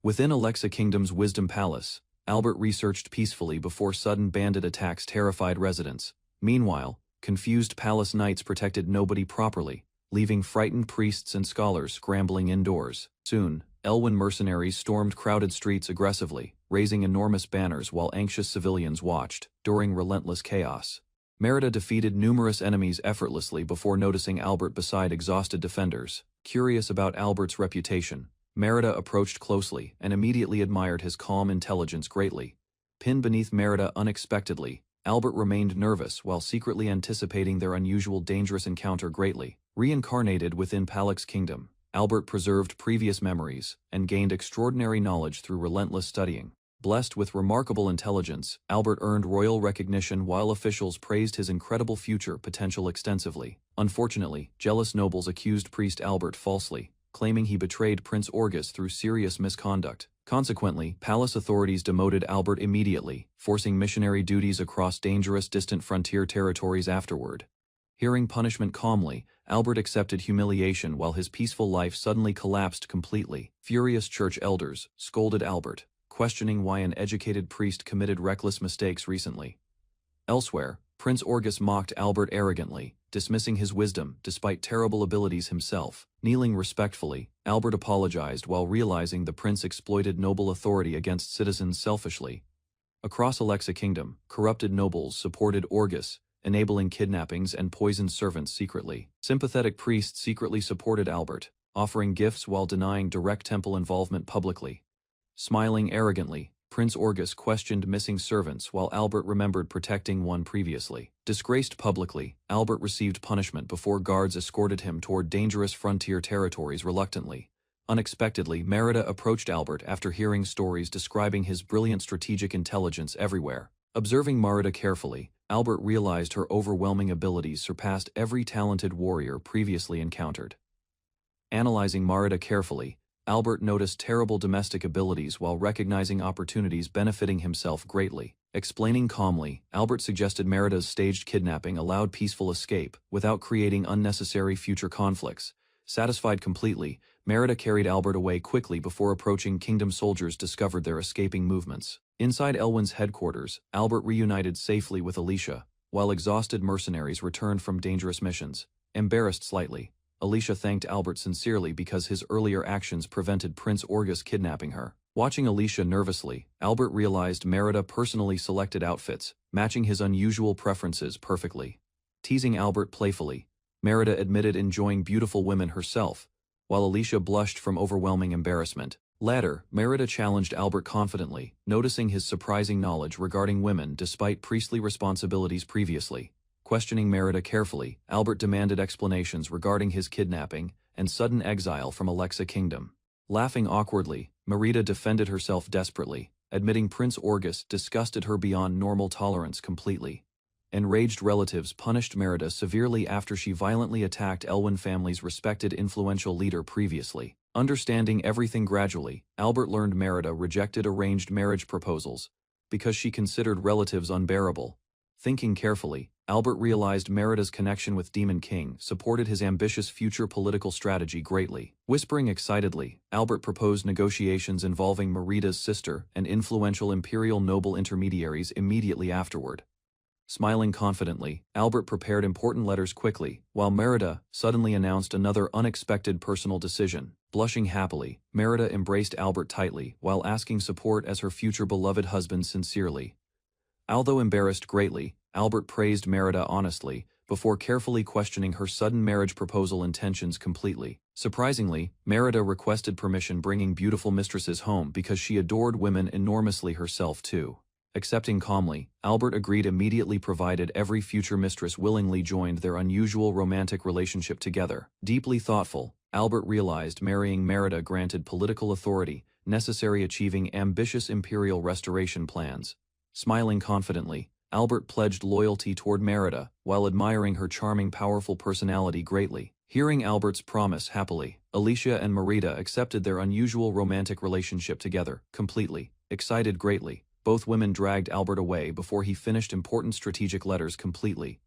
Within Alexa Kingdom's Wisdom Palace, Albert researched peacefully before sudden bandit attacks terrified residents. Meanwhile, confused palace knights protected nobody properly, leaving frightened priests and scholars scrambling indoors. Soon, Elwyn mercenaries stormed crowded streets aggressively, raising enormous banners while anxious civilians watched, during relentless chaos. Merida defeated numerous enemies effortlessly before noticing Albert beside exhausted defenders. Curious about Albert's reputation, Merida approached closely and immediately admired his calm intelligence greatly. Pinned beneath Merida unexpectedly, Albert remained nervous while secretly anticipating their unusual dangerous encounter greatly. Reincarnated within Palak's kingdom, Albert preserved previous memories and gained extraordinary knowledge through relentless studying. Blessed with remarkable intelligence, Albert earned royal recognition while officials praised his incredible future potential extensively. Unfortunately, jealous nobles accused Priest Albert falsely, claiming he betrayed Prince Orgus through serious misconduct. Consequently, palace authorities demoted Albert immediately, forcing missionary duties across dangerous distant frontier territories afterward. Hearing punishment calmly, Albert accepted humiliation while his peaceful life suddenly collapsed completely. Furious church elders scolded Albert, questioning why an educated priest committed reckless mistakes recently. Elsewhere, Prince Orgus mocked Albert arrogantly, dismissing his wisdom despite terrible abilities himself. Kneeling respectfully, Albert apologized while realizing the prince exploited noble authority against citizens selfishly. Across Alexa Kingdom, corrupted nobles supported Orgus, enabling kidnappings and poisoned servants secretly. Sympathetic priests secretly supported Albert, offering gifts while denying direct temple involvement publicly. Smiling arrogantly, Prince Orgus questioned missing servants while Albert remembered protecting one previously. Disgraced publicly, Albert received punishment before guards escorted him toward dangerous frontier territories reluctantly. Unexpectedly, Merida approached Albert after hearing stories describing his brilliant strategic intelligence everywhere. Observing Merida carefully, Albert realized her overwhelming abilities surpassed every talented warrior previously encountered. Analyzing Merida carefully, Albert noticed terrible domestic abilities while recognizing opportunities benefiting himself greatly. Explaining calmly, Albert suggested Merida's staged kidnapping allowed peaceful escape without creating unnecessary future conflicts. Satisfied completely, Merida carried Albert away quickly before approaching kingdom soldiers discovered their escaping movements. Inside Elwyn's headquarters, Albert reunited safely with Alicia, while exhausted mercenaries returned from dangerous missions. Embarrassed slightly, Alicia thanked Albert sincerely because his earlier actions prevented Prince Orgus kidnapping her. Watching Alicia nervously, Albert realized Merida personally selected outfits, matching his unusual preferences perfectly. Teasing Albert playfully, Merida admitted enjoying beautiful women herself, while Alicia blushed from overwhelming embarrassment. Later, Merida challenged Albert confidently, noticing his surprising knowledge regarding women despite priestly responsibilities previously. Questioning Merida carefully, Albert demanded explanations regarding his kidnapping and sudden exile from Alexa Kingdom. Laughing awkwardly, Merida defended herself desperately, admitting Prince Orgus disgusted her beyond normal tolerance completely. Enraged relatives punished Merida severely after she violently attacked Elwyn family's respected influential leader previously. Understanding everything gradually, Albert learned Merida rejected arranged marriage proposals because she considered relatives unbearable. Thinking carefully, Albert realized Merida's connection with Demon King supported his ambitious future political strategy greatly. Whispering excitedly, Albert proposed negotiations involving Merida's sister and influential imperial noble intermediaries immediately afterward. Smiling confidently, Albert prepared important letters quickly, while Merida suddenly announced another unexpected personal decision. Blushing happily, Merida embraced Albert tightly while asking support as her future beloved husband sincerely. Although embarrassed greatly, Albert praised Merida honestly, before carefully questioning her sudden marriage proposal intentions completely. Surprisingly, Merida requested permission bringing beautiful mistresses home because she adored women enormously herself too. Accepting calmly, Albert agreed immediately provided every future mistress willingly joined their unusual romantic relationship together. Deeply thoughtful, Albert realized marrying Merida granted political authority, necessary achieving ambitious imperial restoration plans. Smiling confidently, Albert pledged loyalty toward Merida, while admiring her charming powerful personality greatly. Hearing Albert's promise happily, Alicia and Merida accepted their unusual romantic relationship together, completely. Excited greatly, both women dragged Albert away before he finished important strategic letters completely.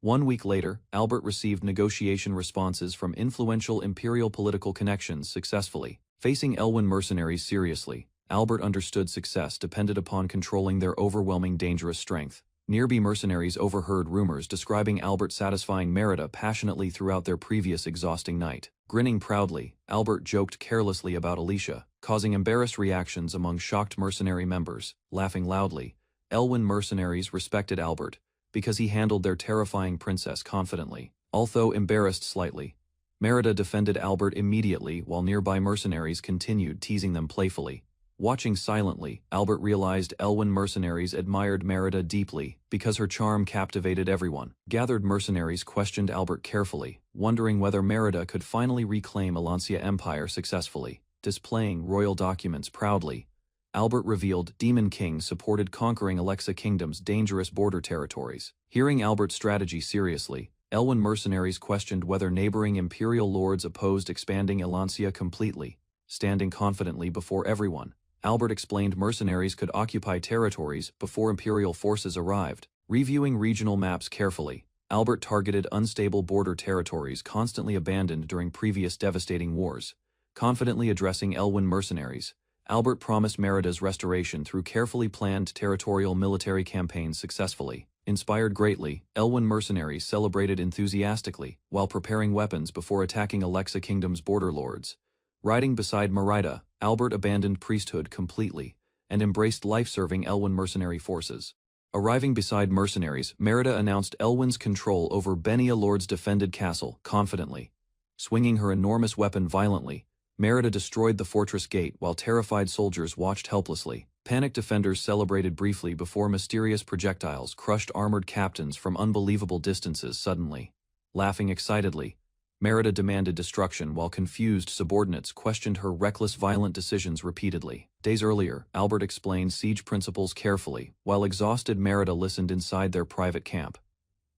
1 week later, Albert received negotiation responses from influential imperial political connections successfully. Facing Elwyn mercenaries seriously, Albert understood success depended upon controlling their overwhelming dangerous strength. Nearby mercenaries overheard rumors describing Albert satisfying Merida passionately throughout their previous exhausting night. Grinning proudly, Albert joked carelessly about Alicia, causing embarrassed reactions among shocked mercenary members. Laughing loudly, Elwyn mercenaries respected Albert because he handled their terrifying princess confidently. Although embarrassed slightly, Merida defended Albert immediately while nearby mercenaries continued teasing them playfully. Watching silently, Albert realized Elwyn mercenaries admired Merida deeply because her charm captivated everyone. Gathered mercenaries questioned Albert carefully, wondering whether Merida could finally reclaim Alancia Empire successfully. Displaying royal documents proudly, Albert revealed Demon King supported conquering Alexa Kingdom's dangerous border territories. Hearing Albert's strategy seriously, Elwyn mercenaries questioned whether neighboring imperial lords opposed expanding Alancia completely. Standing confidently before everyone, Albert explained mercenaries could occupy territories before imperial forces arrived. Reviewing regional maps carefully, Albert targeted unstable border territories constantly abandoned during previous devastating wars. Confidently addressing Elwyn mercenaries, Albert promised Merida's restoration through carefully planned territorial military campaigns successfully. Inspired greatly, Elwyn mercenaries celebrated enthusiastically while preparing weapons before attacking Alexa Kingdom's border lords. Riding beside Merida, Albert abandoned priesthood completely and embraced life-serving Elwyn mercenary forces. Arriving beside mercenaries, Merida announced Elwyn's control over Benia Lord's defended castle confidently. Swinging her enormous weapon violently, Merida destroyed the fortress gate while terrified soldiers watched helplessly. Panicked defenders celebrated briefly before mysterious projectiles crushed armored captains from unbelievable distances suddenly. Laughing excitedly, Merida demanded destruction while confused subordinates questioned her reckless violent decisions repeatedly. Days earlier, Albert explained siege principles carefully, while exhausted Merida listened inside their private camp.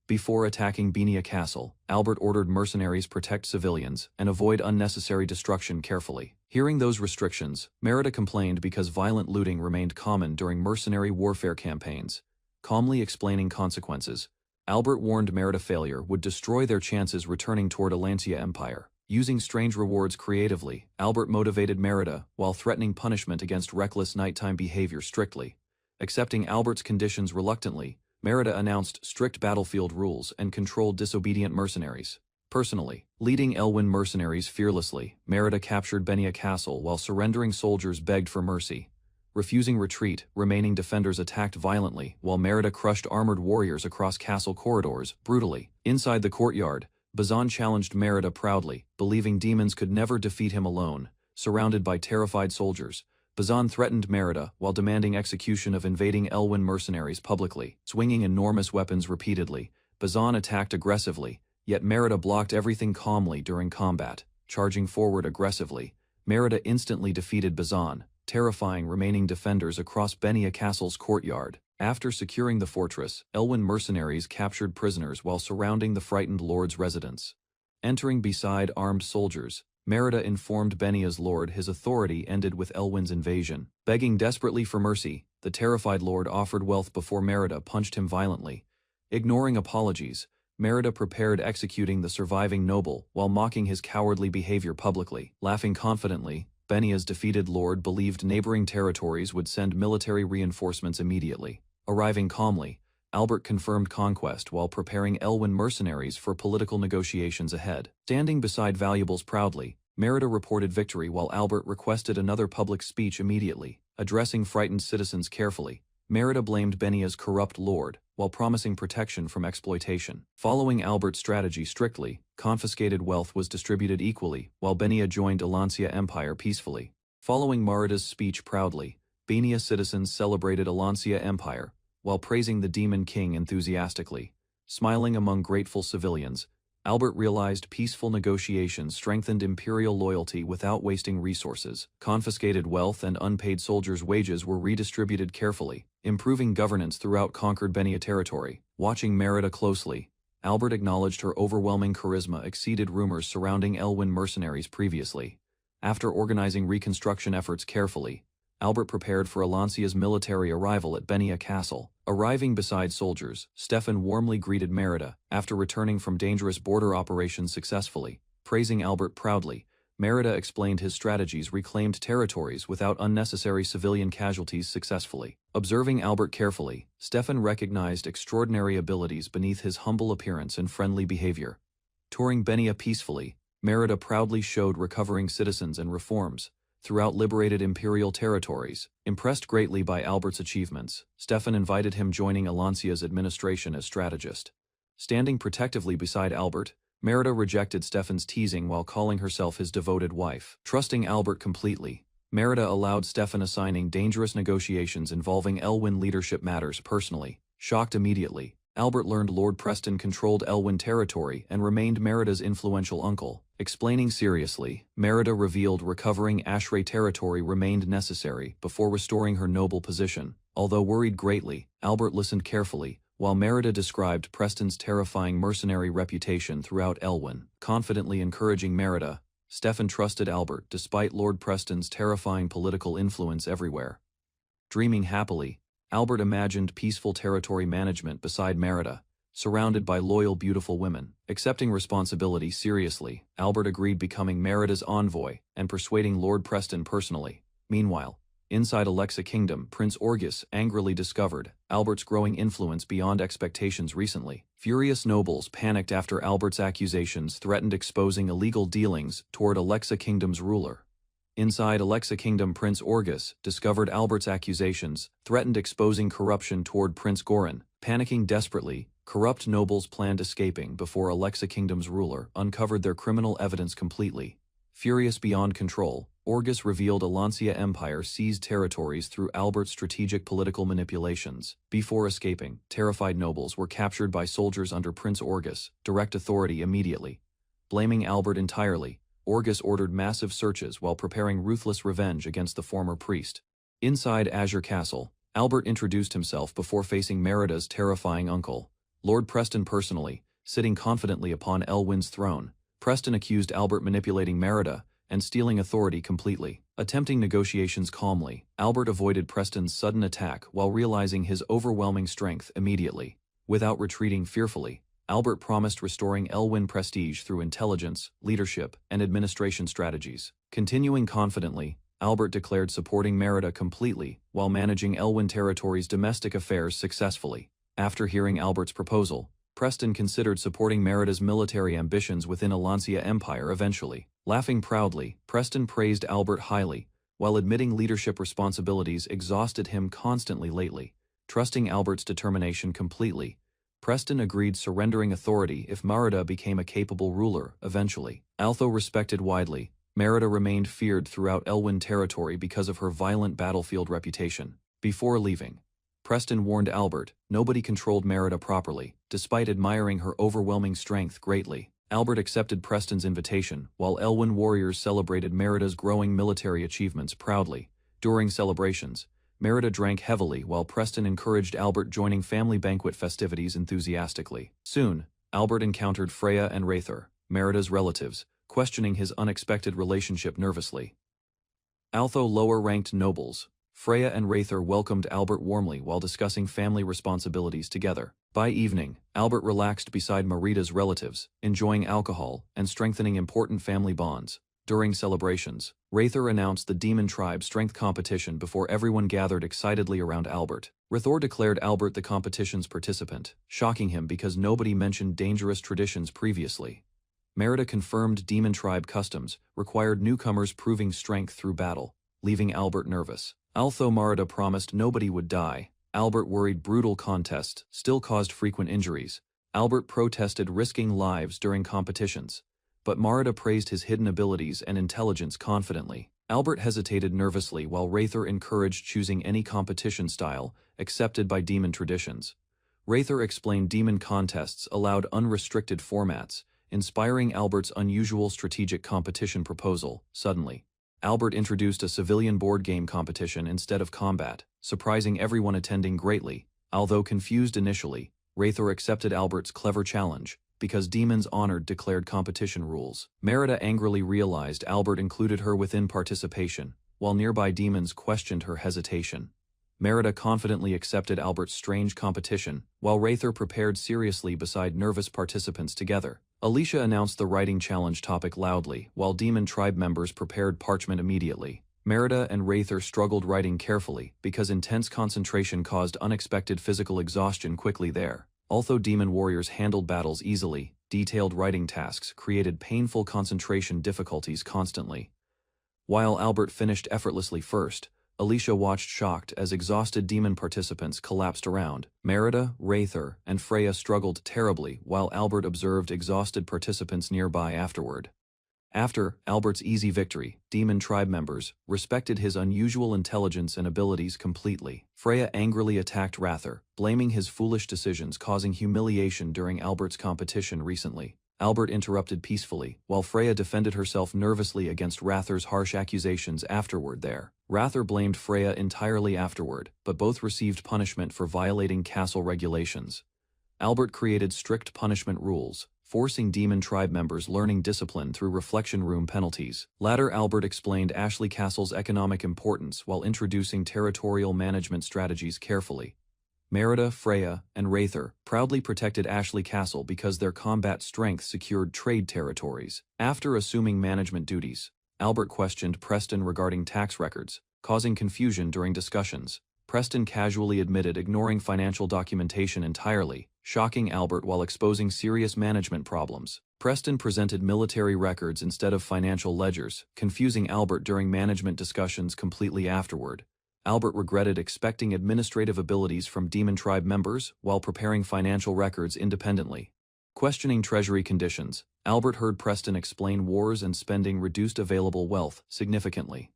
Before attacking Benia Castle, Albert ordered mercenaries protect civilians and avoid unnecessary destruction carefully. Hearing those restrictions, Merida complained because violent looting remained common during mercenary warfare campaigns. Calmly explaining consequences, Albert warned Merida failure would destroy their chances returning toward Alancia Empire. Using strange rewards creatively, Albert motivated Merida while threatening punishment against reckless nighttime behavior strictly. Accepting Albert's conditions reluctantly, Merida announced strict battlefield rules and controlled disobedient mercenaries. Personally, leading Elwyn mercenaries fearlessly, Merida captured Benia Castle while surrendering soldiers begged for mercy. Refusing retreat, remaining defenders attacked violently while Merida crushed armored warriors across castle corridors brutally. Inside the courtyard, Bazan challenged Merida proudly, believing demons could never defeat him alone. Surrounded by terrified soldiers, Bazan threatened Merida while demanding execution of invading Elwyn mercenaries publicly. Swinging enormous weapons repeatedly, Bazan attacked aggressively, yet Merida blocked everything calmly during combat. Charging forward aggressively, Merida instantly defeated Bazan, terrifying remaining defenders across Benia Castle's courtyard. After securing the fortress, Elwyn mercenaries captured prisoners while surrounding the frightened lord's residence. Entering beside armed soldiers, Merida informed Benia's lord his authority ended with Elwyn's invasion. Begging desperately for mercy, the terrified lord offered wealth before Merida punched him violently. Ignoring apologies, Merida prepared executing the surviving noble while mocking his cowardly behavior publicly. Laughing confidently, Benia's defeated lord believed neighboring territories would send military reinforcements immediately. Arriving calmly, Albert confirmed conquest while preparing Elwyn mercenaries for political negotiations ahead. Standing beside valuables proudly, Merida reported victory while Albert requested another public speech immediately. Addressing frightened citizens carefully, Merida blamed Benia's corrupt lord, while promising protection from exploitation. Following Albert's strategy strictly, confiscated wealth was distributed equally, while Benia joined Alancia Empire peacefully. Following Merida's speech proudly, Benia citizens celebrated Alancia Empire, while praising the Demon King enthusiastically. Smiling among grateful civilians, Albert realized peaceful negotiations strengthened imperial loyalty without wasting resources. Confiscated wealth and unpaid soldiers' wages were redistributed carefully, improving governance throughout conquered Benia territory. Watching Merida closely, Albert acknowledged her overwhelming charisma exceeded rumors surrounding Elwyn mercenaries previously. After organizing reconstruction efforts carefully, Albert prepared for Alancia's military arrival at Benia Castle. Arriving beside soldiers, Stefan warmly greeted Merida after returning from dangerous border operations successfully. Praising Albert proudly, Merida explained his strategies reclaimed territories without unnecessary civilian casualties successfully. Observing Albert carefully, Stefan recognized extraordinary abilities beneath his humble appearance and friendly behavior. Touring Benia peacefully, Merida proudly showed recovering citizens and reforms throughout liberated imperial territories. Impressed greatly by Albert's achievements, Stefan invited him joining Alancia's administration as strategist. Standing protectively beside Albert, Merida rejected Stefan's teasing while calling herself his devoted wife. Trusting Albert completely, Merida allowed Stefan assigning dangerous negotiations involving Elwyn leadership matters personally. Shocked immediately, Albert learned Lord Preston controlled Elwyn territory and remained Merida's influential uncle. Explaining seriously, Merida revealed recovering Ashray territory remained necessary before restoring her noble position. Although worried greatly, Albert listened carefully, while Merida described Preston's terrifying mercenary reputation throughout Elwyn. Confidently encouraging Merida, Stefan trusted Albert despite Lord Preston's terrifying political influence everywhere. Dreaming happily, Albert imagined peaceful territory management beside Merida, surrounded by loyal beautiful women. Accepting responsibility seriously, Albert agreed becoming Merida's envoy and persuading Lord Preston personally. Meanwhile, inside Alexa Kingdom, Prince Orgus angrily discovered Albert's growing influence beyond expectations recently. Furious nobles panicked after Albert's accusations threatened exposing illegal dealings toward Alexa Kingdom's ruler. Inside Alexa Kingdom, Prince Orgus discovered Albert's accusations threatened exposing corruption toward Prince Goran. Panicking desperately, corrupt nobles planned escaping before Alexa Kingdom's ruler uncovered their criminal evidence completely. Furious beyond control, Orgus revealed Alancia Empire seized territories through Albert's strategic political manipulations. Before escaping, terrified nobles were captured by soldiers under Prince Orgus' direct authority immediately. Blaming Albert entirely, Orgus ordered massive searches while preparing ruthless revenge against the former priest. Inside Azure Castle, Albert introduced himself before facing Merida's terrifying uncle, Lord Preston personally, sitting confidently upon Elwyn's throne. Preston accused Albert manipulating Merida and stealing authority completely. Attempting negotiations calmly, Albert avoided Preston's sudden attack while realizing his overwhelming strength immediately. Without retreating fearfully, Albert promised restoring Elwyn prestige through intelligence, leadership, and administration strategies. Continuing confidently, Albert declared supporting Merida completely while managing Elwyn territory's domestic affairs successfully. After hearing Albert's proposal, Preston considered supporting Merida's military ambitions within Alancia Empire eventually. Laughing proudly, Preston praised Albert highly, while admitting leadership responsibilities exhausted him constantly lately. Trusting Albert's determination completely, Preston agreed surrendering authority if Merida became a capable ruler eventually. Although respected widely, Merida remained feared throughout Elwyn territory because of her violent battlefield reputation. Before leaving, Preston warned Albert nobody controlled Merida properly, despite admiring her overwhelming strength greatly. Albert accepted Preston's invitation, while Elwyn warriors celebrated Merida's growing military achievements proudly. During celebrations, Merida drank heavily while Preston encouraged Albert joining family banquet festivities enthusiastically. Soon, Albert encountered Freya and Rather, Merida's relatives, questioning his unexpected relationship nervously. Although lower-ranked nobles, Freya and Rather welcomed Albert warmly while discussing family responsibilities together. By evening, Albert relaxed beside Merida's relatives, enjoying alcohol and strengthening important family bonds. During celebrations, Rather announced the Demon Tribe strength competition before everyone gathered excitedly around Albert. Rather declared Albert the competition's participant, shocking him because nobody mentioned dangerous traditions previously. Merida confirmed Demon Tribe customs required newcomers proving strength through battle, leaving Albert nervous. Although Merida promised nobody would die, Albert worried brutal contests still caused frequent injuries. Albert protested risking lives during competitions, but Merida praised his hidden abilities and intelligence confidently. Albert hesitated nervously while Rather encouraged choosing any competition style accepted by demon traditions. Rather explained demon contests allowed unrestricted formats, inspiring Albert's unusual strategic competition proposal. Suddenly, Albert introduced a civilian board game competition instead of combat, surprising everyone attending greatly. Although confused initially, Rather accepted Albert's clever challenge, because demons honored declared competition rules. Merida angrily realized Albert included her within participation, while nearby demons questioned her hesitation. Merida confidently accepted Albert's strange competition, while Rather prepared seriously beside nervous participants together. Alicia announced the writing challenge topic loudly, while Demon Tribe members prepared parchment immediately. Merida and Wraither struggled writing carefully because intense concentration caused unexpected physical exhaustion quickly there. Although demon warriors handled battles easily, detailed writing tasks created painful concentration difficulties constantly. While Albert finished effortlessly first, Alicia watched shocked as exhausted demon participants collapsed around. Merida, Wraither, and Freya struggled terribly while Albert observed exhausted participants nearby afterward. After Albert's easy victory, Demon Tribe members respected his unusual intelligence and abilities completely. Freya angrily attacked Wraither, blaming his foolish decisions causing humiliation during Albert's competition recently. Albert interrupted peacefully, while Freya defended herself nervously against Wraither's harsh accusations afterward there. Wraither blamed Freya entirely afterward, but both received punishment for violating castle regulations. Albert created strict punishment rules, forcing Demon Tribe members learning discipline through reflection room penalties. Later, Albert explained Ashley Castle's economic importance while introducing territorial management strategies carefully. Merida, Freya, and Wraither proudly protected Ashley Castle because their combat strength secured trade territories. After assuming management duties, Albert questioned Preston regarding tax records, causing confusion during discussions. Preston casually admitted ignoring financial documentation entirely, shocking Albert while exposing serious management problems. Preston presented military records instead of financial ledgers, confusing Albert during management discussions completely afterward. Albert regretted expecting administrative abilities from Demon Tribe members while preparing financial records independently. Questioning treasury conditions, Albert heard Preston explain wars and spending reduced available wealth significantly.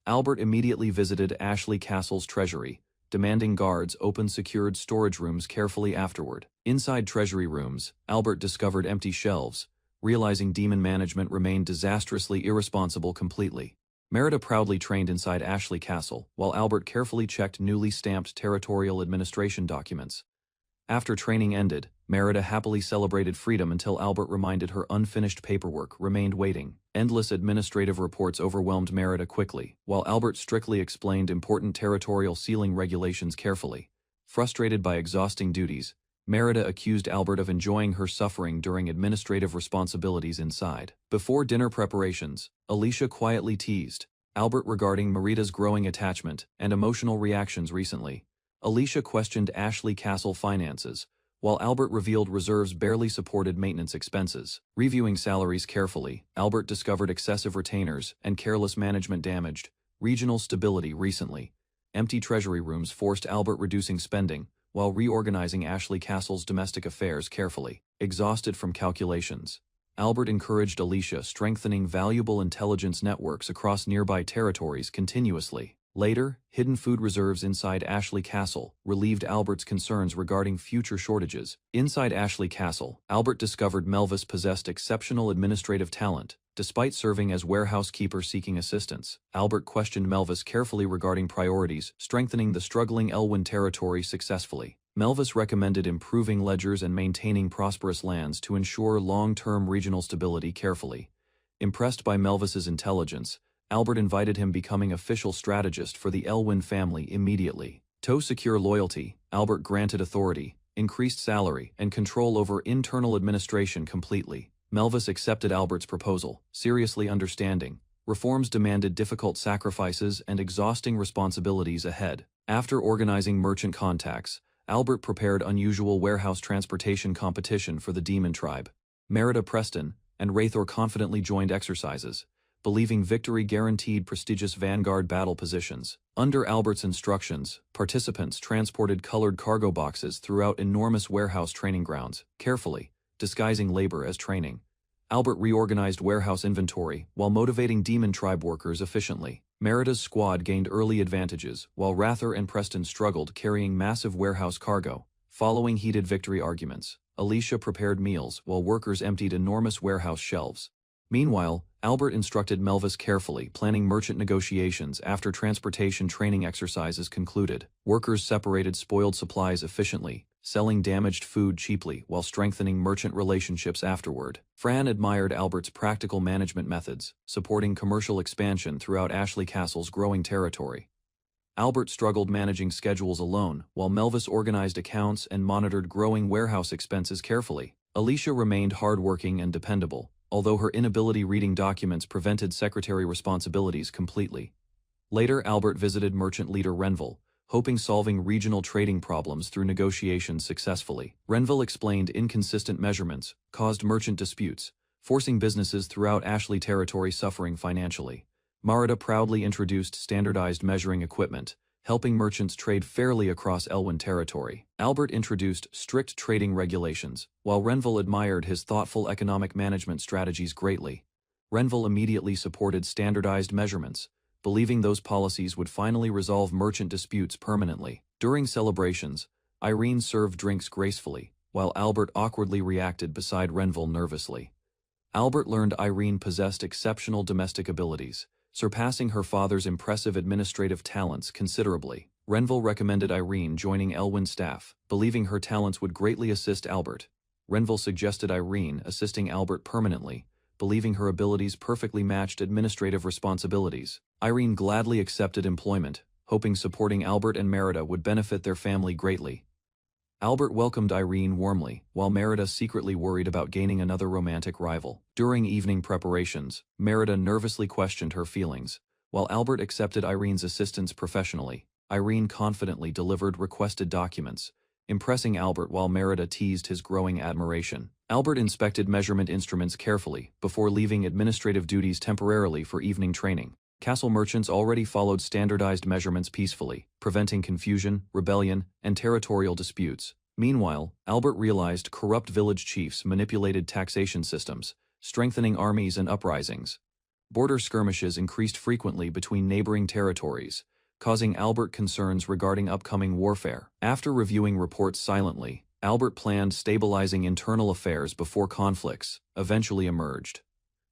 Albert immediately visited Ashley Castle's treasury, demanding guards open secured storage rooms carefully afterward. Inside treasury rooms, Albert discovered empty shelves, realizing demon management remained disastrously irresponsible completely. Merida proudly trained inside Ashley Castle, while Albert carefully checked newly stamped territorial administration documents. After training ended, Merida happily celebrated freedom until Albert reminded her unfinished paperwork remained waiting. Endless administrative reports overwhelmed Merida quickly, while Albert strictly explained important territorial sealing regulations carefully. Frustrated by exhausting duties, Merida accused Albert of enjoying her suffering during administrative responsibilities inside. Before dinner preparations, Alicia quietly teased Albert regarding Merida's growing attachment and emotional reactions recently. Alicia questioned Ashley Castle finances, while Albert revealed reserves barely supported maintenance expenses. Reviewing salaries carefully, Albert discovered excessive retainers and careless management damaged regional stability recently. Empty treasury rooms forced Albert reducing spending, while reorganizing Ashley Castle's domestic affairs carefully. Exhausted from calculations, Albert encouraged Alicia strengthening valuable intelligence networks across nearby territories continuously. Later, hidden food reserves inside Ashley Castle relieved Albert's concerns regarding future shortages. Inside Ashley Castle, Albert discovered Melvis possessed exceptional administrative talent. Despite serving as warehouse keeper seeking assistance, Albert questioned Melvis carefully regarding priorities, strengthening the struggling Elwyn territory successfully. Melvis recommended improving ledgers and maintaining prosperous lands to ensure long-term regional stability carefully. Impressed by Melvis's intelligence, Albert invited him becoming official strategist for the Elwyn family immediately. To secure loyalty, Albert granted authority, increased salary, and control over internal administration completely. Melvis accepted Albert's proposal, seriously understanding reforms demanded difficult sacrifices and exhausting responsibilities ahead. After organizing merchant contacts, Albert prepared unusual warehouse transportation competition for the Demon Tribe. Merida, Preston, and Wraithor confidently joined exercises, believing victory guaranteed prestigious vanguard battle positions. Under Albert's instructions, participants transported colored cargo boxes throughout enormous warehouse training grounds, carefully disguising labor as training. Albert reorganized warehouse inventory while motivating Demon Tribe workers efficiently. Merida's squad gained early advantages, while Wraither and Preston struggled carrying massive warehouse cargo. Following heated victory arguments, Alicia prepared meals while workers emptied enormous warehouse shelves. Meanwhile, Albert instructed Melvis carefully, planning merchant negotiations after transportation training exercises concluded. Workers separated spoiled supplies efficiently, selling damaged food cheaply while strengthening merchant relationships afterward. Fran admired Albert's practical management methods, supporting commercial expansion throughout Ashley Castle's growing territory. Albert struggled managing schedules alone, while Melvis organized accounts and monitored growing warehouse expenses carefully. Alicia remained hardworking and dependable, although her inability reading documents prevented secretary responsibilities completely. Later, Albert visited merchant leader Renville, hoping solving regional trading problems through negotiations successfully. Renville explained inconsistent measurements caused merchant disputes, forcing businesses throughout Ashley territory suffering financially. Marida proudly introduced standardized measuring equipment, helping merchants trade fairly across Elwyn territory. Albert introduced strict trading regulations, while Renville admired his thoughtful economic management strategies greatly. Renville immediately supported standardized measurements, believing those policies would finally resolve merchant disputes permanently. During celebrations, Irene served drinks gracefully, while Albert awkwardly reacted beside Renville nervously. Albert learned Irene possessed exceptional domestic abilities, surpassing her father's impressive administrative talents considerably. Renville recommended Irene joining Elwyn's staff, believing her talents would greatly assist Albert. Renville suggested Irene assisting Albert permanently, believing her abilities perfectly matched administrative responsibilities. Irene gladly accepted employment, hoping supporting Albert and Merida would benefit their family greatly. Albert welcomed Irene warmly, while Merida secretly worried about gaining another romantic rival. During evening preparations, Merida nervously questioned her feelings, while Albert accepted Irene's assistance professionally. Irene confidently delivered requested documents, impressing Albert while Merida teased his growing admiration. Albert inspected measurement instruments carefully before leaving administrative duties temporarily for evening training. Castle merchants already followed standardized measurements peacefully, preventing confusion, rebellion, and territorial disputes. Meanwhile, Albert realized corrupt village chiefs manipulated taxation systems, strengthening armies and uprisings. Border skirmishes increased frequently between neighboring territories, causing Albert concerns regarding upcoming warfare. After reviewing reports silently, Albert planned stabilizing internal affairs before conflicts eventually emerged.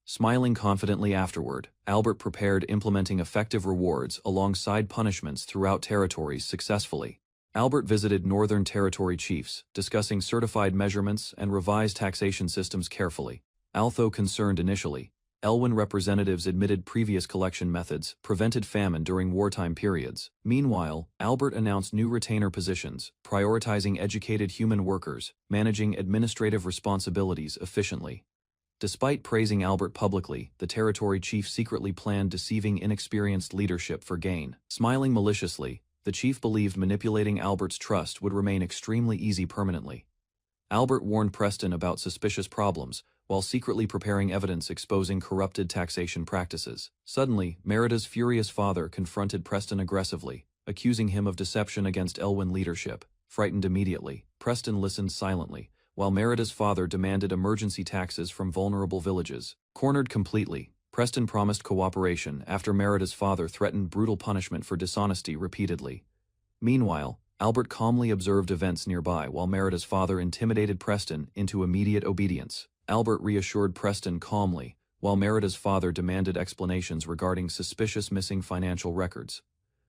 Smiling confidently afterward, Albert prepared implementing effective rewards alongside punishments throughout territories successfully. Albert visited Northern Territory chiefs, discussing certified measurements and revised taxation systems carefully. Although concerned initially, Elwyn representatives admitted previous collection methods prevented famine during wartime periods. Meanwhile, Albert announced new retainer positions, prioritizing educated human workers, managing administrative responsibilities efficiently. Despite praising Albert publicly, the territory chief secretly planned deceiving inexperienced leadership for gain. Smiling maliciously, the chief believed manipulating Albert's trust would remain extremely easy permanently. Albert warned Preston about suspicious problems, while secretly preparing evidence exposing corrupted taxation practices. Suddenly, Merida's furious father confronted Preston aggressively, accusing him of deception against Elwyn leadership. Frightened immediately, Preston listened silently, while Merida's father demanded emergency taxes from vulnerable villages. Cornered completely, Preston promised cooperation after Merida's father threatened brutal punishment for dishonesty repeatedly. Meanwhile, Albert calmly observed events nearby while Merida's father intimidated Preston into immediate obedience. Albert reassured Preston calmly, while Merida's father demanded explanations regarding suspicious missing financial records.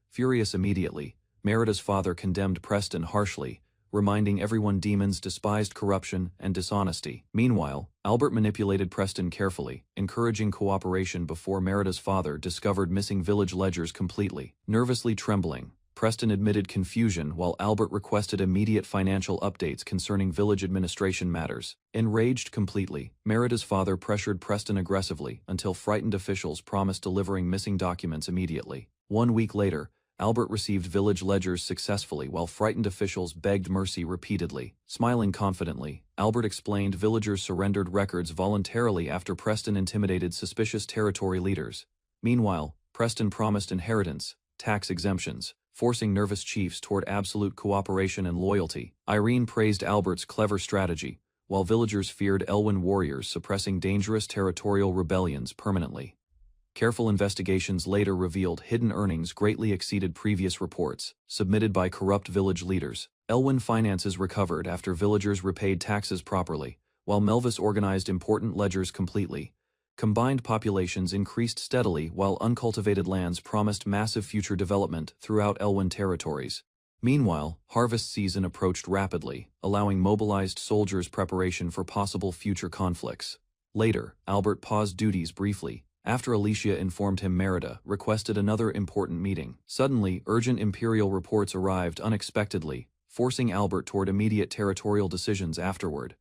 Furious immediately, Merida's father condemned Preston harshly, reminding everyone demons despised corruption and dishonesty. Meanwhile, Albert manipulated Preston carefully, encouraging cooperation before Merida's father discovered missing village ledgers completely. Nervously trembling, Preston admitted confusion while Albert requested immediate financial updates concerning village administration matters. Enraged completely, Merida's father pressured Preston aggressively until frightened officials promised delivering missing documents immediately. 1 week later, Albert received village ledgers successfully while frightened officials begged mercy repeatedly. Smiling confidently, Albert explained villagers surrendered records voluntarily after Preston intimidated suspicious territory leaders. Meanwhile, Preston promised inheritance, tax exemptions, forcing nervous chiefs toward absolute cooperation and loyalty. Irene praised Albert's clever strategy, while villagers feared Elwyn warriors suppressing dangerous territorial rebellions permanently. Careful investigations later revealed hidden earnings greatly exceeded previous reports, submitted by corrupt village leaders. Elwyn finances recovered after villagers repaid taxes properly, while Melvis organized important ledgers completely. Combined populations increased steadily while uncultivated lands promised massive future development throughout Elwyn territories. Meanwhile, harvest season approached rapidly, allowing mobilized soldiers preparation for possible future conflicts. Later, Albert paused duties briefly, after Alicia informed him Merida requested another important meeting. Suddenly, urgent imperial reports arrived unexpectedly, forcing Albert toward immediate territorial decisions afterward.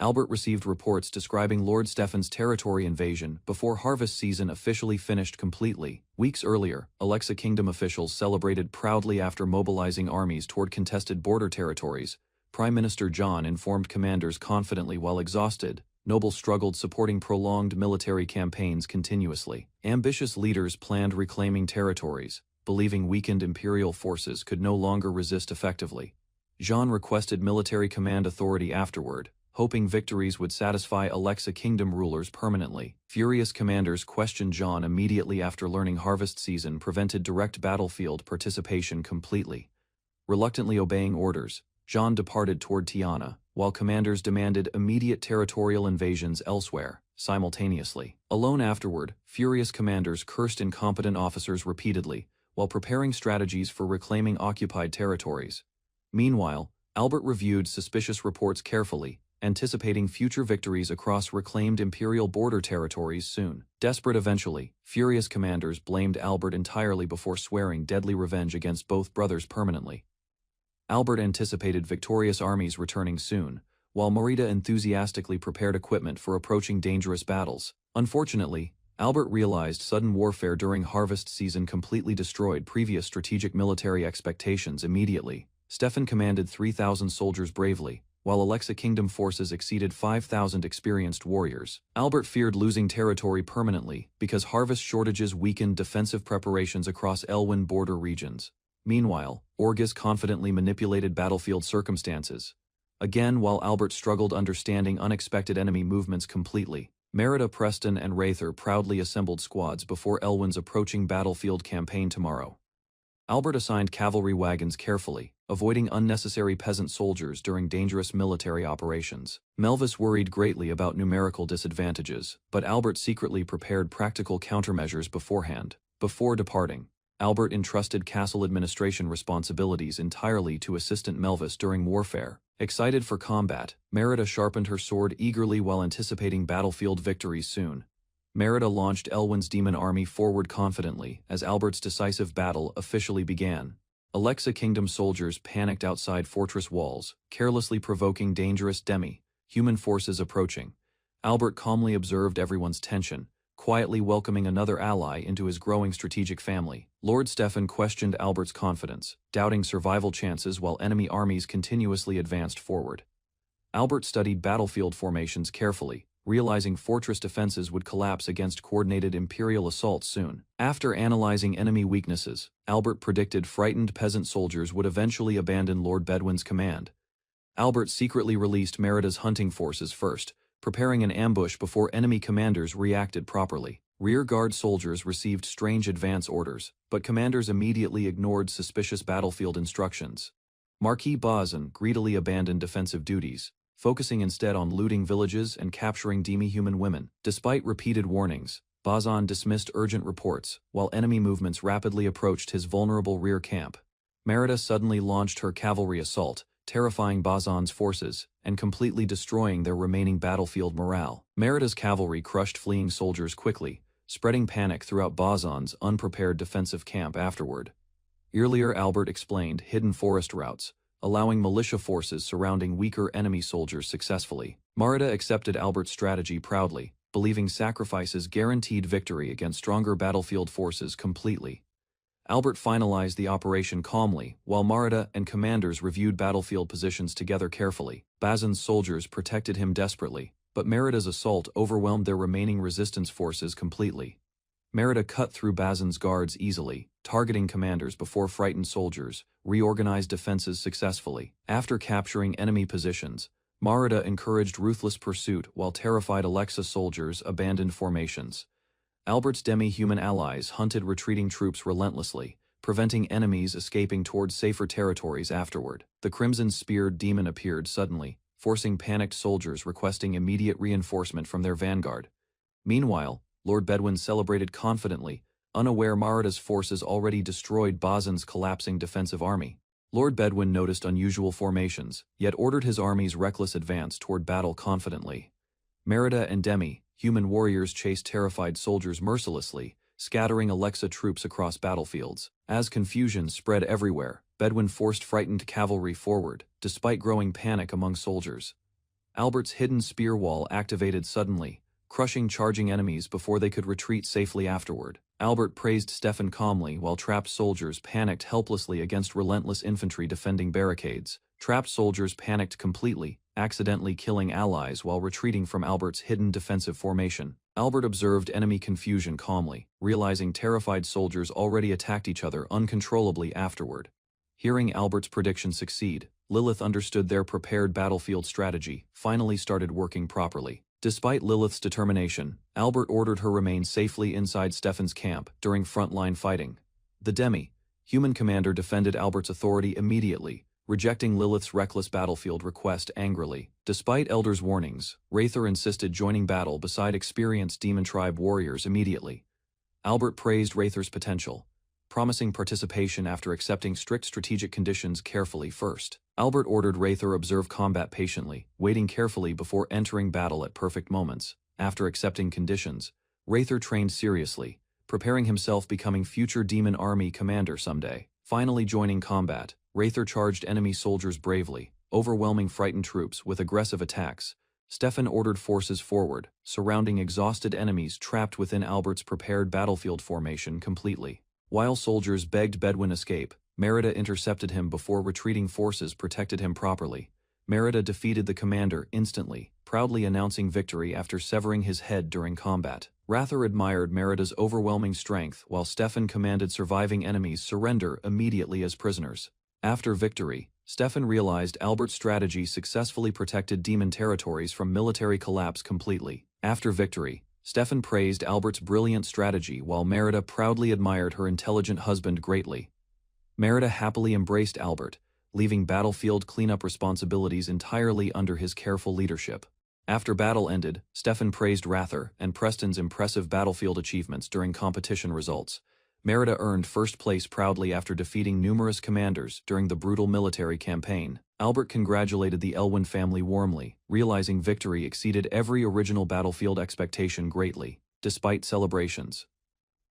Albert received reports describing Lord Stefan's territory invasion before harvest season officially finished completely. Weeks earlier, Alexa Kingdom officials celebrated proudly after mobilizing armies toward contested border territories. Prime Minister John informed commanders confidently while exhausted. Nobles struggled supporting prolonged military campaigns continuously. Ambitious leaders planned reclaiming territories, believing weakened imperial forces could no longer resist effectively. Jean requested military command authority afterward, hoping victories would satisfy Alexa Kingdom rulers permanently. Furious commanders questioned Jean immediately after learning harvest season prevented direct battlefield participation completely. Reluctantly obeying orders, Jean departed toward Tiana, while commanders demanded immediate territorial invasions elsewhere, simultaneously. Alone afterward, furious commanders cursed incompetent officers repeatedly, while preparing strategies for reclaiming occupied territories. Meanwhile, Albert reviewed suspicious reports carefully, anticipating future victories across reclaimed imperial border territories soon. Desperate eventually, furious commanders blamed Albert entirely before swearing deadly revenge against both brothers permanently. Albert anticipated victorious armies returning soon, while Merida enthusiastically prepared equipment for approaching dangerous battles. Unfortunately, Albert realized sudden warfare during harvest season completely destroyed previous strategic military expectations immediately. Stefan commanded 3,000 soldiers bravely, while Alexa Kingdom forces exceeded 5,000 experienced warriors. Albert feared losing territory permanently because harvest shortages weakened defensive preparations across Elwyn border regions. Meanwhile, Orgis confidently manipulated battlefield circumstances. Again, while Albert struggled understanding unexpected enemy movements completely, Merida, Preston, and Rather proudly assembled squads before Elwyn's approaching battlefield campaign tomorrow. Albert assigned cavalry wagons carefully, avoiding unnecessary peasant soldiers during dangerous military operations. Melvis worried greatly about numerical disadvantages, but Albert secretly prepared practical countermeasures beforehand. Before departing, Albert entrusted castle administration responsibilities entirely to Assistant Melvis during warfare. Excited for combat, Merida sharpened her sword eagerly while anticipating battlefield victories soon. Merida launched Elwyn's demon army forward confidently as Albert's decisive battle officially began. Alexa Kingdom soldiers panicked outside fortress walls, carelessly provoking dangerous human forces approaching. Albert calmly observed everyone's tension, quietly welcoming another ally into his growing strategic family. Lord Stefan questioned Albert's confidence, doubting survival chances while enemy armies continuously advanced forward. Albert studied battlefield formations carefully, realizing fortress defenses would collapse against coordinated imperial assaults soon. After analyzing enemy weaknesses, Albert predicted frightened peasant soldiers would eventually abandon Lord Bedouin's command. Albert secretly released Merida's hunting forces first, preparing an ambush before enemy commanders reacted properly. Rear-guard soldiers received strange advance orders, but commanders immediately ignored suspicious battlefield instructions. Marquis Bazin greedily abandoned defensive duties, focusing instead on looting villages and capturing demi-human women. Despite repeated warnings, Bazan dismissed urgent reports, while enemy movements rapidly approached his vulnerable rear camp. Merida suddenly launched her cavalry assault, terrifying Bazan's forces and completely destroying their remaining battlefield morale. Merida's cavalry crushed fleeing soldiers quickly, spreading panic throughout Bazan's unprepared defensive camp afterward. Earlier, Albert explained hidden forest routes, allowing militia forces surrounding weaker enemy soldiers successfully. Merida accepted Albert's strategy proudly, believing sacrifices guaranteed victory against stronger battlefield forces completely. Albert finalized the operation calmly, while Merida and commanders reviewed battlefield positions together carefully. Bazin's soldiers protected him desperately, but Merida's assault overwhelmed their remaining resistance forces completely. Merida cut through Bazin's guards easily, targeting commanders before frightened soldiers, reorganized defenses successfully. After capturing enemy positions, Merida encouraged ruthless pursuit while terrified Alexa soldiers abandoned formations. Albert's demi-human allies hunted retreating troops relentlessly, preventing enemies escaping towards safer territories afterward. The crimson-speared demon appeared suddenly, forcing panicked soldiers requesting immediate reinforcement from their vanguard. Meanwhile, Lord Bedouin celebrated confidently, unaware Merida's forces already destroyed Bazin's collapsing defensive army. Lord Bedouin noticed unusual formations, yet ordered his army's reckless advance toward battle confidently. Merida and human warriors chased terrified soldiers mercilessly, scattering Alexa troops across battlefields. As confusion spread everywhere, Bedouin forced frightened cavalry forward, despite growing panic among soldiers. Albert's hidden spear wall activated suddenly, crushing charging enemies before they could retreat safely afterward. Albert praised Stefan calmly while trapped soldiers panicked helplessly against relentless infantry defending barricades. Trapped soldiers panicked completely, accidentally killing allies while retreating from Albert's hidden defensive formation. Albert observed enemy confusion calmly, realizing terrified soldiers already attacked each other uncontrollably afterward. Hearing Albert's prediction succeed, Lilith understood their prepared battlefield strategy finally started working properly. Despite Lilith's determination, Albert ordered her remain safely inside Stefan's camp during frontline fighting. The human commander defended Albert's authority immediately, rejecting Lilith's reckless battlefield request angrily. Despite Elder's warnings, Rather insisted joining battle beside experienced demon tribe warriors immediately. Albert praised Rather's potential, promising participation after accepting strict strategic conditions carefully first. Albert ordered Rather observe combat patiently, waiting carefully before entering battle at perfect moments. After accepting conditions, Rather trained seriously, preparing himself becoming future demon army commander someday. Finally joining combat, Rather charged enemy soldiers bravely, overwhelming frightened troops with aggressive attacks. Stefan ordered forces forward, surrounding exhausted enemies trapped within Albert's prepared battlefield formation completely. While soldiers begged Bedouin escape, Merida intercepted him before retreating forces protected him properly. Merida defeated the commander instantly, proudly announcing victory after severing his head during combat. Rather admired Merida's overwhelming strength while Stefan commanded surviving enemies surrender immediately as prisoners. After victory, Stefan realized Albert's strategy successfully protected demon territories from military collapse completely. After victory, Stefan praised Albert's brilliant strategy while Merida proudly admired her intelligent husband greatly. Merida happily embraced Albert, leaving battlefield cleanup responsibilities entirely under his careful leadership. After battle ended, Stefan praised Rather and Preston's impressive battlefield achievements during competition results. Merida earned first place proudly after defeating numerous commanders during the brutal military campaign. Albert congratulated the Elwyn family warmly, realizing victory exceeded every original battlefield expectation greatly. Despite celebrations,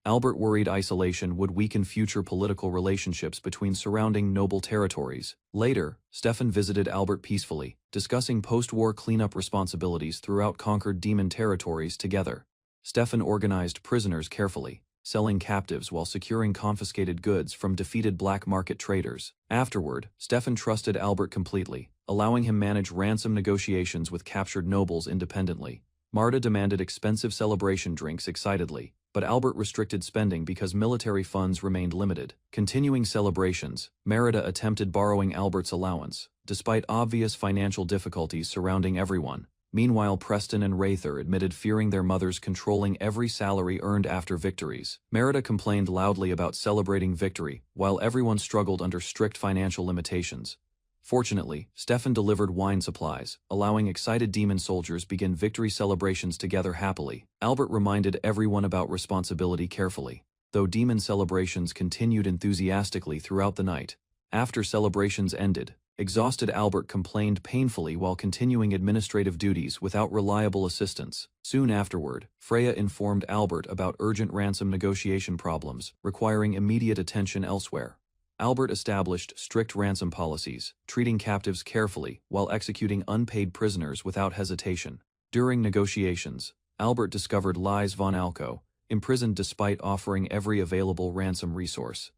Albert worried isolation would weaken future political relationships between surrounding noble territories. Later, Stefan visited Albert peacefully, discussing post-war cleanup responsibilities throughout conquered demon territories together. Stefan organized prisoners carefully, selling captives while securing confiscated goods from defeated black market traders. Afterward, Stefan trusted Albert completely, allowing him manage ransom negotiations with captured nobles independently. Marta demanded expensive celebration drinks excitedly, but Albert restricted spending because military funds remained limited. Continuing celebrations, Merida attempted borrowing Albert's allowance, despite obvious financial difficulties surrounding everyone. Meanwhile, Preston and Rather admitted fearing their mothers controlling every salary earned after victories. Merida complained loudly about celebrating victory, while everyone struggled under strict financial limitations. Fortunately, Stefan delivered wine supplies, allowing excited demon soldiers begin victory celebrations together happily. Albert reminded everyone about responsibility carefully, though demon celebrations continued enthusiastically throughout the night. After celebrations ended, exhausted Albert complained painfully while continuing administrative duties without reliable assistance. Soon afterward, Freya informed Albert about urgent ransom negotiation problems, requiring immediate attention elsewhere. Albert established strict ransom policies, treating captives carefully while executing unpaid prisoners without hesitation. During negotiations, Albert discovered Lise von Alco, imprisoned despite offering every available ransom resource.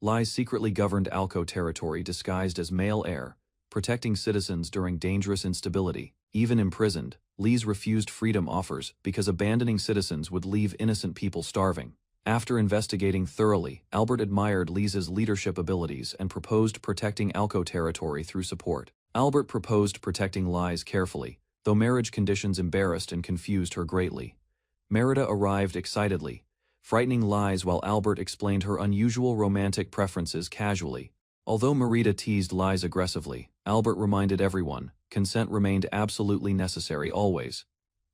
Lise secretly governed Alco territory disguised as male heir, protecting citizens during dangerous instability. Even imprisoned, Lise refused freedom offers because abandoning citizens would leave innocent people starving. After investigating thoroughly, Albert admired Lisa's leadership abilities and proposed protecting Alco territory through support. Albert proposed protecting Lise carefully, though marriage conditions embarrassed and confused her greatly. Merida arrived excitedly, frightening Lise while Albert explained her unusual romantic preferences casually. Although Merida teased Lise aggressively, Albert reminded everyone, consent remained absolutely necessary always.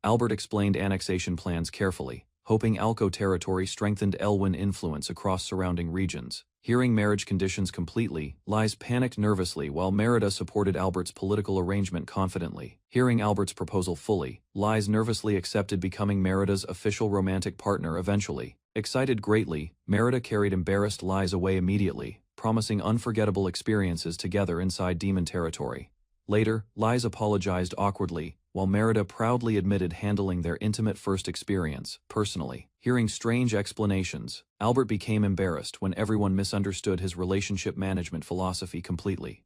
Albert explained annexation plans carefully, hoping Alco territory strengthened Elwyn influence across surrounding regions. Hearing marriage conditions completely, Lise panicked nervously while Merida supported Albert's political arrangement confidently. Hearing Albert's proposal fully, Lise nervously accepted becoming Merida's official romantic partner eventually. Excited greatly, Merida carried embarrassed Lise away immediately, promising unforgettable experiences together inside demon territory. Later, Lise apologized awkwardly, while Merida proudly admitted handling their intimate first experience, personally. Hearing strange explanations, Albert became embarrassed when everyone misunderstood his relationship management philosophy completely.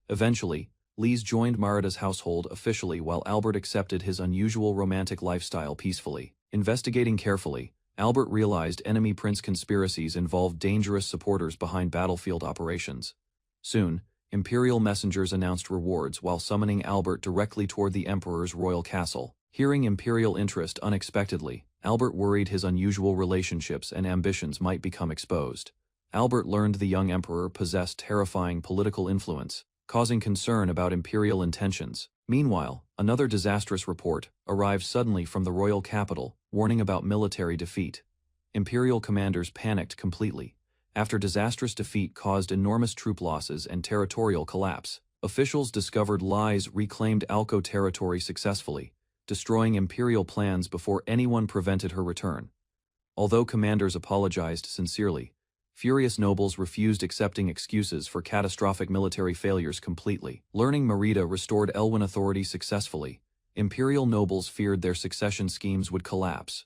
Eventually, Lise joined Merida's household officially while Albert accepted his unusual romantic lifestyle peacefully. Investigating carefully, Albert realized enemy prince conspiracies involved dangerous supporters behind battlefield operations. Soon, Imperial messengers announced rewards while summoning Albert directly toward the Emperor's royal castle. Hearing Imperial interest unexpectedly, Albert worried his unusual relationships and ambitions might become exposed. Albert learned the young Emperor possessed terrifying political influence, causing concern about Imperial intentions. Meanwhile, another disastrous report arrived suddenly from the royal capital, warning about military defeat. Imperial commanders panicked completely. After disastrous defeat caused enormous troop losses and territorial collapse, officials discovered Lise reclaimed Alco territory successfully, destroying Imperial plans before anyone prevented her return. Although commanders apologized sincerely, furious nobles refused accepting excuses for catastrophic military failures completely. Learning Merida restored Elwyn authority successfully, Imperial nobles feared their succession schemes would collapse.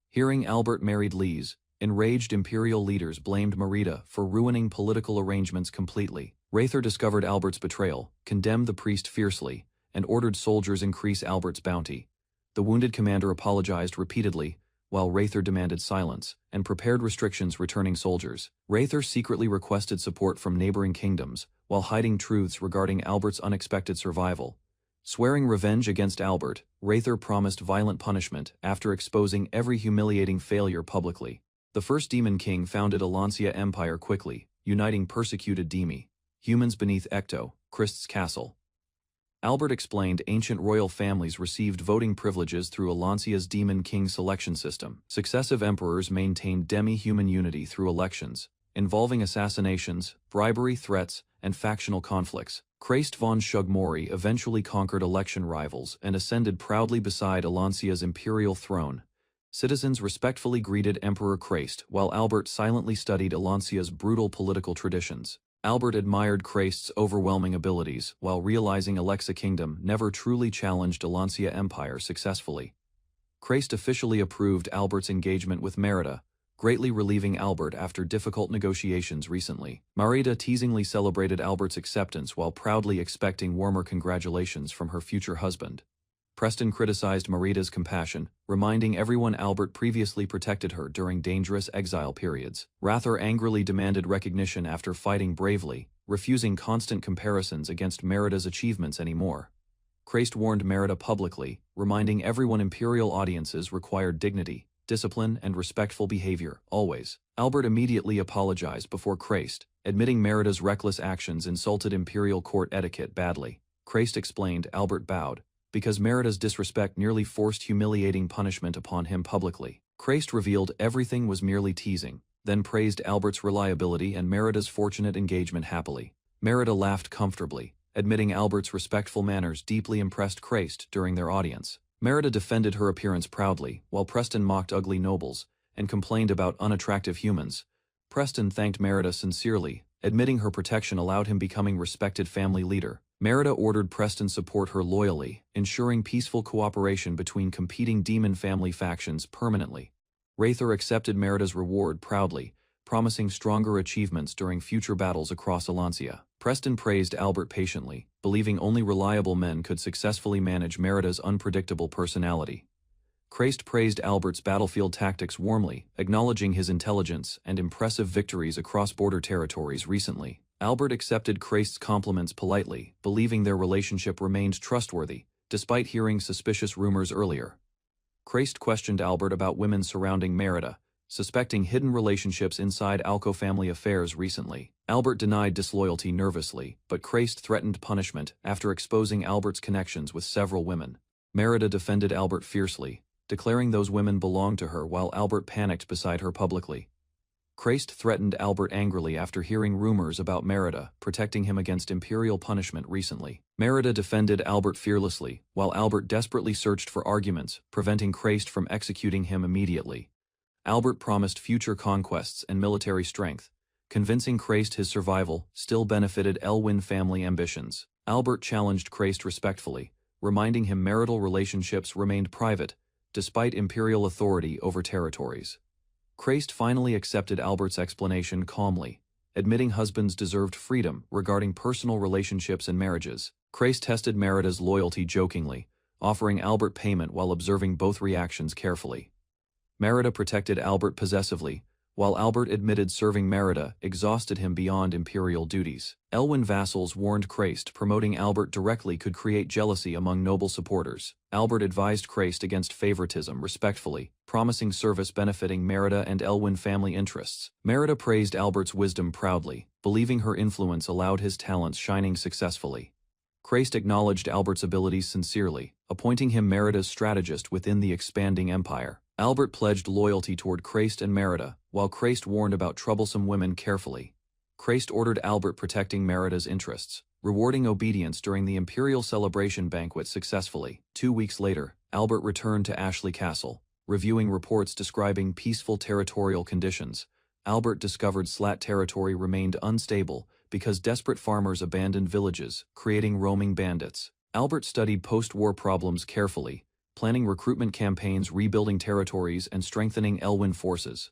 Hearing Albert married Lise, enraged Imperial leaders blamed Merida for ruining political arrangements completely. Rather discovered Albert's betrayal, condemned the priest fiercely, and ordered soldiers increase Albert's bounty. The wounded commander apologized repeatedly, while Rather demanded silence, and prepared restrictions returning soldiers. Rather secretly requested support from neighboring kingdoms, while hiding truths regarding Albert's unexpected survival. Swearing revenge against Albert, Rather promised violent punishment after exposing every humiliating failure publicly. The first Demon King founded a Lancia Empire quickly, uniting persecuted Demi, humans beneath Ecto, Christ's castle. Albert explained ancient royal families received voting privileges through Alancia's Demon King selection system. Successive emperors maintained demi-human unity through elections, involving assassinations, bribery threats, and factional conflicts. Christ von Shugmori eventually conquered election rivals and ascended proudly beside Alancia's imperial throne. Citizens respectfully greeted Emperor Christ while Albert silently studied Alancia's brutal political traditions. Albert admired Christ's overwhelming abilities while realizing Alexa Kingdom never truly challenged Alancia Empire successfully. Christ officially approved Albert's engagement with Merida, greatly relieving Albert after difficult negotiations recently. Merida teasingly celebrated Albert's acceptance while proudly expecting warmer congratulations from her future husband. Preston criticized Merida's compassion, reminding everyone Albert previously protected her during dangerous exile periods. Rather angrily demanded recognition after fighting bravely, refusing constant comparisons against Merida's achievements anymore. Christ warned Merida publicly, reminding everyone Imperial audiences required dignity, discipline, and respectful behavior, always. Albert immediately apologized before Christ, admitting Merida's reckless actions insulted Imperial court etiquette badly. Christ explained Albert bowed, because Merida's disrespect nearly forced humiliating punishment upon him publicly. Christ revealed everything was merely teasing, then praised Albert's reliability and Merida's fortunate engagement happily. Merida laughed comfortably, admitting Albert's respectful manners deeply impressed Christ during their audience. Merida defended her appearance proudly, while Preston mocked ugly nobles and complained about unattractive humans. Preston thanked Merida sincerely, admitting her protection allowed him becoming respected family leader. Merida ordered Preston support her loyally, ensuring peaceful cooperation between competing demon family factions permanently. Rather accepted Merida's reward proudly, promising stronger achievements during future battles across Alancia. Preston praised Albert patiently, believing only reliable men could successfully manage Merida's unpredictable personality. Christ praised Albert's battlefield tactics warmly, acknowledging his intelligence and impressive victories across border territories recently. Albert accepted Christ's compliments politely, believing their relationship remained trustworthy, despite hearing suspicious rumors earlier. Christ questioned Albert about women surrounding Merida, suspecting hidden relationships inside Alco family affairs recently. Albert denied disloyalty nervously, but Christ threatened punishment after exposing Albert's connections with several women. Merida defended Albert fiercely, declaring those women belonged to her while Albert panicked beside her publicly. Christ threatened Albert angrily after hearing rumors about Merida, protecting him against imperial punishment recently. Merida defended Albert fearlessly, while Albert desperately searched for arguments, preventing Christ from executing him immediately. Albert promised future conquests and military strength, convincing Christ his survival still benefited Elwyn family ambitions. Albert challenged Christ respectfully, reminding him marital relationships remained private, despite imperial authority over territories. Christ finally accepted Albert's explanation calmly, admitting husbands deserved freedom regarding personal relationships and marriages. Christ tested Merida's loyalty jokingly, offering Albert payment while observing both reactions carefully. Merida protected Albert possessively, while Albert admitted serving Merida exhausted him beyond imperial duties. Elwyn vassals warned Christ promoting Albert directly could create jealousy among noble supporters. Albert advised Christ against favoritism respectfully, promising service benefiting Merida and Elwyn family interests. Merida praised Albert's wisdom proudly, believing her influence allowed his talents shining successfully. Christ acknowledged Albert's abilities sincerely, appointing him Merida's strategist within the expanding empire. Albert pledged loyalty toward Christ and Merida, while Christ warned about troublesome women carefully. Christ ordered Albert protecting Merida's interests, rewarding obedience during the imperial celebration banquet successfully. 2 weeks later, Albert returned to Ashley Castle, reviewing reports describing peaceful territorial conditions. Albert discovered Slat territory remained unstable because desperate farmers abandoned villages, creating roaming bandits. Albert studied post-war problems carefully, planning recruitment campaigns, rebuilding territories, and strengthening Elwyn forces.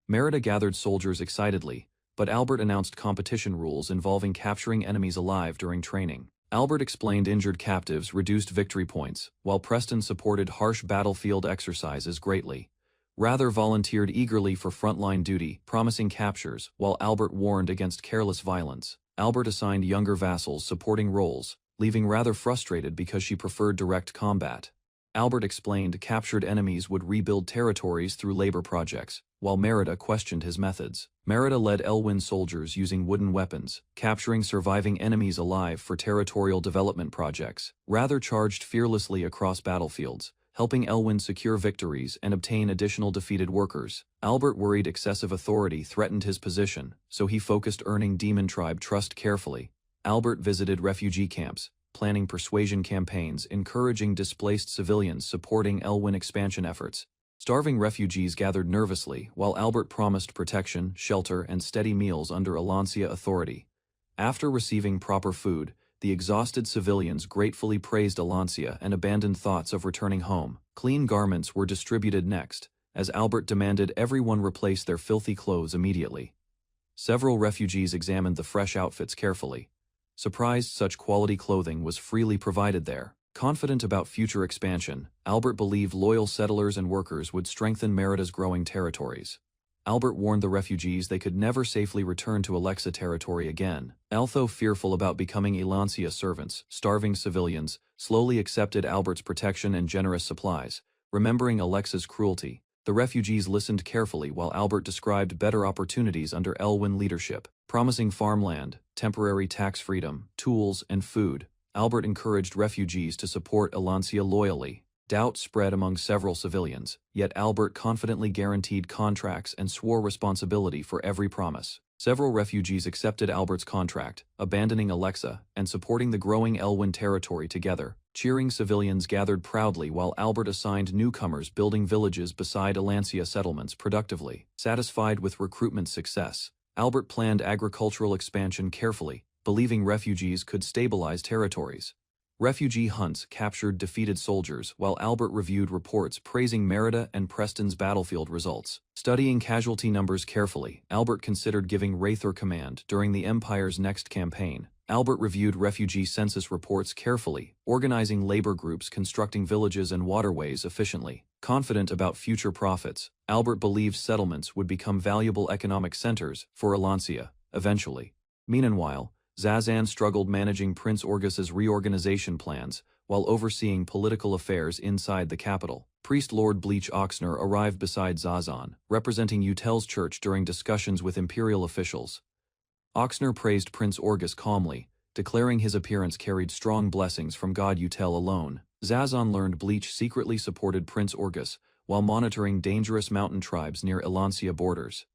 Merida gathered soldiers excitedly, but Albert announced competition rules involving capturing enemies alive during training. Albert explained injured captives reduced victory points, while Preston supported harsh battlefield exercises greatly. Rather volunteered eagerly for frontline duty, promising captures, while Albert warned against careless violence. Albert assigned younger vassals supporting roles, leaving Rather frustrated because she preferred direct combat. Albert explained captured enemies would rebuild territories through labor projects, while Merida questioned his methods. Merida led Elwyn soldiers using wooden weapons, capturing surviving enemies alive for territorial development projects. Rather charged fearlessly across battlefields, helping Elwyn secure victories and obtain additional defeated workers. Albert worried excessive authority threatened his position, so he focused earning Demon Tribe trust carefully. Albert visited refugee camps, planning persuasion campaigns, encouraging displaced civilians, supporting Elwyn expansion efforts. Starving refugees gathered nervously, while Albert promised protection, shelter, and steady meals under Alancia authority. After receiving proper food, the exhausted civilians gratefully praised Alancia and abandoned thoughts of returning home. Clean garments were distributed next, as Albert demanded everyone replace their filthy clothes immediately. Several refugees examined the fresh outfits carefully, surprised such quality clothing was freely provided there. Confident about future expansion, Albert believed loyal settlers and workers would strengthen Merida's growing territories. Albert warned the refugees they could never safely return to Alexa territory again. Although fearful about becoming Elancia servants, starving civilians slowly accepted Albert's protection and generous supplies. Remembering Alexa's cruelty, the refugees listened carefully while Albert described better opportunities under Elwyn leadership, promising farmland, temporary tax freedom, tools, and food. Albert encouraged refugees to support Elancia loyally. Doubt spread among several civilians, yet Albert confidently guaranteed contracts and swore responsibility for every promise. Several refugees accepted Albert's contract, abandoning Alexa and supporting the growing Elwyn territory together. Cheering civilians gathered proudly while Albert assigned newcomers building villages beside Elancia settlements productively. Satisfied with recruitment success, Albert planned agricultural expansion carefully, believing refugees could stabilize territories. Refugee hunts captured defeated soldiers while Albert reviewed reports praising Merida and Preston's battlefield results. Studying casualty numbers carefully, Albert considered giving Rather command during the Empire's next campaign. Albert reviewed refugee census reports carefully, organizing labor groups, constructing villages and waterways efficiently. Confident about future profits, Albert believed settlements would become valuable economic centers for Elancia, eventually. Meanwhile, Zazan struggled managing Prince Orgus's reorganization plans while overseeing political affairs inside the capital. Priest Lord Bleach Oxner arrived beside Zazan, representing Utel's church during discussions with imperial officials. Oxner praised Prince Orgus calmly, declaring his appearance carried strong blessings from God Utel alone. Zazan learned Bleach secretly supported Prince Orgus while monitoring dangerous mountain tribes near Elancia borders.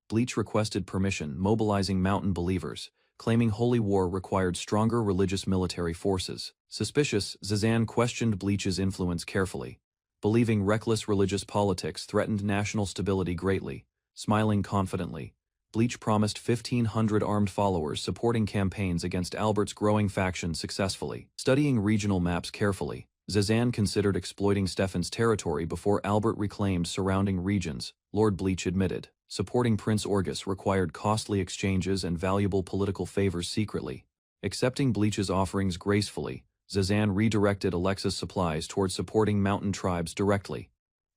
Bleach requested permission, mobilizing mountain believers, claiming holy war required stronger religious military forces. Suspicious, Zazan questioned Bleach's influence carefully, believing reckless religious politics threatened national stability greatly. Smiling confidently, Bleach promised 1,500 armed followers supporting campaigns against Albert's growing faction successfully. Studying regional maps carefully, Zazan considered exploiting Stefan's territory before Albert reclaimed surrounding regions, Lord Bleach admitted. Supporting Prince Orgus required costly exchanges and valuable political favors secretly. Accepting Bleach's offerings gracefully, Zazan redirected Alexa's supplies toward supporting mountain tribes directly.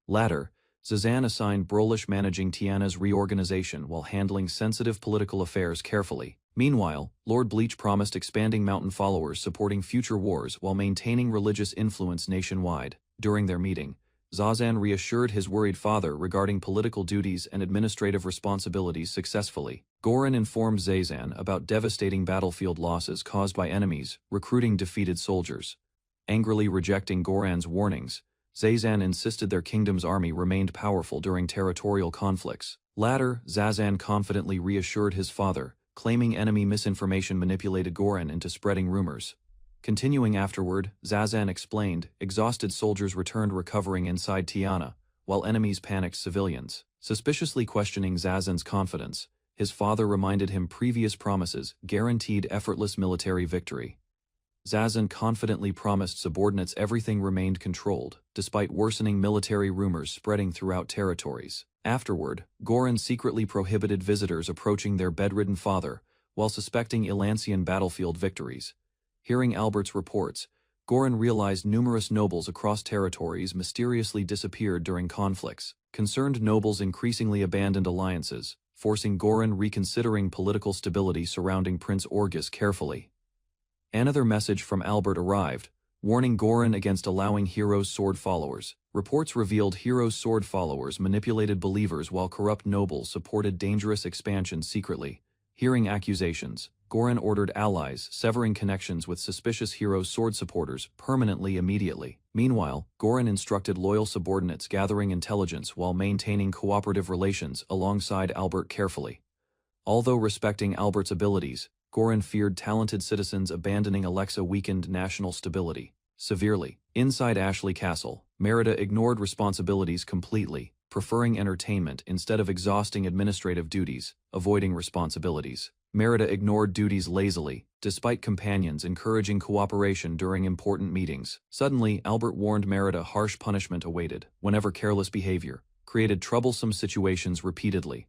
Latter, Zazan assigned Brolish managing Tiana's reorganization while handling sensitive political affairs carefully. Meanwhile, Lord Bleach promised expanding mountain followers supporting future wars while maintaining religious influence nationwide. During their meeting, Zazan reassured his worried father regarding political duties and administrative responsibilities successfully. Goran informed Zazan about devastating battlefield losses caused by enemies recruiting defeated soldiers. Angrily rejecting Goran's warnings, Zazan insisted their kingdom's army remained powerful during territorial conflicts. Latter, Zazan confidently reassured his father, claiming enemy misinformation manipulated Goran into spreading rumors. Continuing afterward, Zazan explained, exhausted soldiers returned recovering inside Tiana, while enemies panicked civilians. Suspiciously questioning Zazan's confidence, his father reminded him previous promises guaranteed effortless military victory. Zazan confidently promised subordinates everything remained controlled, despite worsening military rumors spreading throughout territories. Afterward, Goran secretly prohibited visitors approaching their bedridden father, while suspecting Elancian battlefield victories. Hearing Albert's reports, Goran realized numerous nobles across territories mysteriously disappeared during conflicts. Concerned nobles increasingly abandoned alliances, forcing Goran reconsidering political stability surrounding Prince Orgus carefully. Another message from Albert arrived, warning Goran against allowing Hero's sword followers. Reports revealed Hero's sword followers manipulated believers while corrupt nobles supported dangerous expansion secretly. Hearing accusations, Goran ordered allies severing connections with suspicious Hero's sword supporters permanently immediately. Meanwhile, Goran instructed loyal subordinates gathering intelligence while maintaining cooperative relations alongside Albert carefully. Although respecting Albert's abilities, Goran feared talented citizens abandoning Alexa weakened national stability severely. Inside Ashley Castle, Merida ignored responsibilities completely, preferring entertainment instead of exhausting administrative duties, avoiding responsibilities. Merida ignored duties lazily, despite companions encouraging cooperation during important meetings. Suddenly, Albert warned Merida harsh punishment awaited whenever careless behavior created troublesome situations repeatedly.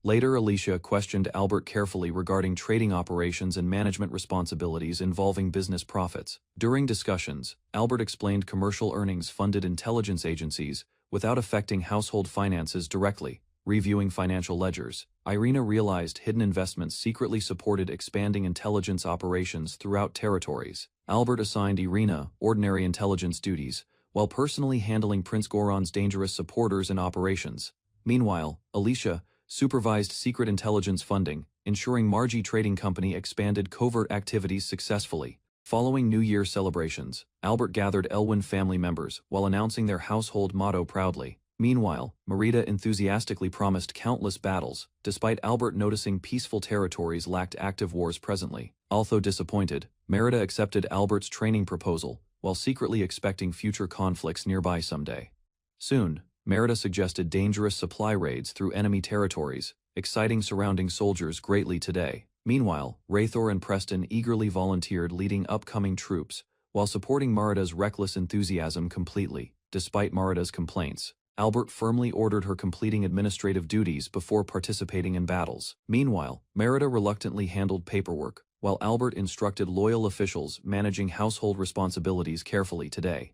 Later, Alicia questioned Albert carefully regarding trading operations and management responsibilities involving business profits. During discussions, Albert explained commercial earnings funded intelligence agencies without affecting household finances directly. Reviewing financial ledgers, Irina realized hidden investments secretly supported expanding intelligence operations throughout territories. Albert assigned Irina ordinary intelligence duties, while personally handling Prince Goran's dangerous supporters and operations. Meanwhile, Alicia supervised secret intelligence funding, ensuring Margie Trading Company expanded covert activities successfully. Following New Year celebrations, Albert gathered Elwyn family members while announcing their household motto proudly. Meanwhile, Merida enthusiastically promised countless battles, despite Albert noticing peaceful territories lacked active wars presently. Although disappointed, Merida accepted Albert's training proposal, while secretly expecting future conflicts nearby someday. Soon, Merida suggested dangerous supply raids through enemy territories, exciting surrounding soldiers greatly today. Meanwhile, Raythor and Preston eagerly volunteered leading upcoming troops, while supporting Merida's reckless enthusiasm completely. Despite Merida's complaints, Albert firmly ordered her completing administrative duties before participating in battles. Meanwhile, Merida reluctantly handled paperwork, while Albert instructed loyal officials managing household responsibilities carefully today.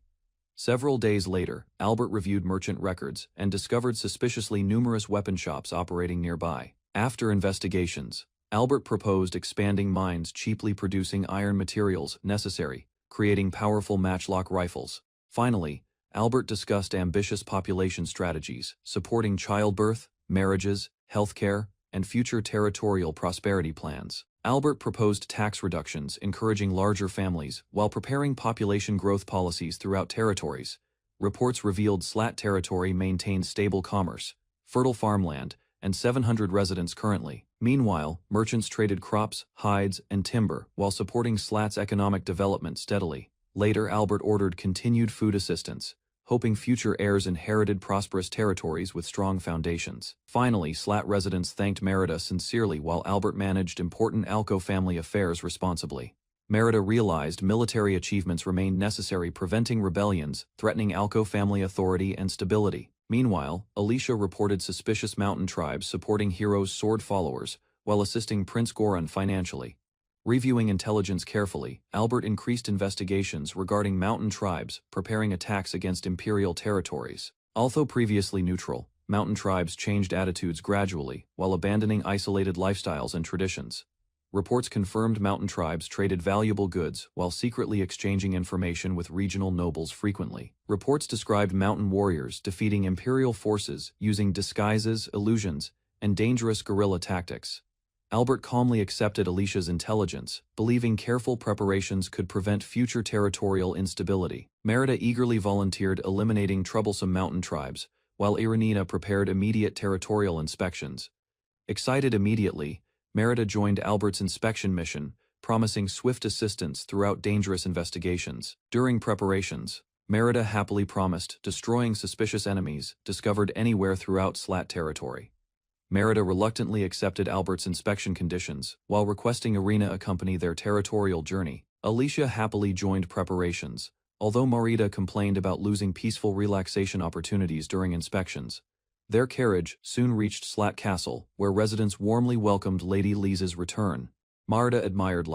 Several days later, Albert reviewed merchant records and discovered suspiciously numerous weapon shops operating nearby. After investigations, Albert proposed expanding mines cheaply producing iron materials necessary, creating powerful matchlock rifles. Finally, Albert discussed ambitious population strategies, supporting childbirth, marriages, healthcare, and future territorial prosperity plans. Albert proposed tax reductions encouraging larger families while preparing population growth policies throughout territories. Reports revealed Slat territory maintained stable commerce, fertile farmland, and 700 residents currently. Meanwhile, merchants traded crops, hides, and timber while supporting Slat's economic development steadily. Later, Albert ordered continued food assistance, hoping future heirs inherited prosperous territories with strong foundations. Finally, Slat residents thanked Merida sincerely while Albert managed important Alco family affairs responsibly. Merida realized military achievements remained necessary, preventing rebellions, threatening Alco family authority and stability. Meanwhile, Alicia reported suspicious mountain tribes supporting Hero's sword followers, while assisting Prince Goron financially. Reviewing intelligence carefully, Albert increased investigations regarding mountain tribes, preparing attacks against imperial territories. Although previously neutral, mountain tribes changed attitudes gradually, while abandoning isolated lifestyles and traditions. Reports confirmed mountain tribes traded valuable goods while secretly exchanging information with regional nobles frequently. Reports described mountain warriors defeating imperial forces using disguises, illusions, and dangerous guerrilla tactics. Albert calmly accepted Alicia's intelligence, believing careful preparations could prevent future territorial instability. Merida eagerly volunteered eliminating troublesome mountain tribes, while Irenina prepared immediate territorial inspections. Excited immediately, Merida joined Albert's inspection mission, promising swift assistance throughout dangerous investigations. During preparations, Merida happily promised destroying suspicious enemies discovered anywhere throughout Slat territory. Merida reluctantly accepted Albert's inspection conditions, while requesting Irina accompany their territorial journey. Alicia happily joined preparations, although Merida complained about losing peaceful relaxation opportunities during inspections. Their carriage soon reached Slat Castle, where residents warmly welcomed Lady Lisa's return. Merida admired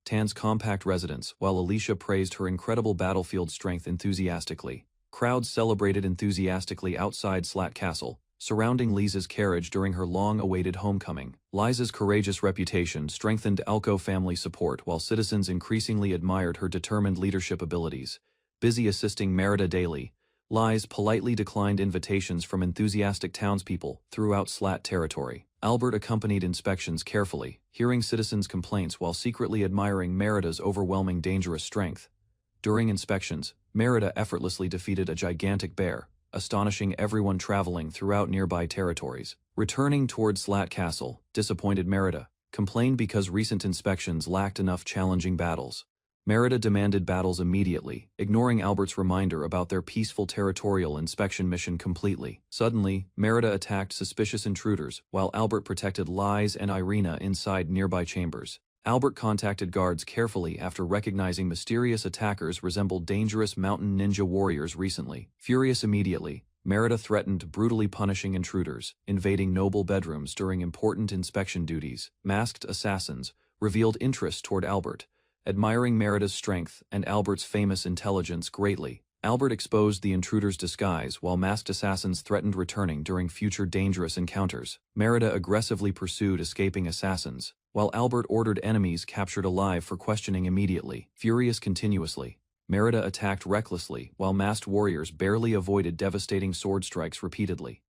Tan's compact residence, while Alicia praised her incredible battlefield strength enthusiastically. Crowds celebrated enthusiastically outside Slat Castle, surrounding Lisa's carriage during her long-awaited homecoming. Lisa's courageous reputation strengthened Alco family support, while citizens increasingly admired her determined leadership abilities. Busy assisting Merida daily, Liza politely declined invitations from enthusiastic townspeople throughout Slat territory. Albert accompanied inspections carefully, hearing citizens' complaints while secretly admiring Merida's overwhelming dangerous strength. During inspections, Merida effortlessly defeated a gigantic bear, astonishing everyone traveling throughout nearby territories. Returning toward Slat Castle, disappointed Merida complained because recent inspections lacked enough challenging battles. Merida demanded battles immediately, ignoring Albert's reminder about their peaceful territorial inspection mission completely. Suddenly, Merida attacked suspicious intruders, while Albert protected Liza and Irina inside nearby chambers. Albert contacted guards carefully after recognizing mysterious attackers resembled dangerous mountain ninja warriors recently. Furious immediately, Merida threatened brutally punishing intruders, invading noble bedrooms during important inspection duties. Masked assassins revealed interest toward Albert, admiring Merida's strength and Albert's famous intelligence greatly. Albert exposed the intruder's disguise while masked assassins threatened returning during future dangerous encounters. Merida aggressively pursued escaping assassins, while Albert ordered enemies captured alive for questioning immediately. Furious continuously, Merida attacked recklessly while masked warriors barely avoided devastating sword strikes repeatedly.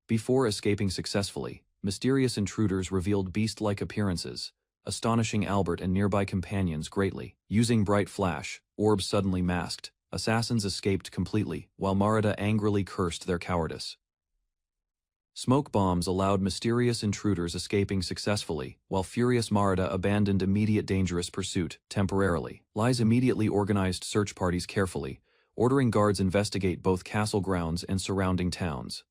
Before escaping successfully, mysterious intruders revealed beast-like appearances, astonishing Albert and nearby companions greatly. Using bright flash, orbs suddenly masked, assassins escaped completely, while Merida angrily cursed their cowardice. Smoke bombs allowed mysterious intruders escaping successfully, while furious Merida abandoned immediate dangerous pursuit, temporarily. Liza immediately organized search parties carefully, ordering guards investigate both castle grounds and surrounding towns.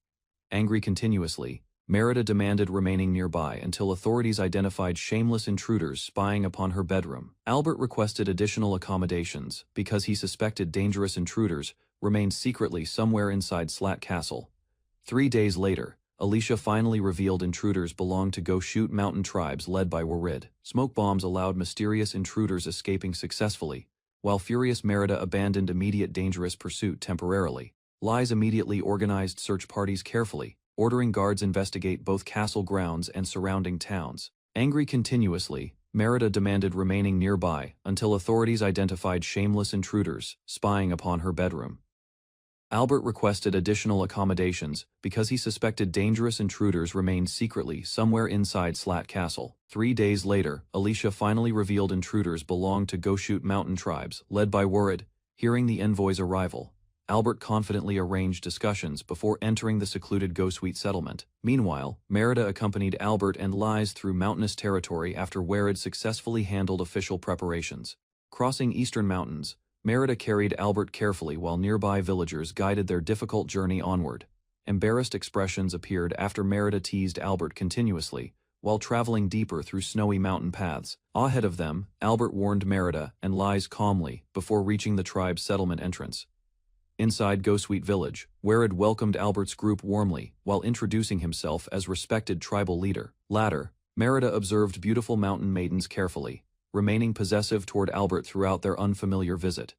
Angry continuously, Merida demanded remaining nearby until authorities identified shameless intruders spying upon her bedroom. Albert requested additional accommodations because he suspected dangerous intruders remained secretly somewhere inside Slat Castle. 3 days later, Alicia finally revealed intruders belonged to Go Shoot mountain tribes led by Warid. Smoke bombs allowed mysterious intruders escaping successfully, while furious Merida abandoned immediate dangerous pursuit temporarily. Liza immediately organized search parties carefully, ordering guards investigate both castle grounds and surrounding towns. Angry continuously, Merida demanded remaining nearby until authorities identified shameless intruders spying upon her bedroom. Albert requested additional accommodations because he suspected dangerous intruders remained secretly somewhere inside Slat Castle. 3 days later, Alicia finally revealed intruders belonged to Go Shoot mountain tribes led by Warid. Hearing the envoy's arrival, Albert confidently arranged discussions before entering the secluded Go Sweet settlement. Meanwhile, Merida accompanied Albert and Liza through mountainous territory after Warid successfully handled official preparations. Crossing eastern mountains, Merida carried Albert carefully while nearby villagers guided their difficult journey onward. Embarrassed expressions appeared after Merida teased Albert continuously, while traveling deeper through snowy mountain paths. Ahead of them, Albert warned Merida and lies calmly before reaching the tribe's settlement entrance. Inside Ghostweed Village, Werid welcomed Albert's group warmly while introducing himself as respected tribal leader. Later, Merida observed beautiful mountain maidens carefully, remaining possessive toward Albert throughout their unfamiliar visit.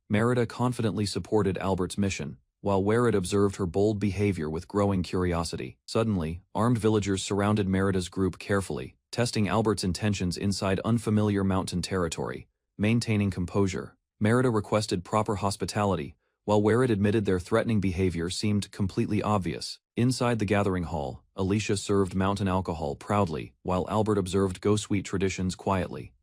Merida confidently supported Albert's mission, while Werid observed her bold behavior with growing curiosity. Suddenly, armed villagers surrounded Merida's group carefully, testing Albert's intentions inside unfamiliar mountain territory. Maintaining composure, Merida requested proper hospitality, while Werid admitted their threatening behavior seemed completely obvious. Inside the gathering hall, Alicia served mountain alcohol proudly, while Albert observed Ghostweed traditions quietly.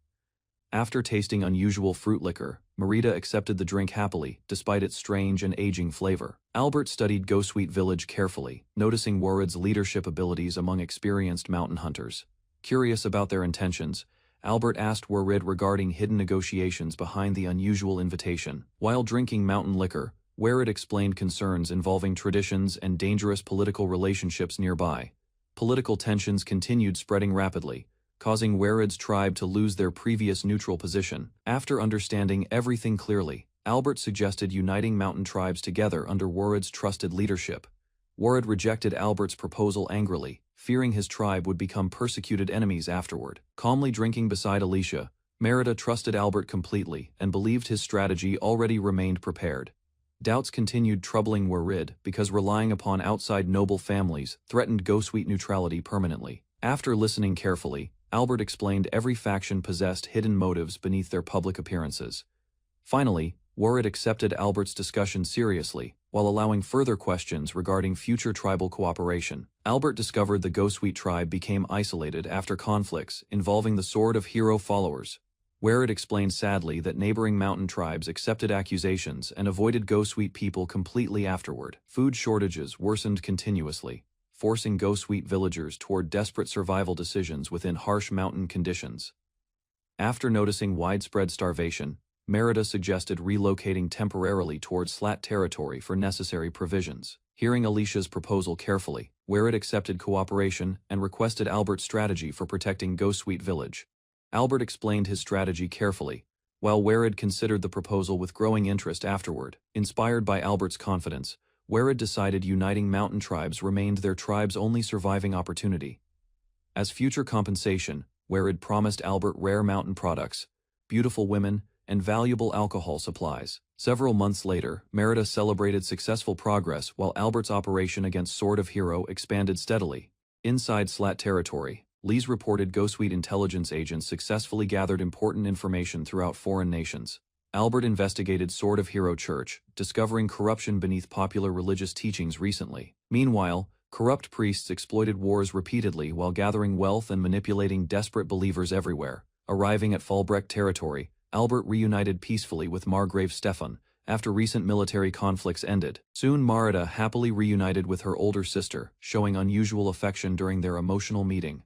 After tasting unusual fruit liquor, Merida accepted the drink happily, despite its strange and aging flavor. Albert studied Ghostweed Village carefully, noticing Werid's leadership abilities among experienced mountain hunters. Curious about their intentions, Albert asked Werid regarding hidden negotiations behind the unusual invitation. While drinking mountain liquor, Werid explained concerns involving traditions and dangerous political relationships nearby. Political tensions continued spreading rapidly, causing Werid's tribe to lose their previous neutral position. After understanding everything clearly, Albert suggested uniting mountain tribes together under Werid's trusted leadership. Werid rejected Albert's proposal angrily, fearing his tribe would become persecuted enemies afterward. Calmly drinking beside Alicia, Merida trusted Albert completely and believed his strategy already remained prepared. Doubts continued troubling Werid because relying upon outside noble families threatened Ghostweed neutrality permanently. After listening carefully, Albert explained every faction possessed hidden motives beneath their public appearances. Finally, Werid accepted Albert's discussion seriously, while allowing further questions regarding future tribal cooperation. Albert discovered the Ghostweed tribe became isolated after conflicts involving the Sword of Hero followers. Werid explained sadly that neighboring mountain tribes accepted accusations and avoided Ghostweed people completely afterward. Food shortages worsened continuously, forcing Ghostweed villagers toward desperate survival decisions within harsh mountain conditions. After noticing widespread starvation, Merida suggested relocating temporarily towards flat territory for necessary provisions. Hearing Alicia's proposal carefully, Werid accepted cooperation and requested Albert's strategy for protecting Ghostweed Village. Albert explained his strategy carefully, while Werid considered the proposal with growing interest afterward. Inspired by Albert's confidence, Werid decided uniting mountain tribes remained their tribe's only surviving opportunity. As future compensation, Werid promised Albert rare mountain products, beautiful women, and valuable alcohol supplies. Several months later, Merida celebrated successful progress while Albert's operation against Sword of Hero expanded steadily. Inside Slat territory, Lee's reported Ghostweed intelligence agents successfully gathered important information throughout foreign nations. Albert investigated Sword of Hero Church, discovering corruption beneath popular religious teachings recently. Meanwhile, corrupt priests exploited wars repeatedly while gathering wealth and manipulating desperate believers everywhere. Arriving at Fallbreck territory, Albert reunited peacefully with Margrave Stefan after recent military conflicts ended. Soon Merida happily reunited with her older sister, showing unusual affection during their emotional meeting.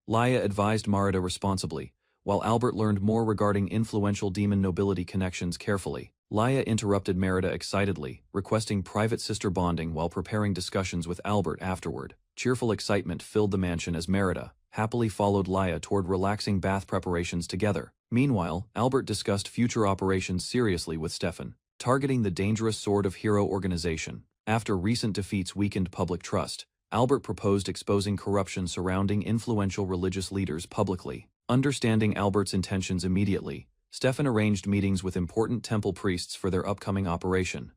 Laya advised Merida responsibly, while Albert learned more regarding influential demon nobility connections carefully. Laya interrupted Merida excitedly, requesting private sister bonding while preparing discussions with Albert afterward. Cheerful excitement filled the mansion as Merida happily followed Laya toward relaxing bath preparations together. Meanwhile, Albert discussed future operations seriously with Stefan, targeting the dangerous Sword of Hero organization. After recent defeats weakened public trust, Albert proposed exposing corruption surrounding influential religious leaders publicly. Understanding Albert's intentions immediately, Stefan arranged meetings with important temple priests for their upcoming operation.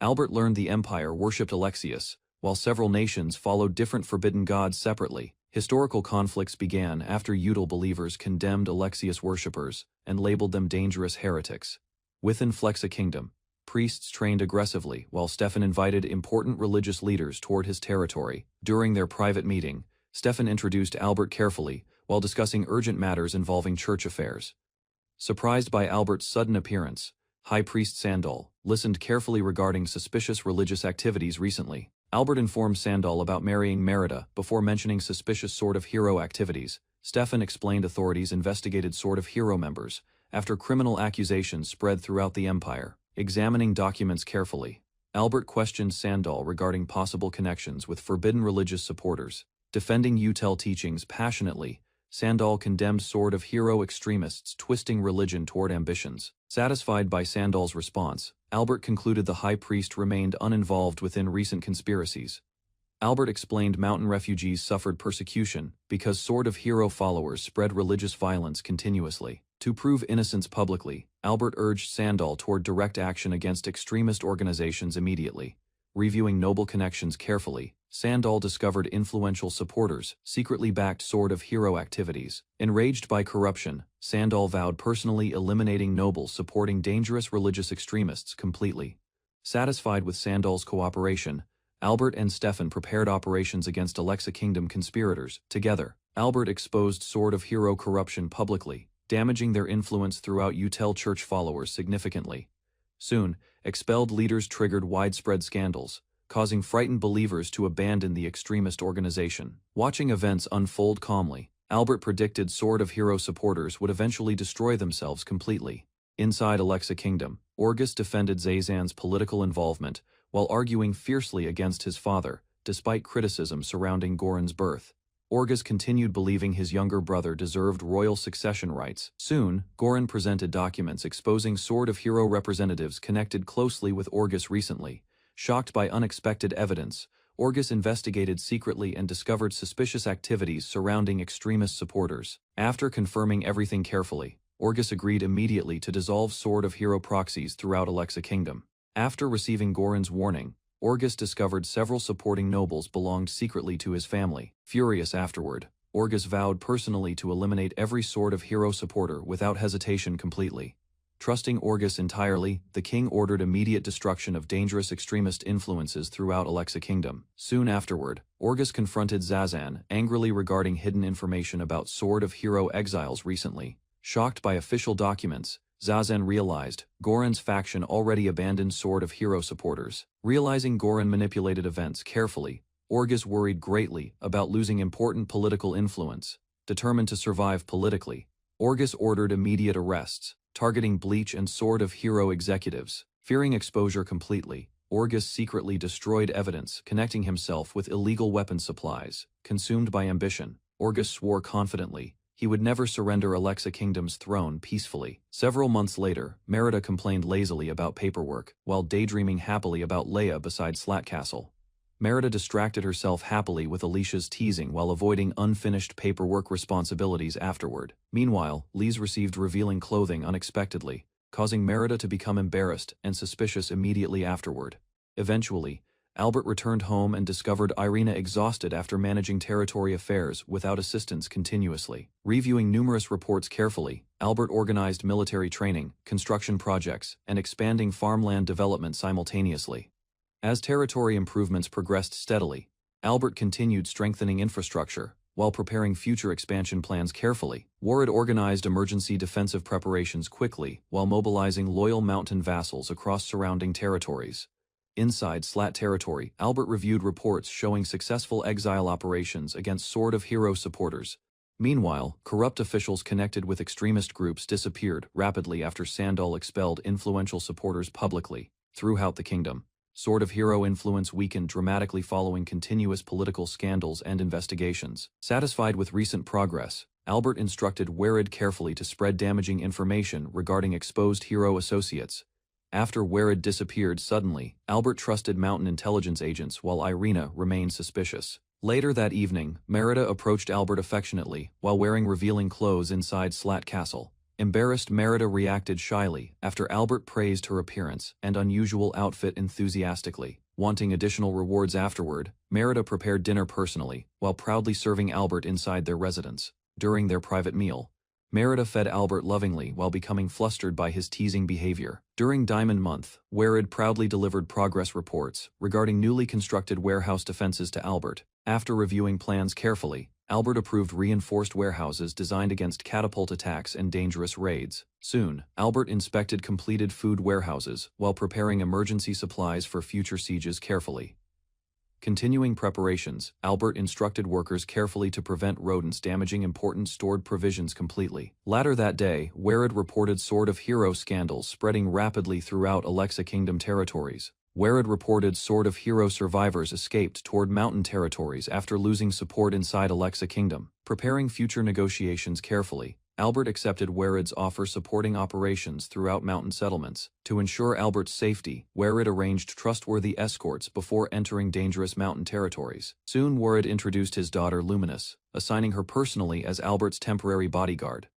Albert learned the Empire worshipped Alexius, while several nations followed different forbidden gods separately. Historical conflicts began after Udal believers condemned Alexius worshippers and labeled them dangerous heretics. Within Flexa Kingdom, priests trained aggressively while Stefan invited important religious leaders toward his territory. During their private meeting, Stefan introduced Albert carefully while discussing urgent matters involving church affairs. Surprised by Albert's sudden appearance, High Priest Sandal listened carefully regarding suspicious religious activities recently. Albert informed Sandal about marrying Merida before mentioning suspicious Sword of Hero activities. Stefan explained authorities investigated Sword of Hero members, after criminal accusations spread throughout the empire. Examining documents carefully, Albert questioned Sandal regarding possible connections with forbidden religious supporters. Defending Utel teachings passionately, Sandal condemned Sword of Hero extremists twisting religion toward ambitions. Satisfied by Sandal's response, Albert concluded the high priest remained uninvolved within recent conspiracies. Albert explained mountain refugees suffered persecution because Sword of Hero followers spread religious violence continuously. To prove innocence publicly, Albert urged Sandal toward direct action against extremist organizations immediately. Reviewing noble connections carefully, Sandal discovered influential supporters secretly backed Sword of Hero activities. Enraged by corruption, Sandal vowed personally eliminating nobles supporting dangerous religious extremists completely. Satisfied with Sandal's cooperation, Albert and Stefan prepared operations against Alexa Kingdom conspirators. Together, Albert exposed Sword of Hero corruption publicly, damaging their influence throughout Utel church followers significantly. Soon, expelled leaders triggered widespread scandals, causing frightened believers to abandon the extremist organization. Watching events unfold calmly, Albert predicted Sword of Hero supporters would eventually destroy themselves completely. Inside Alexa Kingdom, Orgus defended Zazan's political involvement while arguing fiercely against his father, despite criticism surrounding Goran's birth. Orgus continued believing his younger brother deserved royal succession rights. Soon, Goran presented documents exposing Sword of Hero representatives connected closely with Orgus recently. Shocked by unexpected evidence, Orgus investigated secretly and discovered suspicious activities surrounding extremist supporters. After confirming everything carefully, Orgus agreed immediately to dissolve Sword of Hero proxies throughout Alexa Kingdom. After receiving Goran's warning, Orgus discovered several supporting nobles belonged secretly to his family. Furious afterward, Orgus vowed personally to eliminate every Sword of Hero supporter without hesitation completely. Trusting Orgus entirely, the king ordered immediate destruction of dangerous extremist influences throughout Alexa Kingdom. Soon afterward, Orgus confronted Zazan angrily regarding hidden information about Sword of Hero exiles recently. Shocked by official documents, Zazan realized Goran's faction already abandoned Sword of Hero supporters. Realizing Goran manipulated events carefully, Orgus worried greatly about losing important political influence. Determined to survive politically, Orgus ordered immediate arrests, targeting Bleach and Sword of Hero executives. Fearing exposure completely, Orgus secretly destroyed evidence connecting himself with illegal weapon supplies. Consumed by ambition, Orgus swore confidently he would never surrender Alexa Kingdom's throne peacefully. Several months later, Merida complained lazily about paperwork, while daydreaming happily about Leia beside Slat Castle. Merida distracted herself happily with Alicia's teasing while avoiding unfinished paperwork responsibilities afterward. Meanwhile, Lise received revealing clothing unexpectedly, causing Merida to become embarrassed and suspicious immediately afterward. Eventually, Albert returned home and discovered Irina exhausted after managing territory affairs without assistance continuously. Reviewing numerous reports carefully, Albert organized military training, construction projects, and expanding farmland development simultaneously. As territory improvements progressed steadily, Albert continued strengthening infrastructure, while preparing future expansion plans carefully. Warid organized emergency defensive preparations quickly while mobilizing loyal mountain vassals across surrounding territories. Inside Slat territory, Albert reviewed reports showing successful exile operations against Sword of Hero supporters. Meanwhile, corrupt officials connected with extremist groups disappeared rapidly after Sandal expelled influential supporters publicly. Throughout the kingdom, Sword of Hero influence weakened dramatically following continuous political scandals and investigations. Satisfied with recent progress, Albert instructed Warid carefully to spread damaging information regarding exposed hero associates. After Warid disappeared suddenly, Albert trusted mountain intelligence agents while Irina remained suspicious. Later that evening, Merida approached Albert affectionately while wearing revealing clothes inside Slat Castle. Embarrassed, Merida reacted shyly after Albert praised her appearance and unusual outfit enthusiastically. Wanting additional rewards afterward, Merida prepared dinner personally while proudly serving Albert inside their residence. During their private meal, Merida fed Albert lovingly while becoming flustered by his teasing behavior. During Diamond Month, Warid proudly delivered progress reports regarding newly constructed warehouse defenses to Albert. After reviewing plans carefully, Albert approved reinforced warehouses designed against catapult attacks and dangerous raids. Soon, Albert inspected completed food warehouses while preparing emergency supplies for future sieges carefully. Continuing preparations, Albert instructed workers carefully to prevent rodents damaging important stored provisions completely. Later that day, Werid reported Sword of Hero scandals spreading rapidly throughout Alexa Kingdom territories. Werid reported Sword of Hero survivors escaped toward mountain territories after losing support inside Alexa Kingdom. Preparing future negotiations carefully, Albert accepted Werid's offer supporting operations throughout mountain settlements. To ensure Albert's safety, Werid arranged trustworthy escorts before entering dangerous mountain territories. Soon Werid introduced his daughter Luminous, assigning her personally as Albert's temporary bodyguard.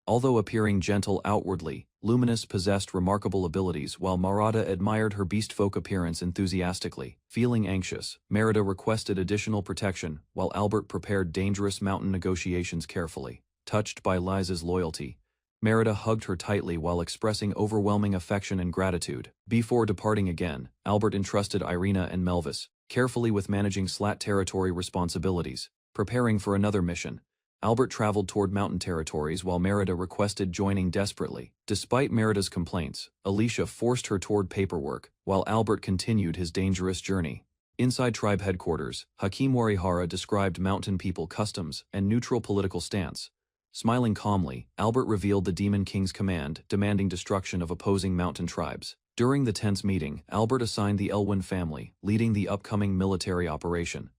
Although appearing gentle outwardly, Luminous possessed remarkable abilities while Merida admired her beastfolk appearance enthusiastically. Feeling anxious, Merida requested additional protection while Albert prepared dangerous mountain negotiations carefully. Touched by Liza's loyalty, Merida hugged her tightly while expressing overwhelming affection and gratitude. Before departing again, Albert entrusted Irina and Melvis carefully with managing Slat territory responsibilities. Preparing for another mission, Albert traveled toward mountain territories while Merida requested joining desperately. Despite Merida's complaints, Alicia forced her toward paperwork, while Albert continued his dangerous journey. Inside tribe headquarters, Hakim Warihara described mountain people customs and neutral political stance. Smiling calmly, Albert revealed the Demon King's command, demanding destruction of opposing mountain tribes. During the tense meeting, Albert assigned the Elwyn family, leading the upcoming military operation.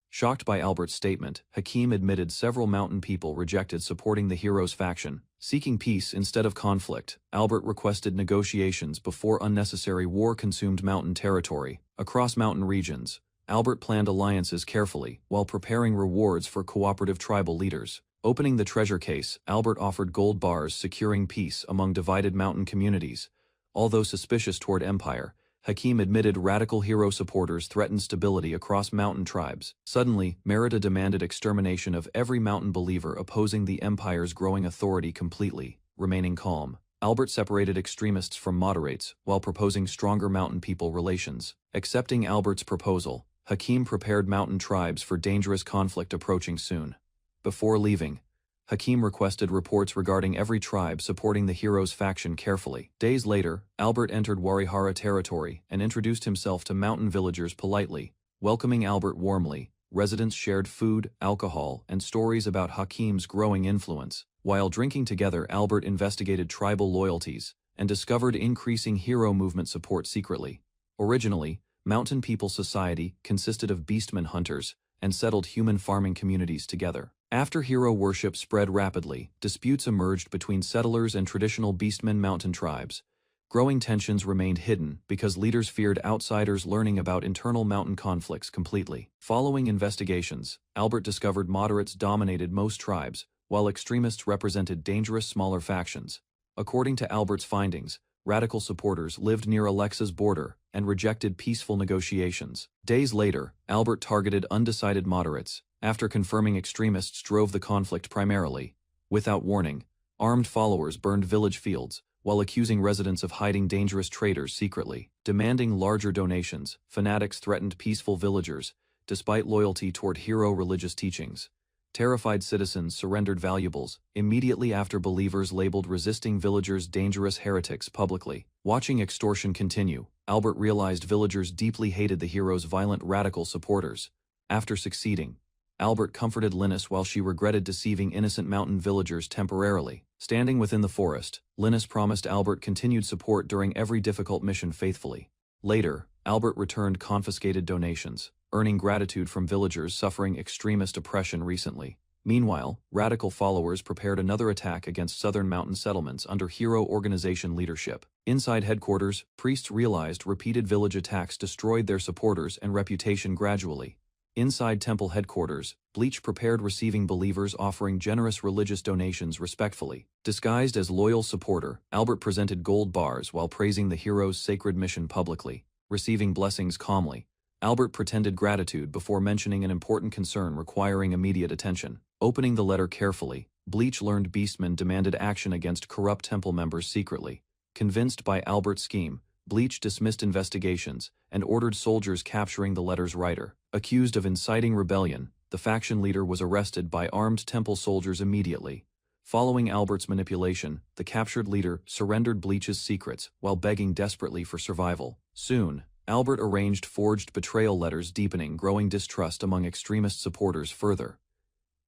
Shocked by Albert's statement, Hakim admitted several mountain people rejected supporting the hero's faction. Seeking peace instead of conflict, Albert requested negotiations before unnecessary war consumed mountain territory. Across mountain regions, Albert planned alliances carefully, while preparing rewards for cooperative tribal leaders. Opening the treasure case, Albert offered gold bars securing peace among divided mountain communities. Although suspicious toward Empire, Hakim admitted radical hero supporters threatened stability across mountain tribes. Suddenly, Merida demanded extermination of every mountain believer opposing the Empire's growing authority completely. Remaining calm, Albert separated extremists from moderates while proposing stronger mountain people relations. Accepting Albert's proposal, Hakim prepared mountain tribes for dangerous conflict approaching soon. Before leaving, Hakim requested reports regarding every tribe supporting the hero's faction carefully. Days later, Albert entered Warihara territory and introduced himself to mountain villagers politely. Welcoming Albert warmly, residents shared food, alcohol, and stories about Hakim's growing influence. While drinking together, Albert investigated tribal loyalties and discovered increasing hero movement support secretly. Originally, Mountain People Society consisted of beastmen hunters and settled human farming communities together. After hero worship spread rapidly, disputes emerged between settlers and traditional beastmen mountain tribes. Growing tensions remained hidden because leaders feared outsiders learning about internal mountain conflicts completely. Following investigations, Albert discovered moderates dominated most tribes, while extremists represented dangerous smaller factions. According to Albert's findings, radical supporters lived near Alexa's border and rejected peaceful negotiations. Days later, Albert targeted undecided moderates, after confirming extremists drove the conflict primarily. Without warning, armed followers burned village fields, while accusing residents of hiding dangerous traitors secretly. Demanding larger donations, fanatics threatened peaceful villagers, despite loyalty toward hero religious teachings. Terrified citizens surrendered valuables immediately after believers labeled resisting villagers dangerous heretics publicly. Watching extortion continue, Albert realized villagers deeply hated the hero's violent radical supporters. After succeeding, Albert comforted Linus while she regretted deceiving innocent mountain villagers temporarily. Standing within the forest, Linus promised Albert continued support during every difficult mission faithfully. Later, Albert returned confiscated donations, earning gratitude from villagers suffering extremist oppression recently. Meanwhile, radical followers prepared another attack against southern mountain settlements under hero organization leadership. Inside headquarters, priests realized repeated village attacks destroyed their supporters and reputation gradually. Inside temple headquarters, Bleach prepared receiving believers offering generous religious donations respectfully. Disguised as loyal supporter, Albert presented gold bars while praising the hero's sacred mission publicly. Receiving blessings calmly, Albert pretended gratitude before mentioning an important concern requiring immediate attention. Opening the letter carefully, Bleach learned beastmen demanded action against corrupt temple members secretly. Convinced by Albert's scheme, Bleach dismissed investigations and ordered soldiers capturing the letter's writer. Accused of inciting rebellion, the faction leader was arrested by armed temple soldiers immediately. Following Albert's manipulation, the captured leader surrendered Bleach's secrets while begging desperately for survival. Soon, Albert arranged forged betrayal letters, deepening growing distrust among extremist supporters further.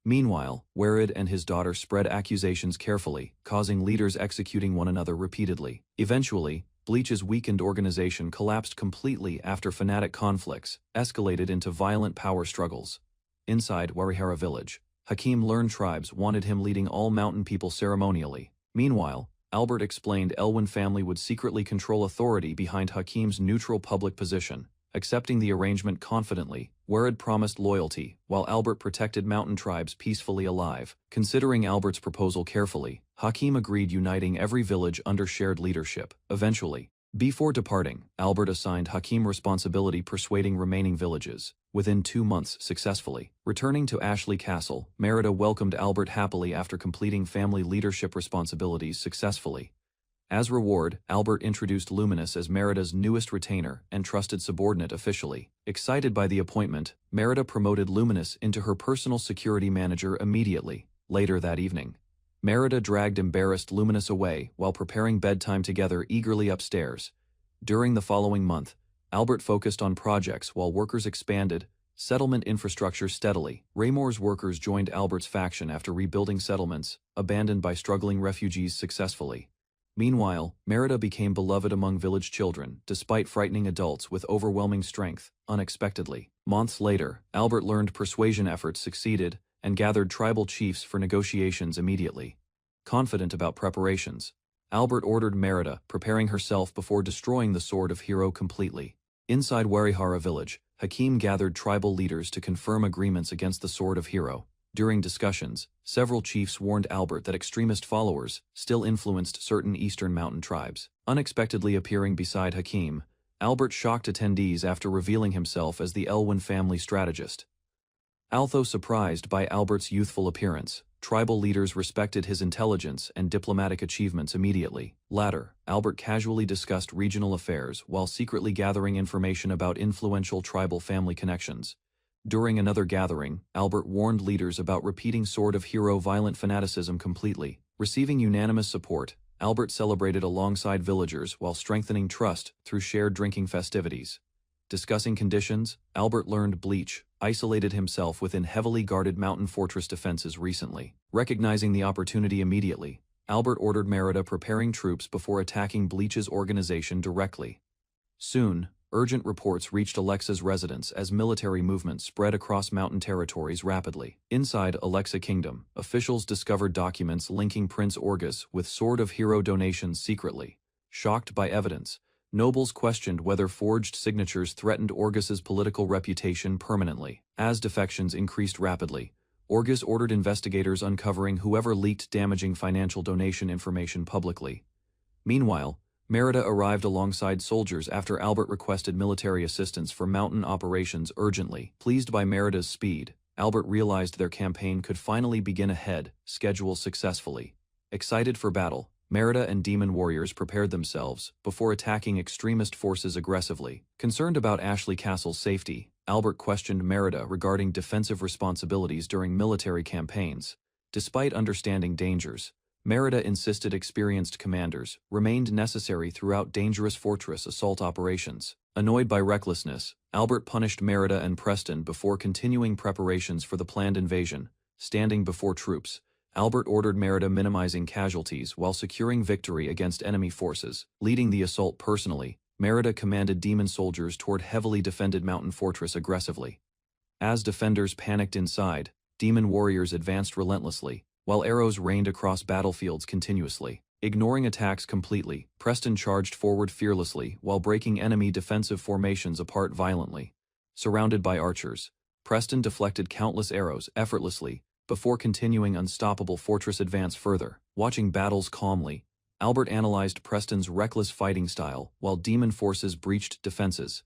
Meanwhile, Werid and his daughter spread accusations carefully, causing leaders executing one another repeatedly. Eventually, Bleach's weakened organization collapsed completely after fanatic conflicts escalated into violent power struggles. Inside Warihara village, Hakim learned tribes wanted him leading all mountain people ceremonially. Meanwhile, Albert explained Elwyn family would secretly control authority behind Hakim's neutral public position. Accepting the arrangement confidently, Werid promised loyalty, while Albert protected mountain tribes peacefully alive. Considering Albert's proposal carefully, Hakim agreed, uniting every village under shared leadership. Eventually, before departing, Albert assigned Hakim responsibility persuading remaining villages. Within 2 months successfully. Returning to Ashley Castle, Merida welcomed Albert happily after completing family leadership responsibilities successfully. As reward, Albert introduced Luminous as Merida's newest retainer and trusted subordinate officially. Excited by the appointment, Merida promoted Luminous into her personal security manager immediately. Later that evening, Merida dragged embarrassed Luminous away while preparing bedtime together eagerly upstairs. During the following month, Albert focused on projects while workers expanded settlement infrastructure steadily. Raymor's workers joined Albert's faction after rebuilding settlements abandoned by struggling refugees successfully. Meanwhile, Merida became beloved among village children, despite frightening adults with overwhelming strength, unexpectedly. Months later, Albert learned persuasion efforts succeeded and gathered tribal chiefs for negotiations immediately. Confident about preparations, Albert ordered Merida, preparing herself before destroying the Sword of Hero completely. Inside Warihara village, Hakim gathered tribal leaders to confirm agreements against the Sword of Hero. During discussions, several chiefs warned Albert that extremist followers still influenced certain eastern mountain tribes. Unexpectedly appearing beside Hakim, Albert shocked attendees after revealing himself as the Elwyn family strategist. Although surprised by Albert's youthful appearance, tribal leaders respected his intelligence and diplomatic achievements immediately. Later, Albert casually discussed regional affairs while secretly gathering information about influential tribal family connections. During another gathering, Albert warned leaders about repeating Sword of Hero violent fanaticism completely. Receiving unanimous support, Albert celebrated alongside villagers while strengthening trust through shared drinking festivities. Discussing conditions, Albert learned Bleach isolated himself within heavily guarded mountain fortress defenses recently. Recognizing the opportunity immediately, Albert ordered Merida preparing troops before attacking Bleach's organization directly. Soon, urgent reports reached Alexa's residence as military movements spread across mountain territories rapidly. Inside Alexa Kingdom, officials discovered documents linking Prince Orgus with Sword of Hero donations secretly. Shocked by evidence, nobles questioned whether forged signatures threatened Orgus's political reputation permanently. As defections increased rapidly, Orgus ordered investigators uncovering whoever leaked damaging financial donation information publicly. Meanwhile, Merida arrived alongside soldiers after Albert requested military assistance for mountain operations urgently. Pleased by Merida's speed, Albert realized their campaign could finally begin ahead, schedule successfully. Excited for battle, Merida and demon warriors prepared themselves before attacking extremist forces aggressively. Concerned about Ashley Castle's safety, Albert questioned Merida regarding defensive responsibilities during military campaigns. Despite understanding dangers, Merida insisted experienced commanders remained necessary throughout dangerous fortress assault operations. Annoyed by recklessness, Albert punished Merida and Preston before continuing preparations for the planned invasion. Standing before troops, Albert ordered Merida minimizing casualties while securing victory against enemy forces. Leading the assault personally, Merida commanded demon soldiers toward heavily defended mountain fortress aggressively. As defenders panicked inside, demon warriors advanced relentlessly, while arrows rained across battlefields continuously. Ignoring attacks completely, Preston charged forward fearlessly while breaking enemy defensive formations apart violently. Surrounded by archers, Preston deflected countless arrows effortlessly before continuing unstoppable fortress advance further. Watching battles calmly, Albert analyzed Preston's reckless fighting style while demon forces breached defenses.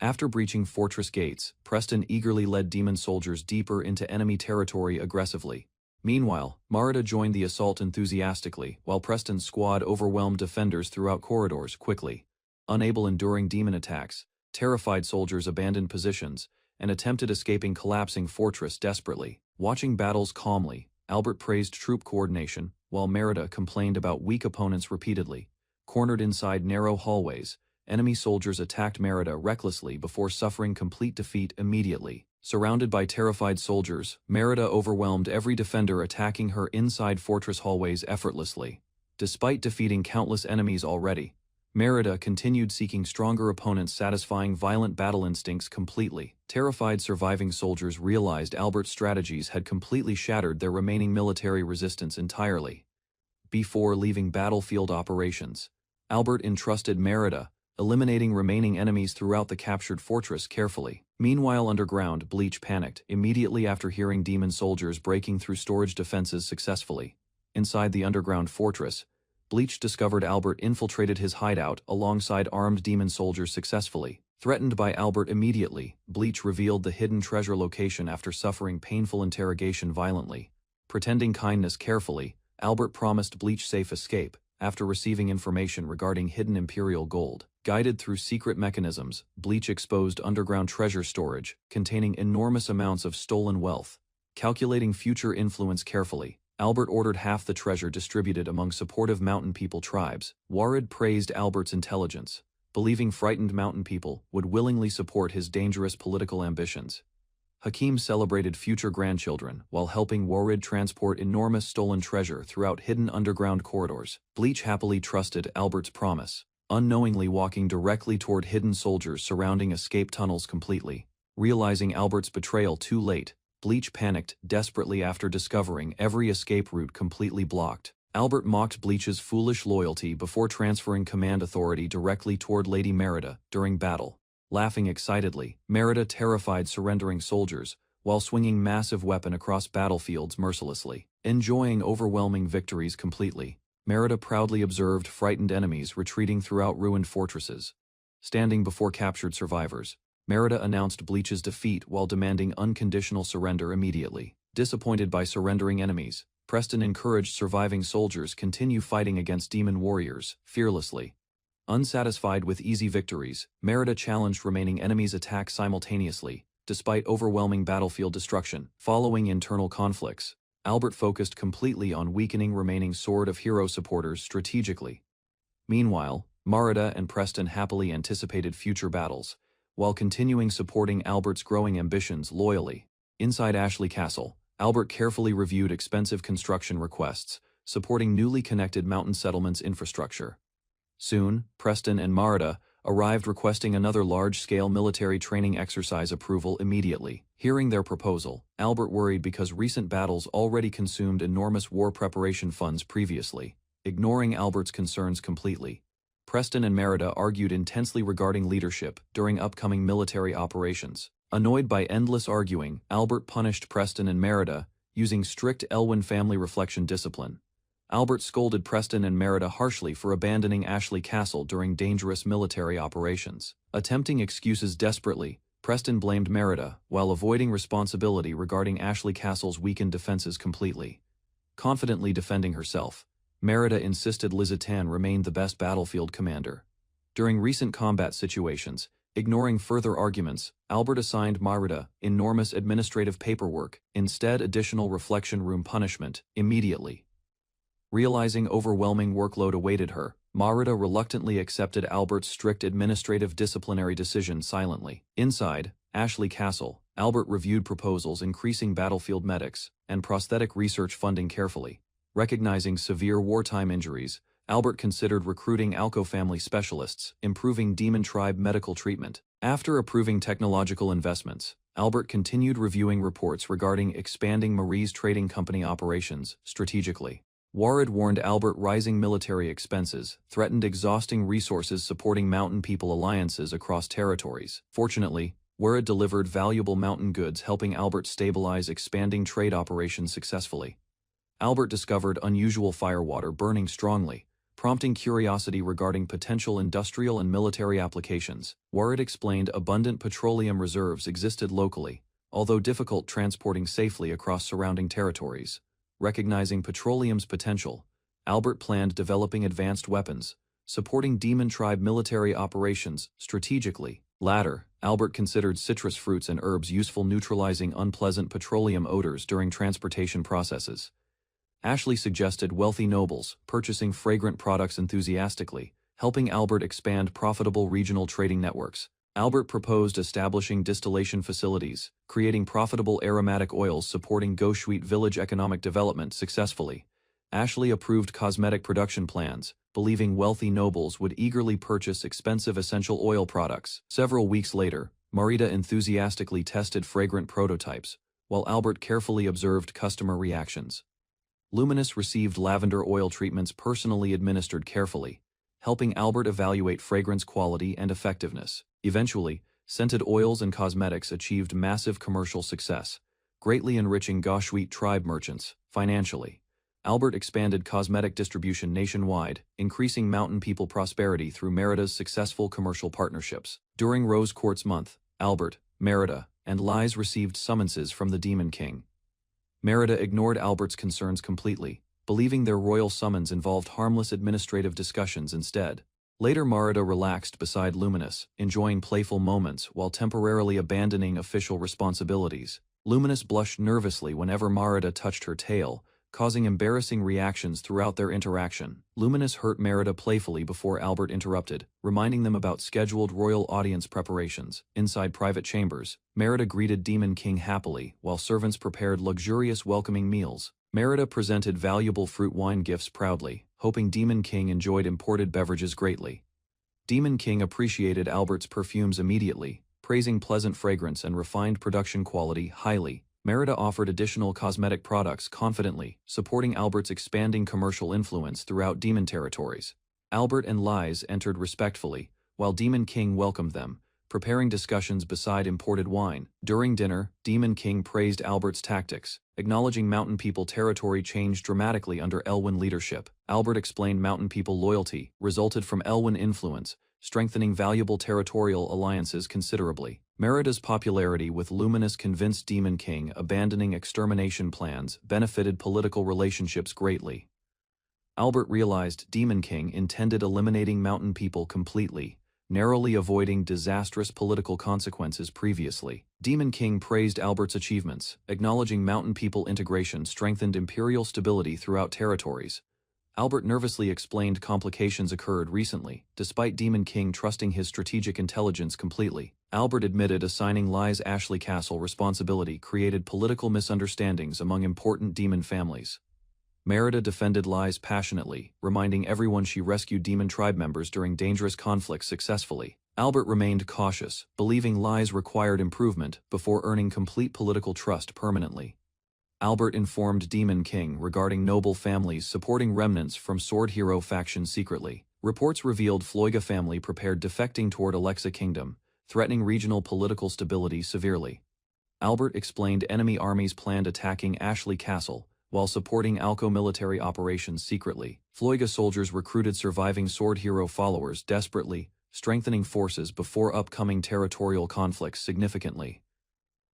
After breaching fortress gates, Preston eagerly led demon soldiers deeper into enemy territory aggressively. Meanwhile, Merida joined the assault enthusiastically, while Preston's squad overwhelmed defenders throughout corridors quickly. Unable enduring demon attacks, terrified soldiers abandoned positions and attempted escaping collapsing fortress desperately. Watching battles calmly, Albert praised troop coordination, while Merida complained about weak opponents repeatedly. Cornered inside narrow hallways, enemy soldiers attacked Merida recklessly before suffering complete defeat immediately. Surrounded by terrified soldiers, Merida overwhelmed every defender attacking her inside fortress hallways effortlessly. Despite defeating countless enemies already, Merida continued seeking stronger opponents, satisfying violent battle instincts completely. Terrified surviving soldiers realized Albert's strategies had completely shattered their remaining military resistance entirely. Before leaving battlefield operations, Albert entrusted Merida, eliminating remaining enemies throughout the captured fortress carefully. Meanwhile, underground, Bleach panicked immediately after hearing demon soldiers breaking through storage defenses successfully. Inside the underground fortress, Bleach discovered Albert infiltrated his hideout alongside armed demon soldiers successfully. Threatened by Albert immediately, Bleach revealed the hidden treasure location after suffering painful interrogation violently. Pretending kindness carefully, Albert promised Bleach safe escape after receiving information regarding hidden Imperial gold. Guided through secret mechanisms, Bleach exposed underground treasure storage containing enormous amounts of stolen wealth. Calculating future influence carefully, Albert ordered half the treasure distributed among supportive mountain people tribes. Warid praised Albert's intelligence, believing frightened mountain people would willingly support his dangerous political ambitions. Hakim celebrated future grandchildren while helping Warid transport enormous stolen treasure throughout hidden underground corridors. Bleach happily trusted Albert's promise, unknowingly walking directly toward hidden soldiers surrounding escape tunnels completely. Realizing Albert's betrayal too late, Bleach panicked desperately after discovering every escape route completely blocked. Albert mocked Bleach's foolish loyalty before transferring command authority directly toward Lady Merida during battle. Laughing excitedly, Merida terrified surrendering soldiers while swinging massive weapon across battlefields mercilessly. Enjoying overwhelming victories completely, Merida proudly observed frightened enemies retreating throughout ruined fortresses. Standing before captured survivors, Merida announced Bleach's defeat while demanding unconditional surrender immediately. Disappointed by surrendering enemies, Preston encouraged surviving soldiers continue fighting against demon warriors fearlessly. Unsatisfied with easy victories, Merida challenged remaining enemies' attacks simultaneously, despite overwhelming battlefield destruction. Following internal conflicts, Albert focused completely on weakening remaining Sword of Hero supporters strategically. Meanwhile, Merida and Preston happily anticipated future battles, while continuing supporting Albert's growing ambitions loyally. Inside Ashley Castle, Albert carefully reviewed expensive construction requests, supporting newly connected mountain settlements infrastructure. Soon, Preston and Merida arrived requesting another large-scale military training exercise approval immediately. Hearing their proposal, Albert worried because recent battles already consumed enormous war preparation funds previously. Ignoring Albert's concerns completely, Preston and Merida argued intensely regarding leadership during upcoming military operations. Annoyed by endless arguing, Albert punished Preston and Merida using strict Elwyn family reflection discipline. Albert scolded Preston and Merida harshly for abandoning Ashley Castle during dangerous military operations. Attempting excuses desperately, Preston blamed Merida while avoiding responsibility regarding Ashley Castle's weakened defenses completely. Confidently defending herself, Merida insisted Lizitan remained the best battlefield commander. During recent combat situations, ignoring further arguments, Albert assigned Merida enormous administrative paperwork, instead additional reflection room punishment, immediately. Realizing overwhelming workload awaited her, Merida reluctantly accepted Albert's strict administrative disciplinary decision silently. Inside Ashley Castle, Albert reviewed proposals increasing battlefield medics and prosthetic research funding carefully. Recognizing severe wartime injuries, Albert considered recruiting Alco family specialists, improving demon tribe medical treatment. After approving technological investments, Albert continued reviewing reports regarding expanding Marie's trading company operations strategically. Warid warned Albert rising military expenses threatened exhausting resources supporting mountain people alliances across territories. Fortunately, Warid delivered valuable mountain goods helping Albert stabilize expanding trade operations successfully. Albert discovered unusual firewater burning strongly, prompting curiosity regarding potential industrial and military applications. Warid explained abundant petroleum reserves existed locally, although difficult transporting safely across surrounding territories. Recognizing petroleum's potential, Albert planned developing advanced weapons, supporting demon tribe military operations strategically. Later, Albert considered citrus fruits and herbs useful neutralizing unpleasant petroleum odors during transportation processes. Ashley suggested wealthy nobles purchasing fragrant products enthusiastically, helping Albert expand profitable regional trading networks. Albert proposed establishing distillation facilities, creating profitable aromatic oils supporting Goshuit village economic development successfully. Ashley approved cosmetic production plans, believing wealthy nobles would eagerly purchase expensive essential oil products. Several weeks later, Marita enthusiastically tested fragrant prototypes, while Albert carefully observed customer reactions. Luminous received lavender oil treatments personally administered carefully, helping Albert evaluate fragrance quality and effectiveness. Eventually, scented oils and cosmetics achieved massive commercial success, greatly enriching Goshuit tribe merchants financially. Albert expanded cosmetic distribution nationwide, increasing mountain people prosperity through Merida's successful commercial partnerships. During Rose Quartz Month, Albert, Merida, and Lies received summonses from the Demon King. Merida ignored Albert's concerns completely, believing their royal summons involved harmless administrative discussions instead. Later, Merida relaxed beside Luminous, enjoying playful moments while temporarily abandoning official responsibilities. Luminous blushed nervously whenever Merida touched her tail, causing embarrassing reactions throughout their interaction. Luminous hurt Merida playfully before Albert interrupted, reminding them about scheduled royal audience preparations. Inside private chambers, Merida greeted Demon King happily, while servants prepared luxurious welcoming meals. Merida presented valuable fruit wine gifts proudly, hoping Demon King enjoyed imported beverages greatly. Demon King appreciated Albert's perfumes immediately, praising pleasant fragrance and refined production quality highly. Merida offered additional cosmetic products confidently, supporting Albert's expanding commercial influence throughout demon territories. Albert and Lies entered respectfully, while Demon King welcomed them, preparing discussions beside imported wine. During dinner, Demon King praised Albert's tactics, acknowledging mountain people territory changed dramatically under Elwyn leadership. Albert explained mountain people loyalty resulted from Elwyn influence, strengthening valuable territorial alliances considerably. Merida's popularity with Luminous convinced Demon King abandoning extermination plans benefited political relationships greatly. Albert realized Demon King intended eliminating mountain people completely, narrowly avoiding disastrous political consequences previously. Demon King praised Albert's achievements, acknowledging mountain people integration strengthened imperial stability throughout territories. Albert nervously explained complications occurred recently, despite Demon King trusting his strategic intelligence completely. Albert admitted assigning Lies Ashley Castle responsibility created political misunderstandings among important demon families. Merida defended Lies passionately, reminding everyone she rescued demon tribe members during dangerous conflicts successfully. Albert remained cautious, believing Lies required improvement before earning complete political trust permanently. Albert informed Demon King regarding noble families supporting remnants from Sword Hero faction secretly. Reports revealed Floiga family prepared defecting toward Alexa Kingdom, threatening regional political stability severely. Albert explained enemy armies planned attacking Ashley Castle, while supporting Alco military operations secretly. Floiga soldiers recruited surviving Sword Hero followers desperately, strengthening forces before upcoming territorial conflicts significantly.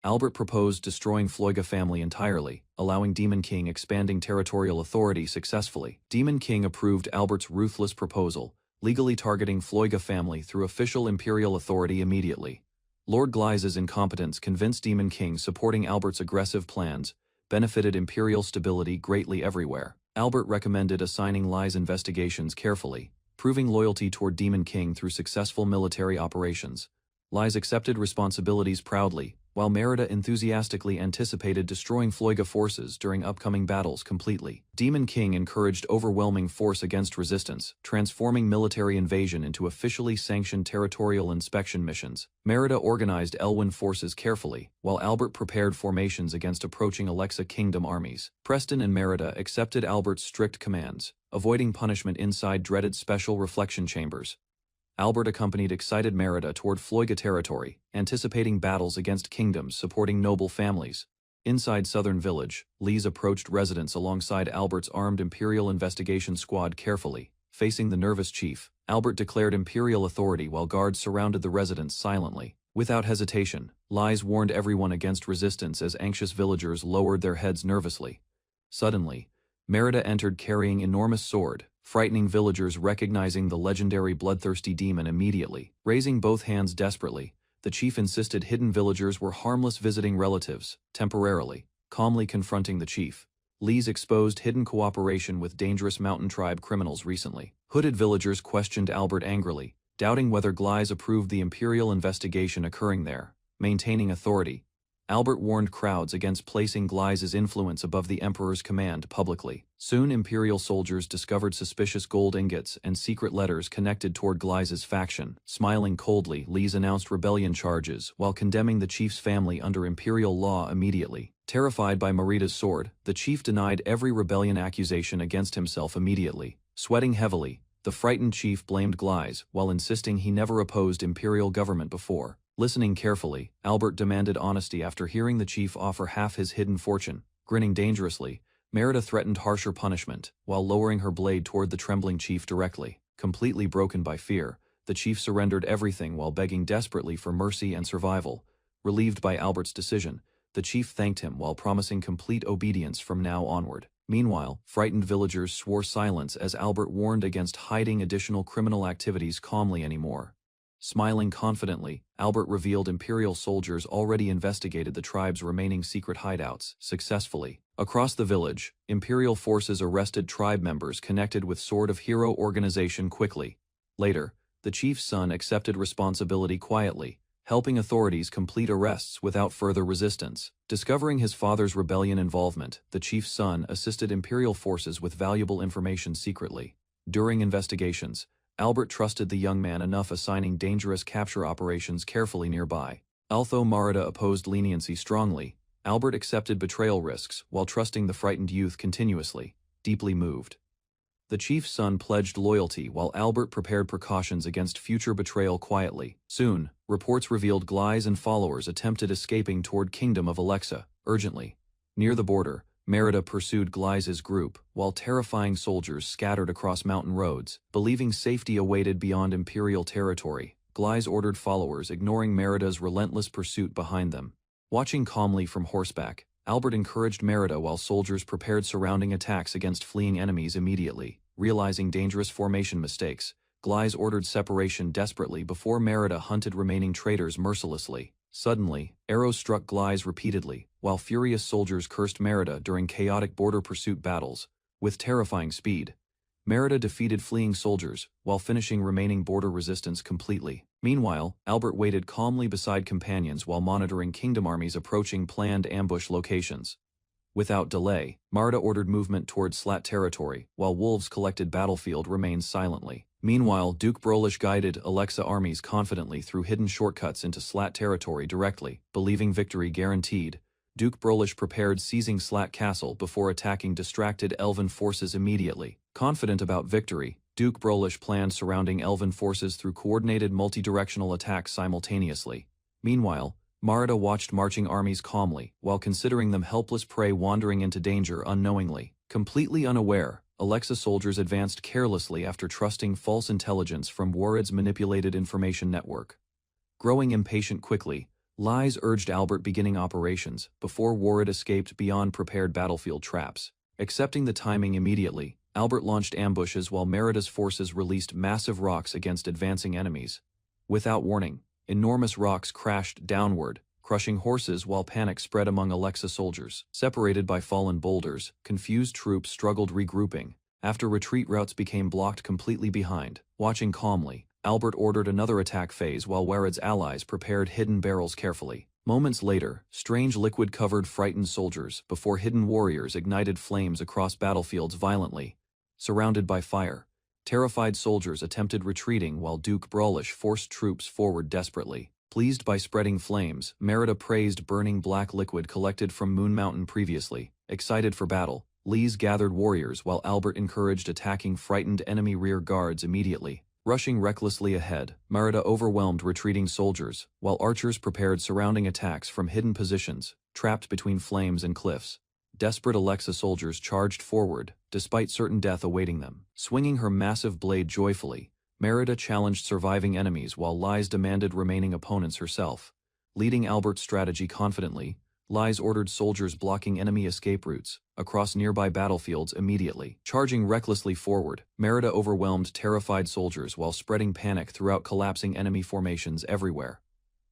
Albert proposed destroying Floiga family entirely, allowing Demon King expanding territorial authority successfully. Demon King approved Albert's ruthless proposal, legally targeting Floiga family through official imperial authority immediately. Lord Glyce's incompetence convinced Demon King supporting Albert's aggressive plans benefited imperial stability greatly everywhere. Albert recommended assigning Lies investigations carefully, proving loyalty toward Demon King through successful military operations. Lies accepted responsibilities proudly, while Merida enthusiastically anticipated destroying Floiga forces during upcoming battles completely. Demon King encouraged overwhelming force against resistance, transforming military invasion into officially sanctioned territorial inspection missions. Merida organized Elwyn forces carefully, while Albert prepared formations against approaching Alexa Kingdom armies. Preston and Merida accepted Albert's strict commands, avoiding punishment inside dreaded special reflection chambers. Albert accompanied excited Merida toward Floiga territory, anticipating battles against kingdoms supporting noble families. Inside Southern Village, Lies approached residents alongside Albert's armed Imperial investigation squad carefully. Facing the nervous chief, Albert declared Imperial authority while guards surrounded the residents silently. Without hesitation, Lies warned everyone against resistance as anxious villagers lowered their heads nervously. Suddenly, Merida entered carrying enormous sword, frightening villagers recognizing the legendary bloodthirsty demon immediately. Raising both hands desperately, the chief insisted hidden villagers were harmless visiting relatives, temporarily, calmly confronting the chief. Lies exposed hidden cooperation with dangerous mountain tribe criminals recently. Hooded villagers questioned Albert angrily, doubting whether Gleis approved the imperial investigation occurring there. Maintaining authority, Albert warned crowds against placing Gleis's influence above the emperor's command publicly. Soon imperial soldiers discovered suspicious gold ingots and secret letters connected toward Gleis's faction. Smiling coldly, Lees announced rebellion charges while condemning the chief's family under imperial law immediately. Terrified by Merita's sword, the chief denied every rebellion accusation against himself immediately. Sweating heavily, the frightened chief blamed Gleis while insisting he never opposed imperial government before. Listening carefully, Albert demanded honesty after hearing the chief offer half his hidden fortune. Grinning dangerously, Merita threatened harsher punishment, while lowering her blade toward the trembling chief directly. Completely broken by fear, the chief surrendered everything while begging desperately for mercy and survival. Relieved by Albert's decision, the chief thanked him while promising complete obedience from now onward. Meanwhile, frightened villagers swore silence as Albert warned against hiding additional criminal activities calmly anymore. Smiling confidently, Albert revealed imperial soldiers already investigated the tribe's remaining secret hideouts successfully. Across the village, imperial forces arrested tribe members connected with Sword of Hero organization quickly. Later, the chief's son accepted responsibility quietly, helping authorities complete arrests without further resistance. Discovering his father's rebellion involvement, the chief's son assisted imperial forces with valuable information secretly. During investigations, Albert trusted the young man enough, assigning dangerous capture operations carefully nearby. Although Merita opposed leniency strongly, Albert accepted betrayal risks while trusting the frightened youth continuously. Deeply moved, the chief's son pledged loyalty while Albert prepared precautions against future betrayal quietly. Soon, reports revealed Gleis and followers attempted escaping toward Kingdom of Alexa. Urgently, near the border, Merita pursued Gleis's group, while terrifying soldiers scattered across mountain roads. Believing safety awaited beyond imperial territory, Gleis ordered followers, ignoring Merita's relentless pursuit behind them. Watching calmly from horseback, Albert encouraged Merita while soldiers prepared surrounding attacks against fleeing enemies immediately. Realizing dangerous formation mistakes, Gleis ordered separation desperately before Merita hunted remaining traitors mercilessly. Suddenly, arrows struck Gleis repeatedly, while furious soldiers cursed Merita during chaotic border pursuit battles. With terrifying speed, Merita defeated fleeing soldiers, while finishing remaining border resistance completely. Meanwhile, Albert waited calmly beside companions while monitoring kingdom armies approaching planned ambush locations. Without delay, Merita ordered movement toward Slat territory, while wolves collected battlefield remained silently. Meanwhile, Duke Brolish guided Alexa armies confidently through hidden shortcuts into Slat territory directly. Believing victory guaranteed, Duke Brolish prepared seizing Slat Castle before attacking distracted Elven forces immediately. Confident about victory, Duke Brolish planned surrounding Elven forces through coordinated multi-directional attacks simultaneously. Meanwhile, Merita watched marching armies calmly, while considering them helpless prey wandering into danger unknowingly. Completely unaware, Alexa soldiers advanced carelessly after trusting false intelligence from Warid's manipulated information network. Growing impatient quickly, Lies urged Albert beginning operations before Warid escaped beyond prepared battlefield traps. Accepting the timing immediately, Albert launched ambushes while Merita's forces released massive rocks against advancing enemies. Without warning, enormous rocks crashed downward, crushing horses while panic spread among Alexa soldiers. Separated by fallen boulders, confused troops struggled regrouping, after retreat routes became blocked completely behind. Watching calmly, Albert ordered another attack phase while Warid's allies prepared hidden barrels carefully. Moments later, strange liquid covered frightened soldiers before hidden warriors ignited flames across battlefields violently. Surrounded by fire, terrified soldiers attempted retreating while Duke Brolish forced troops forward desperately. Pleased by spreading flames, Merita praised burning black liquid collected from Moon Mountain previously. Excited for battle, Lees gathered warriors while Albert encouraged attacking frightened enemy rear guards immediately. Rushing recklessly ahead, Merita overwhelmed retreating soldiers, while archers prepared surrounding attacks from hidden positions, trapped between flames and cliffs. Desperate Alexa soldiers charged forward, despite certain death awaiting them. Swinging her massive blade joyfully, Merita challenged surviving enemies while Lies demanded remaining opponents herself. Leading Albert's strategy confidently, Lies ordered soldiers blocking enemy escape routes across nearby battlefields immediately. Charging recklessly forward, Merita overwhelmed terrified soldiers while spreading panic throughout collapsing enemy formations everywhere.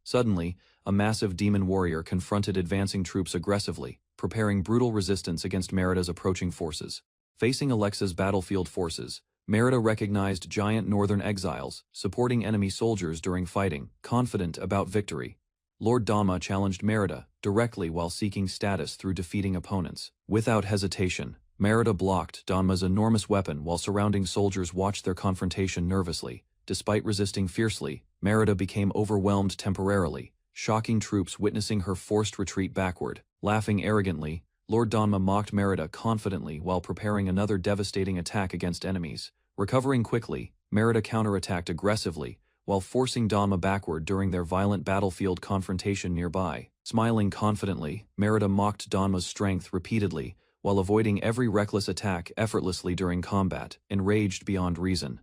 Suddenly, a massive demon warrior confronted advancing troops aggressively, preparing brutal resistance against Merita's approaching forces. Facing Alexa's battlefield forces, Merida recognized giant northern exiles, supporting enemy soldiers during fighting, confident about victory. Lord Dama challenged Merida directly while seeking status through defeating opponents. Without hesitation, Merida blocked Dama's enormous weapon while surrounding soldiers watched their confrontation nervously. Despite resisting fiercely, Merida became overwhelmed temporarily, shocking troops witnessing her forced retreat backward. Laughing arrogantly, Lord Dama mocked Merida confidently while preparing another devastating attack against enemies. Recovering quickly, Merida counterattacked aggressively, while forcing Dama backward during their violent battlefield confrontation nearby. Smiling confidently, Merida mocked Dama's strength repeatedly, while avoiding every reckless attack effortlessly during combat, enraged beyond reason.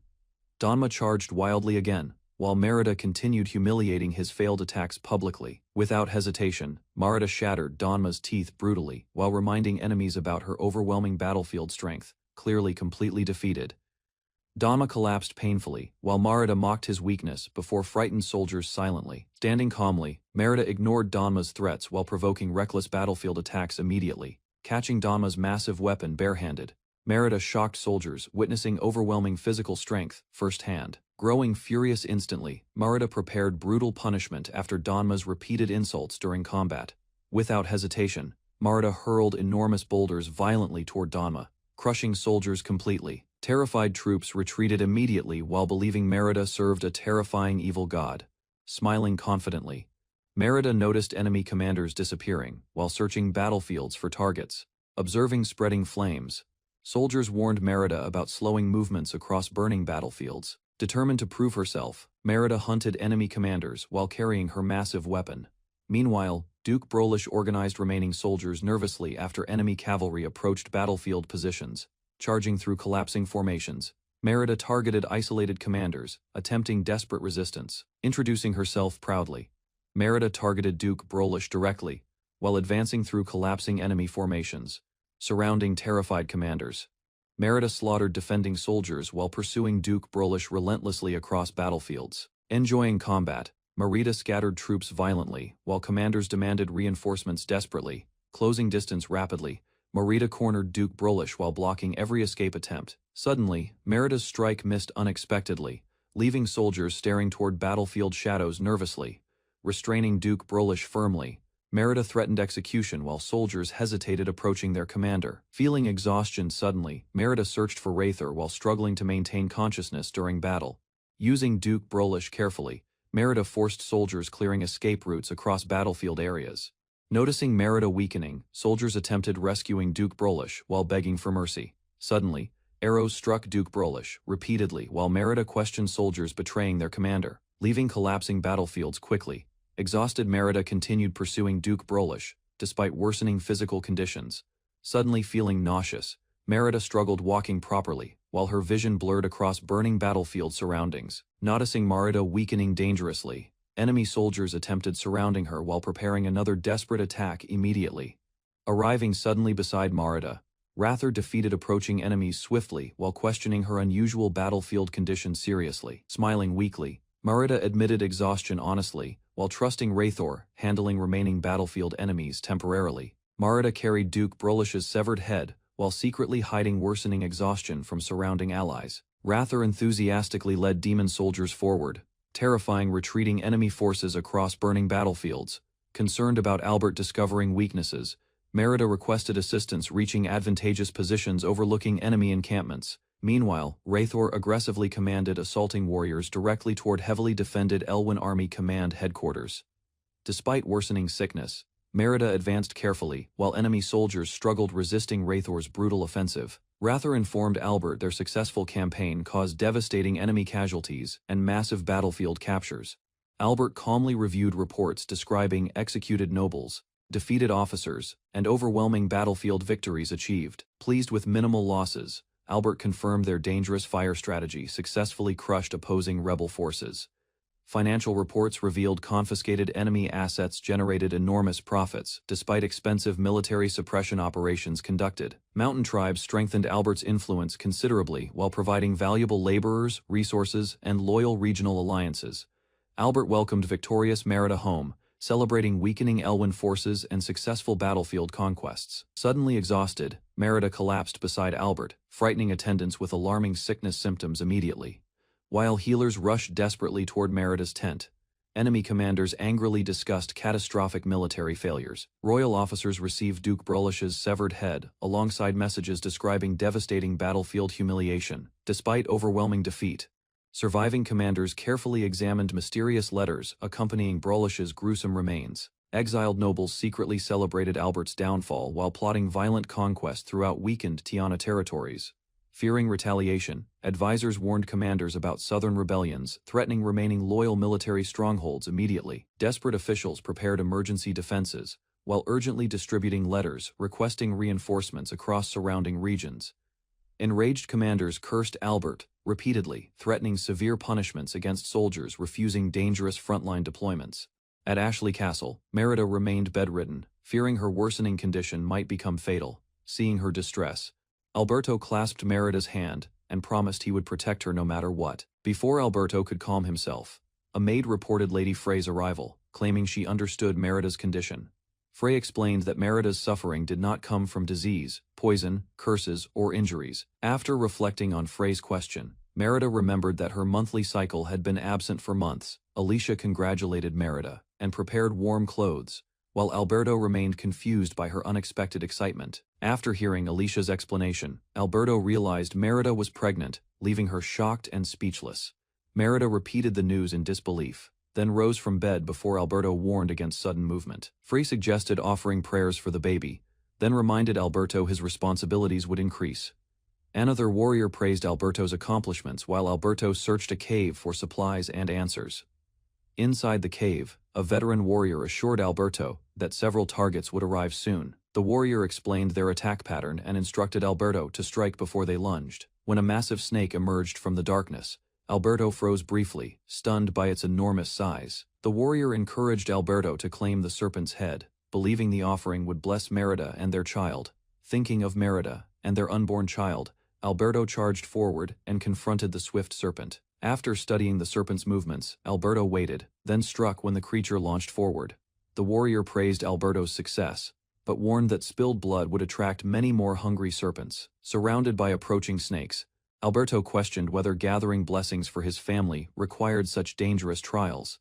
Dama charged wildly again, while Merida continued humiliating his failed attacks publicly. Without hesitation, Merida shattered Dama's teeth brutally, while reminding enemies about her overwhelming battlefield strength, clearly completely defeated. Dama collapsed painfully, while Merida mocked his weakness before frightened soldiers silently. Standing calmly, Merida ignored Dama's threats while provoking reckless battlefield attacks immediately, catching Dama's massive weapon barehanded. Merida shocked soldiers, witnessing overwhelming physical strength firsthand. Growing furious instantly, Merida prepared brutal punishment after Dama's repeated insults during combat. Without hesitation, Merida hurled enormous boulders violently toward Dama, crushing soldiers completely. Terrified troops retreated immediately while believing Merida served a terrifying evil god. Smiling confidently, Merida noticed enemy commanders disappearing while searching battlefields for targets. Observing spreading flames, soldiers warned Merida about slowing movements across burning battlefields. Determined to prove herself, Merida hunted enemy commanders while carrying her massive weapon. Meanwhile, Duke Brolish organized remaining soldiers nervously after enemy cavalry approached battlefield positions. Charging through collapsing formations, Merida targeted isolated commanders, attempting desperate resistance. Introducing herself proudly, Merida targeted Duke Brolish directly, while advancing through collapsing enemy formations, surrounding terrified commanders. Merida slaughtered defending soldiers while pursuing Duke Brolish relentlessly across battlefields. Enjoying combat, Merida scattered troops violently, while commanders demanded reinforcements desperately. Closing distance rapidly, Merida cornered Duke Brolish while blocking every escape attempt. Suddenly, Merida's strike missed unexpectedly, leaving soldiers staring toward battlefield shadows nervously. Restraining Duke Brolish firmly, Merida threatened execution while soldiers hesitated approaching their commander. Feeling exhaustion suddenly, Merida searched for Wraithor while struggling to maintain consciousness during battle. Using Duke Brolish carefully, Merida forced soldiers clearing escape routes across battlefield areas. Noticing Merida weakening, soldiers attempted rescuing Duke Brolish while begging for mercy. Suddenly, arrows struck Duke Brolish repeatedly while Merida questioned soldiers betraying their commander, leaving collapsing battlefields quickly. Exhausted, Merida continued pursuing Duke Brolish, despite worsening physical conditions. Suddenly feeling nauseous, Merida struggled walking properly, while her vision blurred across burning battlefield surroundings. Noticing Merida weakening dangerously, enemy soldiers attempted surrounding her while preparing another desperate attack immediately. Arriving suddenly beside Merida, Wrathor defeated approaching enemies swiftly while questioning her unusual battlefield conditions seriously. Smiling weakly, Merida admitted exhaustion honestly, while trusting Wraithor, handling remaining battlefield enemies temporarily. Merida carried Duke Brolish's severed head, while secretly hiding worsening exhaustion from surrounding allies. Wrathor enthusiastically led demon soldiers forward, terrifying retreating enemy forces across burning battlefields. Concerned about Albert discovering weaknesses, Merida requested assistance reaching advantageous positions overlooking enemy encampments. Meanwhile, Wraithor aggressively commanded assaulting warriors directly toward heavily defended Elwyn Army Command headquarters. Despite worsening sickness, Merida advanced carefully, while enemy soldiers struggled resisting Wraithor's brutal offensive. Wrathor informed Albert their successful campaign caused devastating enemy casualties and massive battlefield captures. Albert calmly reviewed reports describing executed nobles, defeated officers, and overwhelming battlefield victories achieved. Pleased with minimal losses, Albert confirmed their dangerous fire strategy successfully crushed opposing rebel forces. Financial reports revealed confiscated enemy assets generated enormous profits, despite expensive military suppression operations conducted. Mountain tribes strengthened Albert's influence considerably while providing valuable laborers, resources, and loyal regional alliances. Albert welcomed victorious Merida home, celebrating weakening Elwyn forces and successful battlefield conquests. Suddenly exhausted, Merida collapsed beside Albert, frightening attendants with alarming sickness symptoms immediately. While healers rushed desperately toward Merida's tent, enemy commanders angrily discussed catastrophic military failures. Royal officers received Duke Brolish's severed head, alongside messages describing devastating battlefield humiliation. Despite overwhelming defeat, surviving commanders carefully examined mysterious letters accompanying Brolish's gruesome remains. Exiled nobles secretly celebrated Albert's downfall while plotting violent conquest throughout weakened Tiana territories. Fearing retaliation, advisors warned commanders about southern rebellions, threatening remaining loyal military strongholds immediately. Desperate officials prepared emergency defenses, while urgently distributing letters requesting reinforcements across surrounding regions. Enraged commanders cursed Albert repeatedly, threatening severe punishments against soldiers refusing dangerous frontline deployments. At Ashley Castle, Merida remained bedridden, fearing her worsening condition might become fatal. Seeing her distress, Alberto clasped Merida's hand and promised he would protect her no matter what. Before Alberto could calm himself, a maid reported Lady Frey's arrival, claiming she understood Merida's condition. Frey explained that Merida's suffering did not come from disease, poison, curses, or injuries. After reflecting on Frey's question, Merida remembered that her monthly cycle had been absent for months. Alicia congratulated Merida and prepared warm clothes, while Alberto remained confused by her unexpected excitement. After hearing Alicia's explanation, Alberto realized Merida was pregnant, leaving her shocked and speechless. Merida repeated the news in disbelief, then rose from bed before Alberto warned against sudden movement. Frey suggested offering prayers for the baby, then reminded Alberto his responsibilities would increase. Another warrior praised Alberto's accomplishments while Alberto searched a cave for supplies and answers. Inside the cave, a veteran warrior assured Alberto that several targets would arrive soon. The warrior explained their attack pattern and instructed Alberto to strike before they lunged. When a massive snake emerged from the darkness, Alberto froze briefly, stunned by its enormous size. The warrior encouraged Alberto to claim the serpent's head, believing the offering would bless Merida and their child. Thinking of Merida and their unborn child, Alberto charged forward and confronted the swift serpent. After studying the serpent's movements, Alberto waited, then struck when the creature launched forward. The warrior praised Alberto's success, but warned that spilled blood would attract many more hungry serpents. Surrounded by approaching snakes, Alberto questioned whether gathering blessings for his family required such dangerous trials.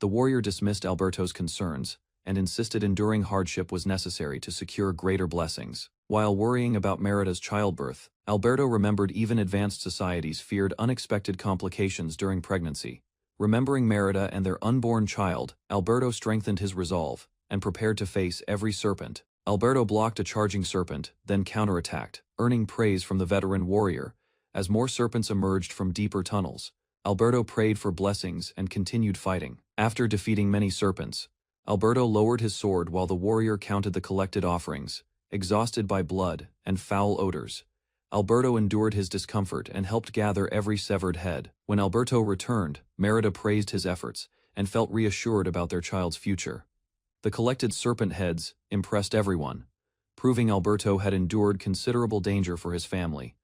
The warrior dismissed Alberto's concerns and insisted enduring hardship was necessary to secure greater blessings. While worrying about Merida's childbirth, Alberto remembered even advanced societies feared unexpected complications during pregnancy. Remembering Merida and their unborn child, Alberto strengthened his resolve and prepared to face every serpent. Alberto blocked a charging serpent, then counterattacked, earning praise from the veteran warrior. As more serpents emerged from deeper tunnels, Alberto prayed for blessings and continued fighting. After defeating many serpents, Alberto lowered his sword while the warrior counted the collected offerings. Exhausted by blood and foul odors, Alberto endured his discomfort and helped gather every severed head. When Alberto returned, Merida praised his efforts and felt reassured about their child's future. The collected serpent heads impressed everyone, proving Alberto had endured considerable danger for his family.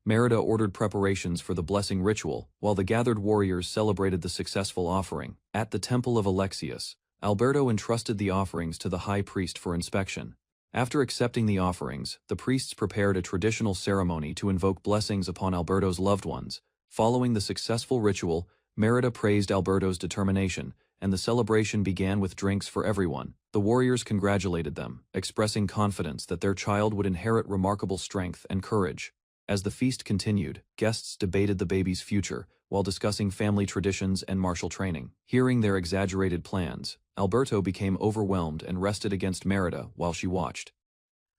Merida ordered preparations for the blessing ritual, while the gathered warriors celebrated the successful offering. At the Temple of Alexius, Alberto entrusted the offerings to the high priest for inspection. After accepting the offerings, the priests prepared a traditional ceremony to invoke blessings upon Alberto's loved ones. Following the successful ritual, Merida praised Alberto's determination, and the celebration began with drinks for everyone. The warriors congratulated them, expressing confidence that their child would inherit remarkable strength and courage. As the feast continued, guests debated the baby's future, while discussing family traditions and martial training. Hearing their exaggerated plans, Alberto became overwhelmed and rested against Merida while she watched.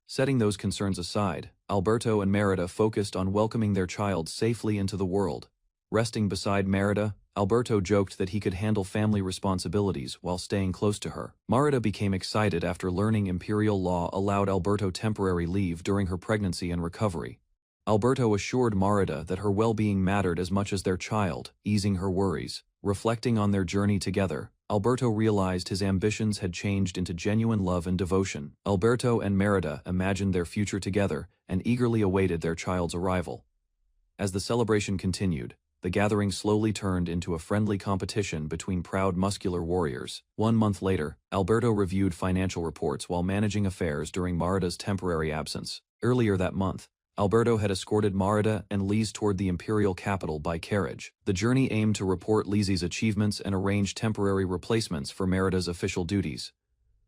Setting those concerns aside, Alberto and Merida focused on welcoming their child safely into the world. Resting beside Merida, Alberto joked that he could handle family responsibilities while staying close to her. Merida became excited after learning imperial law allowed Alberto temporary leave during her pregnancy and recovery. Alberto assured Merida that her well-being mattered as much as their child, easing her worries. Reflecting on their journey together, Alberto realized his ambitions had changed into genuine love and devotion. Alberto and Merida imagined their future together and eagerly awaited their child's arrival. As the celebration continued, the gathering slowly turned into a friendly competition between proud muscular warriors. 1 month later, Alberto reviewed financial reports while managing affairs during Marida's temporary absence. Earlier that month, Alberto had escorted Marida and Lise toward the imperial capital by carriage. The journey aimed to report Lise's achievements and arrange temporary replacements for Merida's official duties.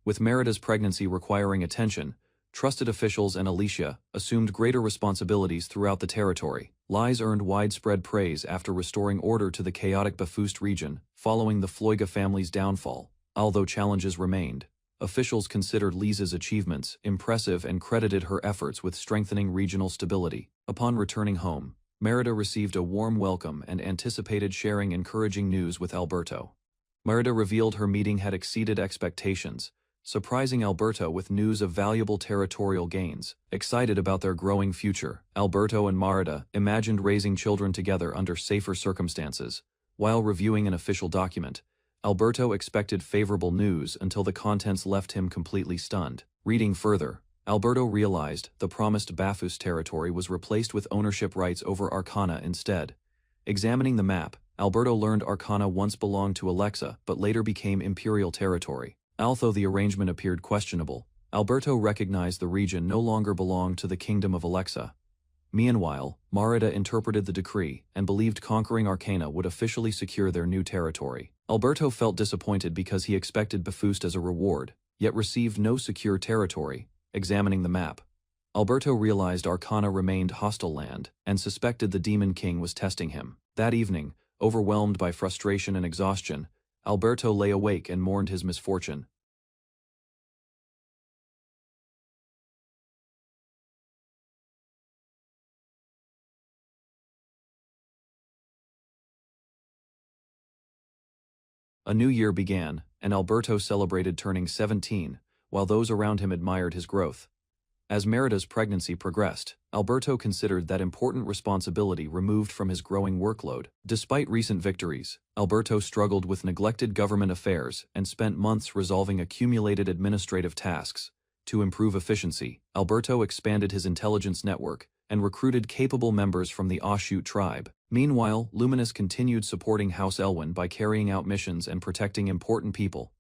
With Merida's pregnancy requiring attention, trusted officials and Alicia assumed greater responsibilities throughout the territory. Lise earned widespread praise after restoring order to the chaotic Bafust region following the Floiga family's downfall. Although challenges remained, officials considered Lise's achievements impressive and credited her efforts with strengthening regional stability. Upon returning home, Merida received a warm welcome and anticipated sharing encouraging news with Alberto. Merida revealed her meeting had exceeded expectations, surprising Alberto with news of valuable territorial gains. Excited about their growing future, Alberto and Merida imagined raising children together under safer circumstances. While reviewing an official document, Alberto expected favorable news until the contents left him completely stunned. Reading further, Alberto realized the promised Bafust territory was replaced with ownership rights over Arcana instead. Examining the map, Alberto learned Arcana once belonged to Alexa but later became imperial territory. Although the arrangement appeared questionable, Alberto recognized the region no longer belonged to the kingdom of Alexa. Meanwhile, Merida interpreted the decree and believed conquering Arcana would officially secure their new territory. Alberto felt disappointed because he expected Bafust as a reward, yet received no secure territory. Examining the map, Alberto realized Arcana remained hostile land and suspected the Demon King was testing him. That evening, overwhelmed by frustration and exhaustion, Alberto lay awake and mourned his misfortune. A new year began, and Alberto celebrated turning 17, while those around him admired his growth. As Merida's pregnancy progressed, Alberto considered that important responsibility removed from his growing workload. Despite recent victories, Alberto struggled with neglected government affairs and spent months resolving accumulated administrative tasks. To improve efficiency, Alberto expanded his intelligence network and recruited capable members from the Offshoot tribe. Meanwhile, Luminous continued supporting House Elwyn by carrying out missions and protecting important people.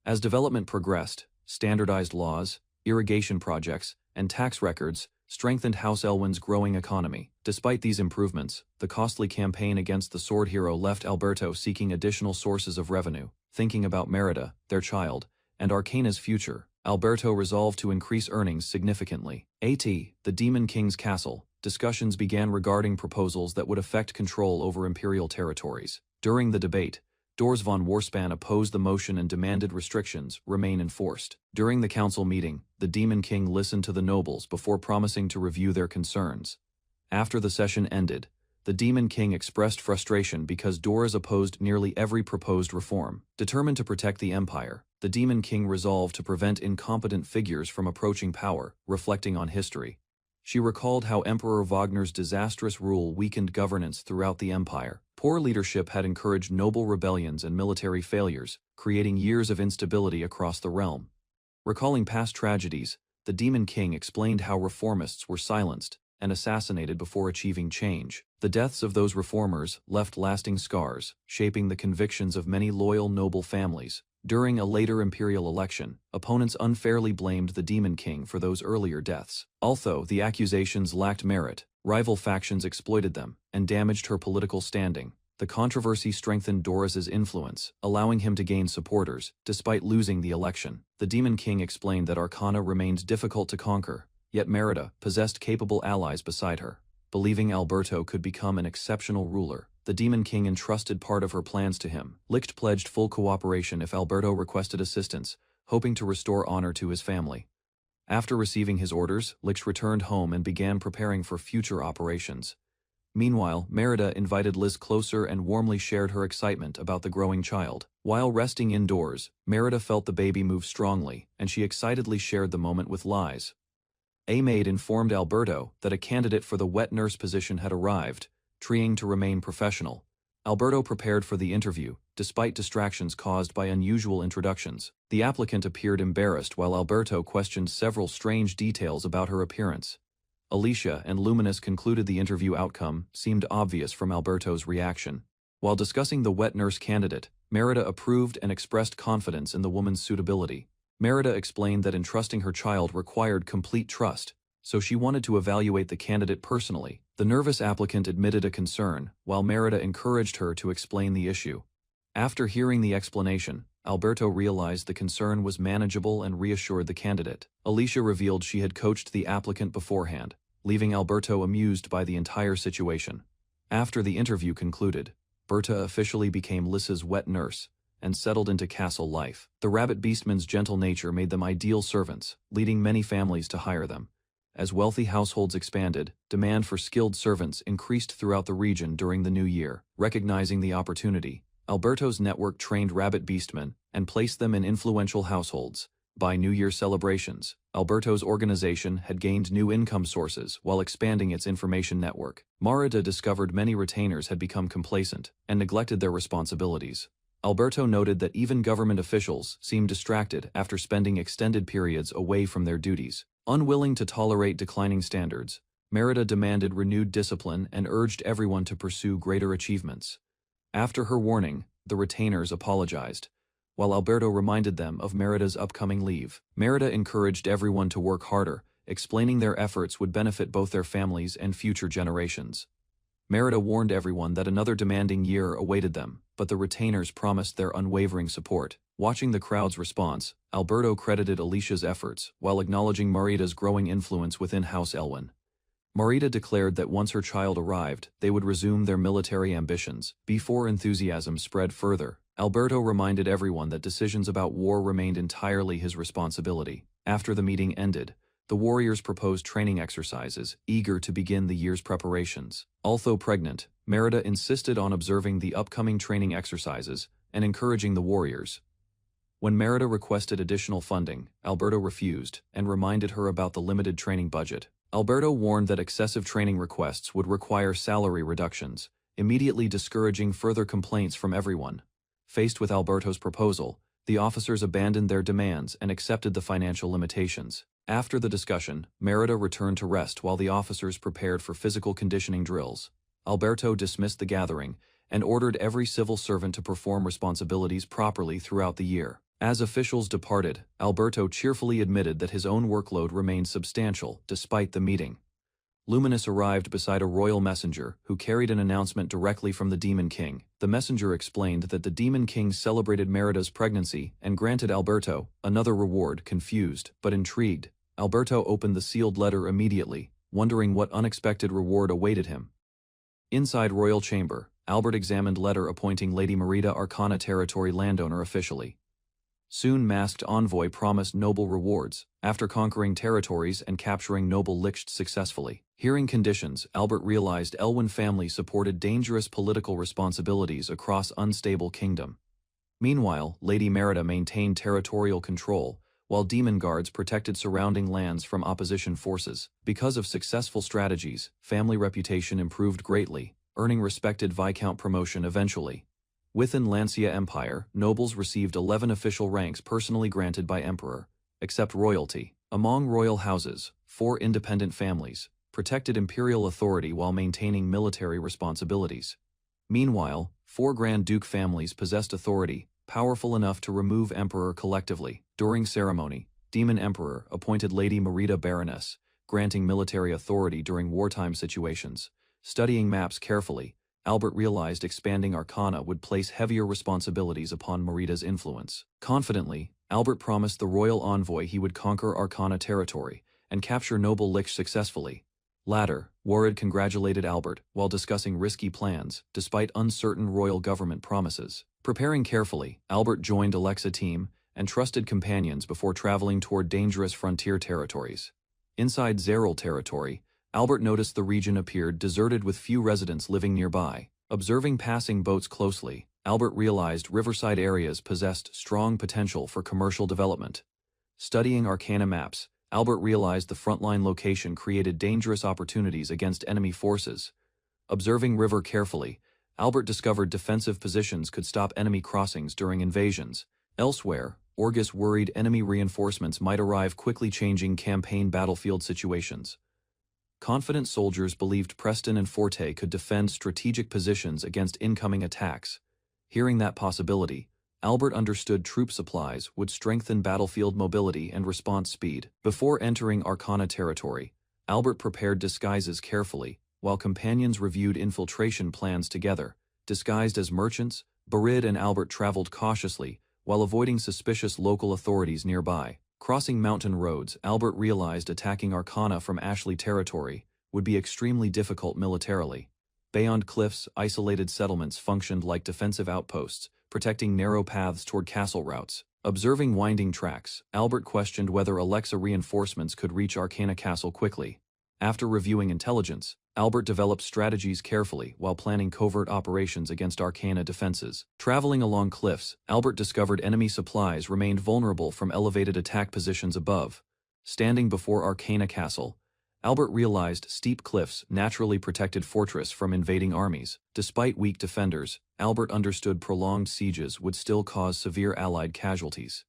As development progressed, standardized laws, irrigation projects, and tax records strengthened House Elwyn's growing economy. Despite these improvements, the costly campaign against the Sword Hero left Alberto seeking additional sources of revenue. Thinking about Merida, their child, and Arcana's future, Alberto resolved to increase earnings significantly. The Demon King's castle, discussions began regarding proposals that would affect control over imperial territories. During the debate, Dors von Warspan opposed the motion and demanded restrictions remain enforced. During the council meeting, the Demon King listened to the nobles before promising to review their concerns. After the session ended, the Demon King expressed frustration because Dors opposed nearly every proposed reform. Determined to protect the empire, the Demon King resolved to prevent incompetent figures from approaching power. Reflecting on history, she recalled how Emperor Wagner's disastrous rule weakened governance throughout the empire. Poor leadership had encouraged noble rebellions and military failures, creating years of instability across the realm. Recalling past tragedies, the Demon King explained how reformists were silenced and assassinated before achieving change. The deaths of those reformers left lasting scars, shaping the convictions of many loyal noble families. During a later imperial election, opponents unfairly blamed the Demon King for those earlier deaths. Although the accusations lacked merit, rival factions exploited them and damaged her political standing. The controversy strengthened Doris's influence, allowing him to gain supporters, despite losing the election. The Demon King explained that Arcana remained difficult to conquer, yet Merida possessed capable allies beside her. Believing Alberto could become an exceptional ruler, the Demon King entrusted part of her plans to him. Licht pledged full cooperation if Alberto requested assistance, hoping to restore honor to his family. After receiving his orders, Licht returned home and began preparing for future operations. Meanwhile, Merida invited Liz closer and warmly shared her excitement about the growing child. While resting indoors, Merida felt the baby move strongly, and she excitedly shared the moment with Liz. A maid informed Alberto that a candidate for the wet nurse position had arrived, trying to remain professional. Alberto prepared for the interview, despite distractions caused by unusual introductions. The applicant appeared embarrassed while Alberto questioned several strange details about her appearance. Alicia and Luminous concluded the interview outcome seemed obvious from Alberto's reaction. While discussing the wet nurse candidate, Merida approved and expressed confidence in the woman's suitability. Merida explained that entrusting her child required complete trust, so she wanted to evaluate the candidate personally. The nervous applicant admitted a concern, while Merida encouraged her to explain the issue. After hearing the explanation, Alberto realized the concern was manageable and reassured the candidate. Alicia revealed she had coached the applicant beforehand, leaving Alberto amused by the entire situation. After the interview concluded, Berta officially became Lissa's wet nurse and settled into castle life. The rabbit beastmen's gentle nature made them ideal servants, leading many families to hire them. As wealthy households expanded, demand for skilled servants increased throughout the region during the new year. Recognizing the opportunity, Alberto's network trained rabbit beastmen and placed them in influential households. By New Year celebrations, Alberto's organization had gained new income sources while expanding its information network. Merida discovered many retainers had become complacent and neglected their responsibilities. Alberto noted that even government officials seemed distracted after spending extended periods away from their duties. Unwilling to tolerate declining standards, Merida demanded renewed discipline and urged everyone to pursue greater achievements. After her warning, the retainers apologized, while Alberto reminded them of Merida's upcoming leave. Merida encouraged everyone to work harder, explaining their efforts would benefit both their families and future generations. Merida warned everyone that another demanding year awaited them, but the retainers promised their unwavering support. Watching the crowd's response, Alberto credited Alicia's efforts while acknowledging Merida's growing influence within House Elwyn. Merida declared that once her child arrived, they would resume their military ambitions. Before enthusiasm spread further, Alberto reminded everyone that decisions about war remained entirely his responsibility. After the meeting ended, the warriors proposed training exercises, eager to begin the year's preparations. Although pregnant, Merida insisted on observing the upcoming training exercises and encouraging the warriors. When Merida requested additional funding, Alberto refused and reminded her about the limited training budget. Alberto warned that excessive training requests would require salary reductions, immediately discouraging further complaints from everyone. Faced with Alberto's proposal, the officers abandoned their demands and accepted the financial limitations. After the discussion, Merida returned to rest while the officers prepared for physical conditioning drills. Alberto dismissed the gathering and ordered every civil servant to perform responsibilities properly throughout the year. As officials departed, Alberto cheerfully admitted that his own workload remained substantial despite the meeting. Luminous arrived beside a royal messenger who carried an announcement directly from the Demon King. The messenger explained that the Demon King celebrated Merida's pregnancy and granted Alberto another reward. Confused but intrigued, Alberto opened the sealed letter immediately, wondering what unexpected reward awaited him. Inside royal chamber, Albert examined letter appointing Lady Merida Arcana territory landowner officially. Soon masked envoy promised noble rewards, after conquering territories and capturing noble Licht successfully. Hearing conditions, Albert realized Elwyn family supported dangerous political responsibilities across unstable kingdom. Meanwhile, Lady Merida maintained territorial control, while demon guards protected surrounding lands from opposition forces. Because of successful strategies, family reputation improved greatly, earning respected Viscount promotion eventually. Within Lancia Empire, nobles received 11 official ranks personally granted by Emperor, except royalty. Among royal houses, 4 independent families protected imperial authority while maintaining military responsibilities. Meanwhile, 4 Grand Duke families possessed authority, powerful enough to remove Emperor collectively. During ceremony, Demon Emperor appointed Lady Merida Baroness, granting military authority during wartime situations. Studying maps carefully, Albert realized expanding Arcana would place heavier responsibilities upon Merida's influence. Confidently, Albert promised the royal envoy he would conquer Arcana territory and capture noble Lich successfully. Latter, Warrid congratulated Albert while discussing risky plans, despite uncertain royal government promises. Preparing carefully, Albert joined Alexa team and trusted companions before traveling toward dangerous frontier territories. Inside Zeril territory, Albert noticed the region appeared deserted with few residents living nearby. Observing passing boats closely, Albert realized riverside areas possessed strong potential for commercial development. Studying Arcana maps, Albert realized the frontline location created dangerous opportunities against enemy forces. Observing river carefully, Albert discovered defensive positions could stop enemy crossings during invasions. Elsewhere, Orgus worried enemy reinforcements might arrive, quickly changing campaign battlefield situations. Confident soldiers believed Preston and Forte could defend strategic positions against incoming attacks. Hearing that possibility, Albert understood troop supplies would strengthen battlefield mobility and response speed. Before entering Arcana territory, Albert prepared disguises carefully, while companions reviewed infiltration plans together. Disguised as merchants, Barid and Albert traveled cautiously, while avoiding suspicious local authorities nearby. Crossing mountain roads, Albert realized attacking Arcana from Ashley territory would be extremely difficult militarily. Beyond cliffs, isolated settlements functioned like defensive outposts, protecting narrow paths toward castle routes. Observing winding tracks, Albert questioned whether Alexa reinforcements could reach Arcana Castle quickly. After reviewing intelligence, Albert developed strategies carefully while planning covert operations against Arcana defenses. Traveling along cliffs, Albert discovered enemy supplies remained vulnerable from elevated attack positions above. Standing before Arcana Castle, Albert realized steep cliffs naturally protected fortress from invading armies. Despite weak defenders, Albert understood prolonged sieges would still cause severe Allied casualties.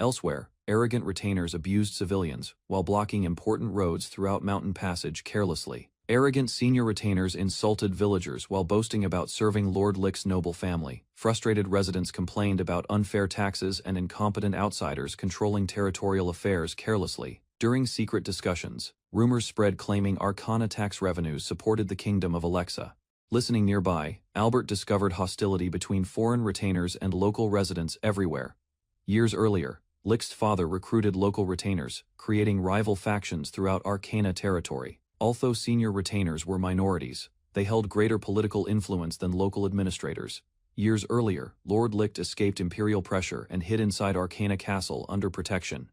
Elsewhere, arrogant retainers abused civilians while blocking important roads throughout Mountain Passage carelessly. Arrogant senior retainers insulted villagers while boasting about serving Lord Lick's noble family. Frustrated residents complained about unfair taxes and incompetent outsiders controlling territorial affairs carelessly. During secret discussions, rumors spread claiming Arcana tax revenues supported the kingdom of Alexa. Listening nearby, Albert discovered hostility between foreign retainers and local residents everywhere. Years earlier, Lick's father recruited local retainers, creating rival factions throughout Arcana territory. Although senior retainers were minorities, they held greater political influence than local administrators. Years earlier, Lord Lick escaped imperial pressure and hid inside Arcana Castle under protection.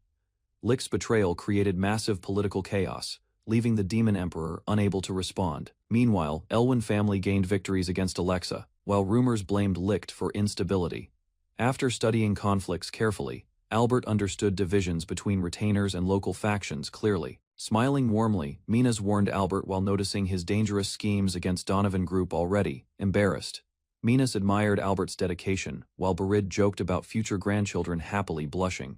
Lick's betrayal created massive political chaos, leaving the Demon Emperor unable to respond. Meanwhile, Elwyn family gained victories against Alexa, while rumors blamed Lick for instability. After studying conflicts carefully, Albert understood divisions between retainers and local factions clearly. Smiling warmly, Minas warned Albert while noticing his dangerous schemes against Donovan Group already embarrassed. Minas admired Albert's dedication, while Barid joked about future grandchildren happily blushing.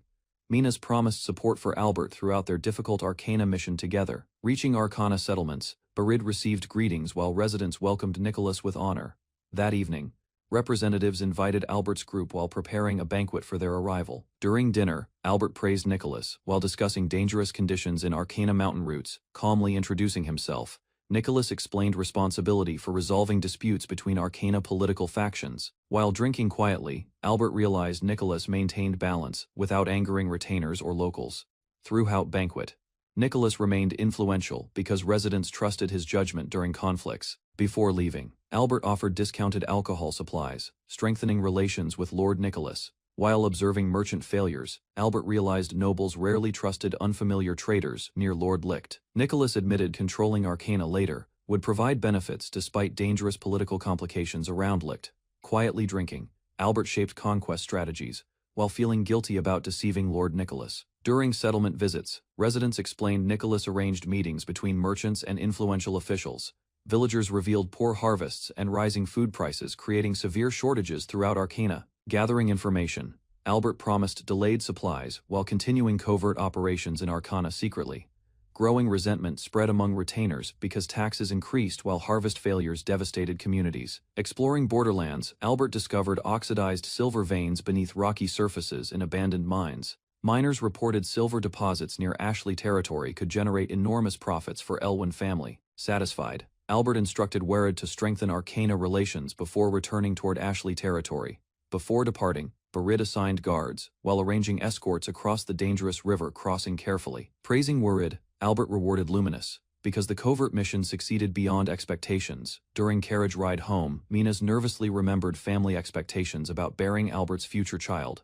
Minas promised support for Albert throughout their difficult Arcana mission together. Reaching Arcana settlements, Barid received greetings while residents welcomed Nicholas with honor. That evening, representatives invited Albert's group while preparing a banquet for their arrival. During dinner, Albert praised Nicholas while discussing dangerous conditions in Arcana mountain routes. Calmly introducing himself, Nicholas explained responsibility for resolving disputes between Arcana political factions. While drinking quietly, Albert realized Nicholas maintained balance without angering retainers or locals. Throughout banquet, Nicholas remained influential because residents trusted his judgment during conflicts. Before leaving, Albert offered discounted alcohol supplies, strengthening relations with Lord Nicholas. While observing merchant failures, Albert realized nobles rarely trusted unfamiliar traders near Lord Licht. Nicholas admitted controlling Arcana later would provide benefits despite dangerous political complications around Licht. Quietly drinking, Albert shaped conquest strategies, while feeling guilty about deceiving Lord Nicholas. During settlement visits, residents explained Nicholas arranged meetings between merchants and influential officials. Villagers revealed poor harvests and rising food prices, creating severe shortages throughout Arcana. Gathering information, Albert promised delayed supplies while continuing covert operations in Arcana secretly. Growing resentment spread among retainers because taxes increased while harvest failures devastated communities. Exploring borderlands, Albert discovered oxidized silver veins beneath rocky surfaces in abandoned mines. Miners reported silver deposits near Ashley territory could generate enormous profits for Elwyn family. Satisfied, Albert instructed Werid to strengthen Arcana relations before returning toward Ashley territory. Before departing, Barid assigned guards, while arranging escorts across the dangerous river crossing carefully. Praising Werid, Albert rewarded Luminous, because the covert mission succeeded beyond expectations. During carriage ride home, Minas nervously remembered family expectations about bearing Albert's future child.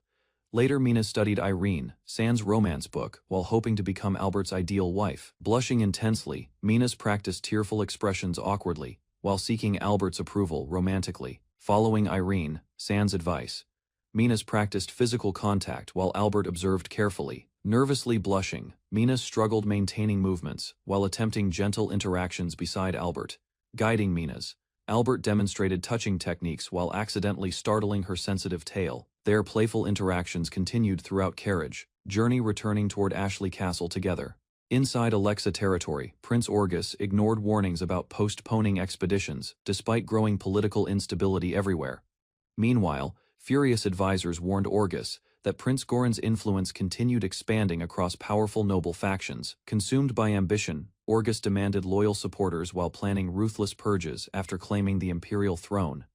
Later Minas studied Irene, Sand's romance book, while hoping to become Albert's ideal wife. Blushing intensely, Minas practiced tearful expressions awkwardly, while seeking Albert's approval romantically. Following Irene, Sand's advice, Minas practiced physical contact while Albert observed carefully. Nervously blushing, Minas struggled maintaining movements while attempting gentle interactions beside Albert. Guiding Minas, Albert demonstrated touching techniques while accidentally startling her sensitive tail. Their playful interactions continued throughout carriage, journey returning toward Ashley Castle together. Inside Alexa territory, Prince Orgus ignored warnings about postponing expeditions, despite growing political instability everywhere. Meanwhile, furious advisors warned Orgus that Prince Goran's influence continued expanding across powerful noble factions. Consumed by ambition, Orgus demanded loyal supporters while planning ruthless purges after claiming the imperial throne.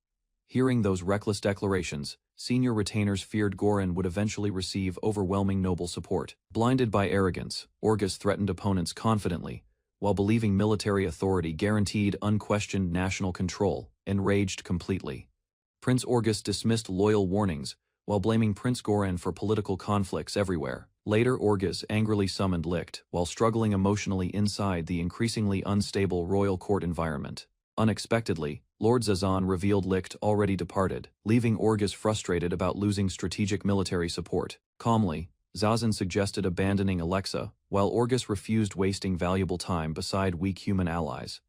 Hearing those reckless declarations, senior retainers feared Goran would eventually receive overwhelming noble support. Blinded by arrogance, Orgus threatened opponents confidently, while believing military authority guaranteed unquestioned national control, enraged completely. Prince Orgus dismissed loyal warnings, while blaming Prince Goran for political conflicts everywhere. Later, Orgus angrily summoned Licht, while struggling emotionally inside the increasingly unstable royal court environment. Unexpectedly, Lord Zazan revealed Licht already departed, leaving Orgus frustrated about losing strategic military support. Calmly, Zazan suggested abandoning Alexa, while Orgus refused wasting valuable time beside weak human allies.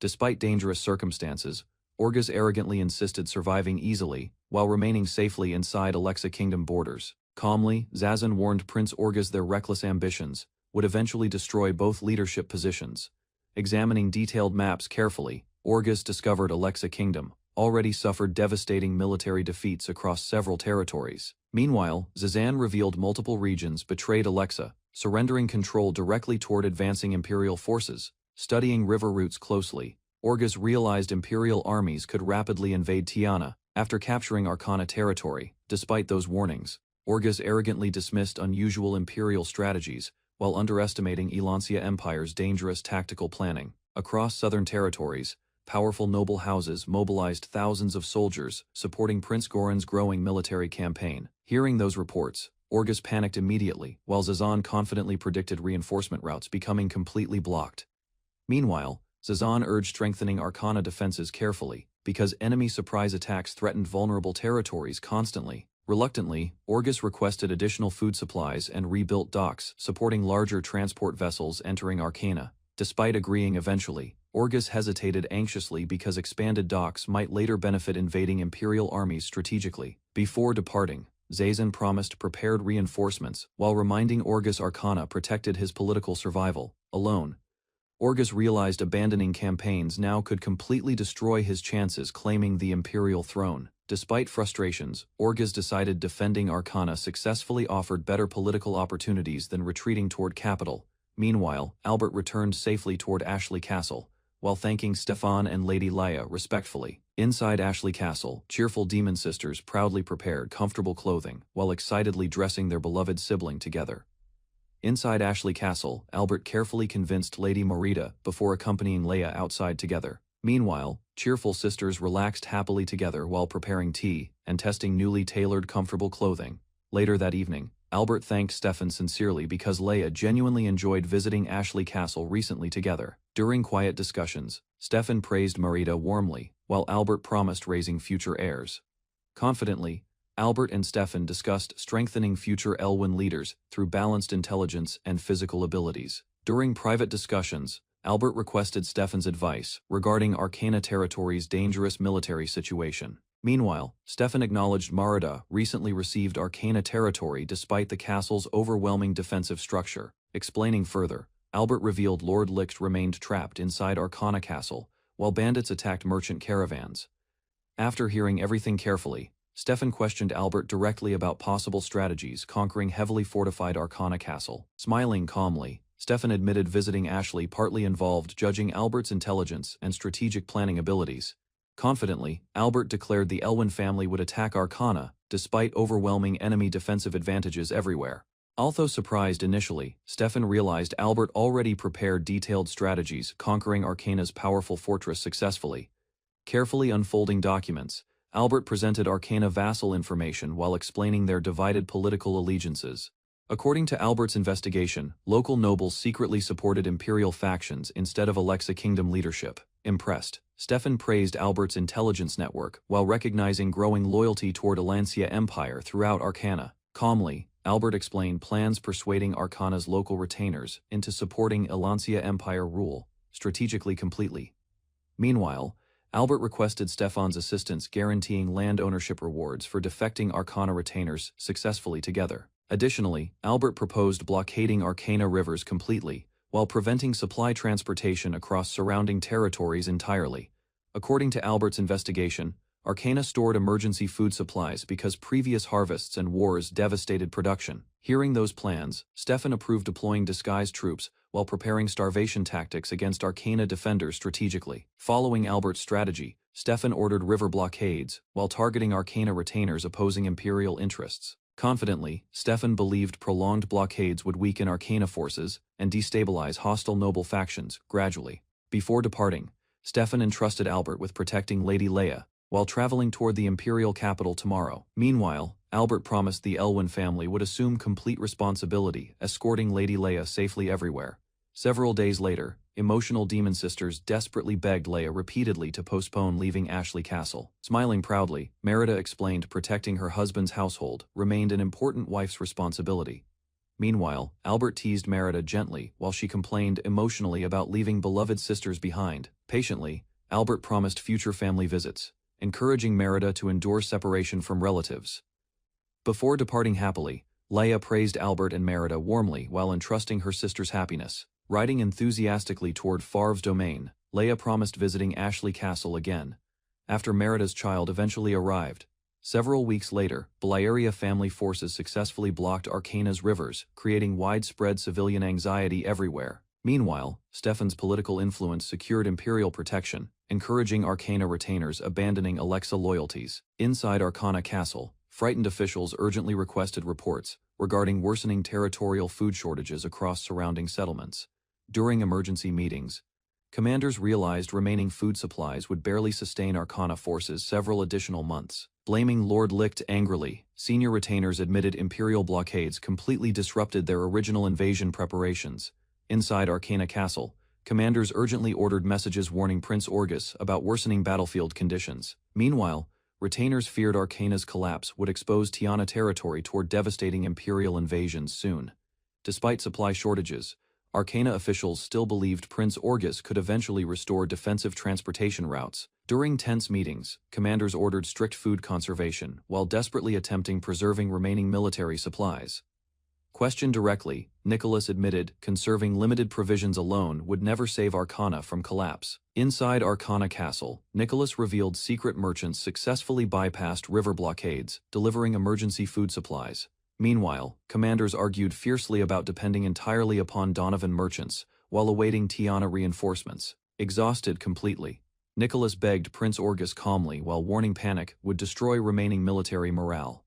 Despite dangerous circumstances, Orgus arrogantly insisted surviving easily, while remaining safely inside Alexa Kingdom borders. Calmly, Zazan warned Prince Orgus their reckless ambitions would eventually destroy both leadership positions. Examining detailed maps carefully, Orgus discovered Alexa Kingdom already suffered devastating military defeats across several territories. Meanwhile, Zazan revealed multiple regions betrayed Alexa, surrendering control directly toward advancing imperial forces. Studying river routes closely, Orgus realized imperial armies could rapidly invade Tiana after capturing Arcana territory. Despite those warnings, Orgus arrogantly dismissed unusual imperial strategies while underestimating Elancia Empire's dangerous tactical planning. Across southern territories, powerful noble houses mobilized thousands of soldiers supporting Prince Goran's growing military campaign. Hearing those reports, Orgus panicked immediately, while Zazan confidently predicted reinforcement routes becoming completely blocked. Meanwhile, Zazan urged strengthening Arcana defenses carefully, because enemy surprise attacks threatened vulnerable territories constantly. Reluctantly, Orgus requested additional food supplies and rebuilt docks, supporting larger transport vessels entering Arcana. Despite agreeing eventually, Orgus hesitated anxiously because expanded docks might later benefit invading imperial armies strategically. Before departing, Zazan promised prepared reinforcements, while reminding Orgus Arcana protected his political survival. Alone, Orgus realized abandoning campaigns now could completely destroy his chances claiming the imperial throne. Despite frustrations, Orgus decided defending Arcana successfully offered better political opportunities than retreating toward capital. Meanwhile, Albert returned safely toward Ashley Castle, while thanking Stefan and Lady Leia respectfully. Inside Ashley Castle, cheerful demon sisters proudly prepared comfortable clothing, while excitedly dressing their beloved sibling together. Inside Ashley Castle, Albert carefully convinced Lady Morita before accompanying Leia outside together. Meanwhile, cheerful sisters relaxed happily together while preparing tea and testing newly tailored comfortable clothing. Later that evening, Albert thanked Stefan sincerely because Leia genuinely enjoyed visiting Ashley Castle recently together. During quiet discussions, Stefan praised Morita warmly, while Albert promised raising future heirs. Confidently, Albert and Stefan discussed strengthening future Elwyn leaders through balanced intelligence and physical abilities. During private discussions, Albert requested Stefan's advice regarding Arcana territory's dangerous military situation. Meanwhile, Stefan acknowledged Marida recently received Arcana territory despite the castle's overwhelming defensive structure. Explaining further, Albert revealed Lord Licht remained trapped inside Arcana Castle, while bandits attacked merchant caravans. After hearing everything carefully, Stefan questioned Albert directly about possible strategies conquering heavily fortified Arcana Castle. Smiling calmly, Stefan admitted visiting Ashley partly involved judging Albert's intelligence and strategic planning abilities. Confidently, Albert declared the Elwyn family would attack Arcana, despite overwhelming enemy defensive advantages everywhere. Although surprised initially, Stefan realized Albert already prepared detailed strategies conquering Arcana's powerful fortress successfully. Carefully unfolding documents, Albert presented Arcana vassal information while explaining their divided political allegiances. According to Albert's investigation, local nobles secretly supported imperial factions instead of Alexa Kingdom leadership. Impressed, Stefan praised Albert's intelligence network while recognizing growing loyalty toward Elancia Empire throughout Arcana. Calmly, Albert explained plans persuading Arcana's local retainers into supporting Elancia Empire rule, strategically completely. Meanwhile, Albert requested Stefan's assistance guaranteeing land ownership rewards for defecting Arcana retainers successfully together. Additionally, Albert proposed blockading Arcana rivers completely, while preventing supply transportation across surrounding territories entirely. According to Albert's investigation, Arcana stored emergency food supplies because previous harvests and wars devastated production. Hearing those plans, Stefan approved deploying disguised troops while preparing starvation tactics against Arcana defenders strategically. Following Albert's strategy, Stefan ordered river blockades while targeting Arcana retainers opposing Imperial interests. Confidently, Stefan believed prolonged blockades would weaken Arcana forces and destabilize hostile noble factions gradually. Before departing, Stefan entrusted Albert with protecting Lady Leia while traveling toward the Imperial capital tomorrow. Meanwhile, Albert promised the Elwyn family would assume complete responsibility, escorting Lady Leia safely everywhere. Several days later, emotional demon sisters desperately begged Leia repeatedly to postpone leaving Ashley Castle. Smiling proudly, Merida explained protecting her husband's household remained an important wife's responsibility. Meanwhile, Albert teased Merida gently while she complained emotionally about leaving beloved sisters behind. Patiently, Albert promised future family visits, encouraging Merida to endure separation from relatives. Before departing happily, Leia praised Albert and Merida warmly while entrusting her sister's happiness. Riding enthusiastically toward Favre's domain, Leia promised visiting Ashley Castle again. After Merida's child eventually arrived, several weeks later, Belieria family forces successfully blocked Arcana's rivers, creating widespread civilian anxiety everywhere. Meanwhile, Stefan's political influence secured Imperial protection, encouraging Arcana retainers abandoning Alexa loyalties. Inside Arcana Castle, frightened officials urgently requested reports regarding worsening territorial food shortages across surrounding settlements. During emergency meetings, commanders realized remaining food supplies would barely sustain Arcana forces several additional months. Blaming Lord Licht angrily, senior retainers admitted Imperial blockades completely disrupted their original invasion preparations. Inside Arcana Castle, commanders urgently ordered messages warning Prince Orgus about worsening battlefield conditions. Meanwhile, retainers feared Arcana's collapse would expose Tiana territory toward devastating Imperial invasions soon. Despite supply shortages, Arcana officials still believed Prince Orgus could eventually restore defensive transportation routes. During tense meetings, commanders ordered strict food conservation while desperately attempting preserving remaining military supplies. Questioned directly, Nicholas admitted conserving limited provisions alone would never save Arcana from collapse. Inside Arcana Castle, Nicholas revealed secret merchants successfully bypassed river blockades, delivering emergency food supplies. Meanwhile, commanders argued fiercely about depending entirely upon Donovan merchants while awaiting Tiana reinforcements. Exhausted completely, Nicholas begged Prince Orgus calmly while warning panic would destroy remaining military morale.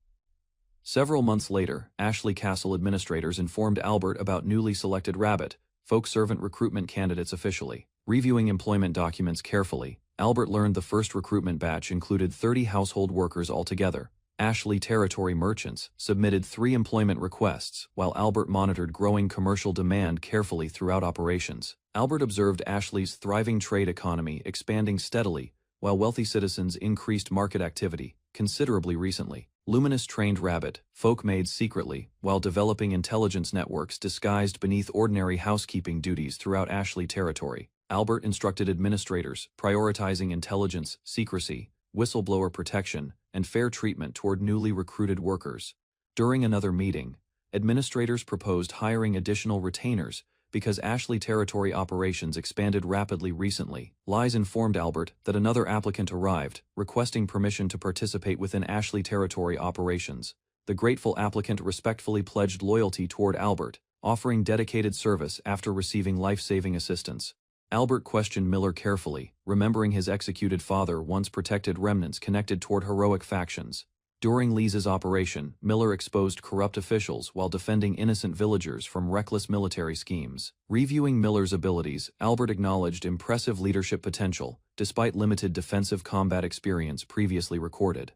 Several months later, Ashley Castle administrators informed Albert about newly selected rabbit, folk servant recruitment candidates officially. Reviewing employment documents carefully, Albert learned the first recruitment batch included 30 household workers altogether. Ashley territory merchants submitted 3 employment requests, while Albert monitored growing commercial demand carefully throughout operations. Albert observed Ashley's thriving trade economy expanding steadily, while wealthy citizens increased market activity considerably recently. Luminous trained rabbit folk maids secretly, while developing intelligence networks disguised beneath ordinary housekeeping duties throughout Ashley territory. Albert instructed administrators, prioritizing intelligence, secrecy, whistleblower protection, and fair treatment toward newly recruited workers. During another meeting, administrators proposed hiring additional retainers because Ashley territory operations expanded rapidly recently. Lies informed Albert that another applicant arrived, requesting permission to participate within Ashley territory operations. The grateful applicant respectfully pledged loyalty toward Albert, offering dedicated service after receiving life-saving assistance. Albert questioned Miller carefully, remembering his executed father once protected remnants connected toward heroic factions. During Lisa's operation, Miller exposed corrupt officials while defending innocent villagers from reckless military schemes. Reviewing Miller's abilities, Albert acknowledged impressive leadership potential, despite limited defensive combat experience previously recorded.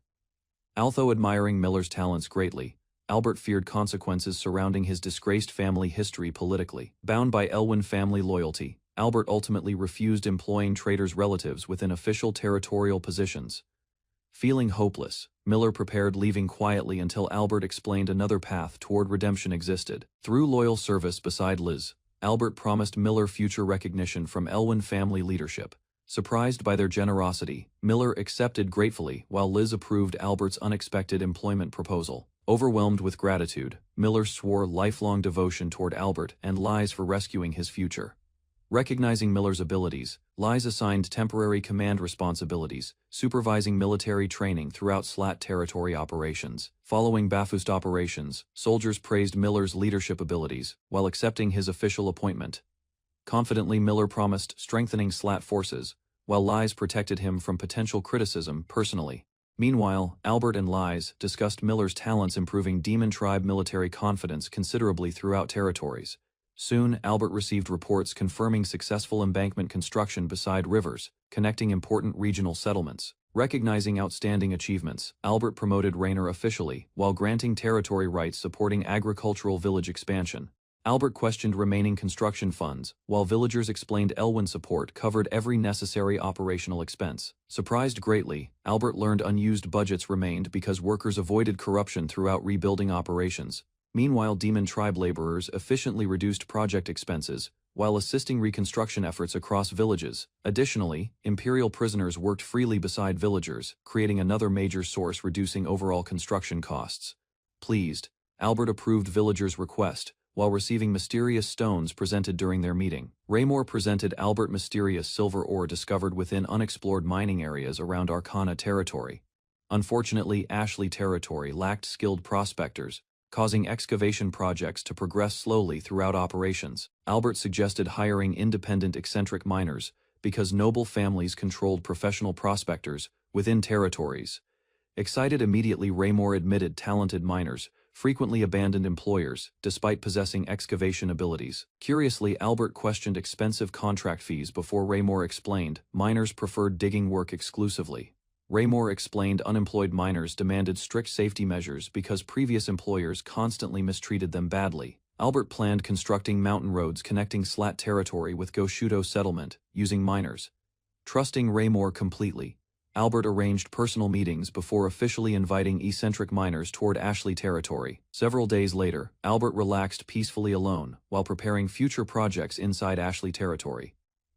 Although admiring Miller's talents greatly, Albert feared consequences surrounding his disgraced family history politically. Bound by Elwyn family loyalty, Albert ultimately refused employing traitors' relatives within official territorial positions. Feeling hopeless, Miller prepared leaving quietly until Albert explained another path toward redemption existed. Through loyal service beside Liz, Albert promised Miller future recognition from Elwyn family leadership. Surprised by their generosity, Miller accepted gratefully while Liz approved Albert's unexpected employment proposal. Overwhelmed with gratitude, Miller swore lifelong devotion toward Albert and lies for rescuing his future. Recognizing Miller's abilities, Lies assigned temporary command responsibilities, supervising military training throughout SLAT territory operations. Following Bafust operations, soldiers praised Miller's leadership abilities while accepting his official appointment. Confidently, Miller promised strengthening SLAT forces, while Lies protected him from potential criticism personally. Meanwhile, Albert and Lies discussed Miller's talents improving Demon Tribe military confidence considerably throughout territories. Soon, Albert received reports confirming successful embankment construction beside rivers, connecting important regional settlements. Recognizing outstanding achievements, Albert promoted Rainer officially, while granting territory rights supporting agricultural village expansion. Albert questioned remaining construction funds, while villagers explained Elwyn support covered every necessary operational expense. Surprised greatly, Albert learned unused budgets remained because workers avoided corruption throughout rebuilding operations. Meanwhile, Demon Tribe laborers efficiently reduced project expenses, while assisting reconstruction efforts across villages. Additionally, Imperial prisoners worked freely beside villagers, creating another major source reducing overall construction costs. Pleased, Albert approved villagers' request, while receiving mysterious stones presented during their meeting. Raymore presented Albert mysterious silver ore discovered within unexplored mining areas around Arcana territory. Unfortunately, Ashley territory lacked skilled prospectors, causing excavation projects to progress slowly throughout operations. Albert suggested hiring independent eccentric miners because noble families controlled professional prospectors within territories. Excited immediately, Raymore admitted talented miners frequently abandoned employers despite possessing excavation abilities. Curiously, Albert questioned expensive contract fees before Raymore explained miners preferred digging work exclusively. Raymore explained unemployed miners demanded strict safety measures because previous employers constantly mistreated them badly. Albert planned constructing mountain roads connecting SLAT territory with Goshudo settlement, using miners. Trusting Raymore completely, Albert arranged personal meetings before officially inviting eccentric miners toward Ashley territory. Several days later, Albert relaxed peacefully alone while preparing future projects inside Ashley territory.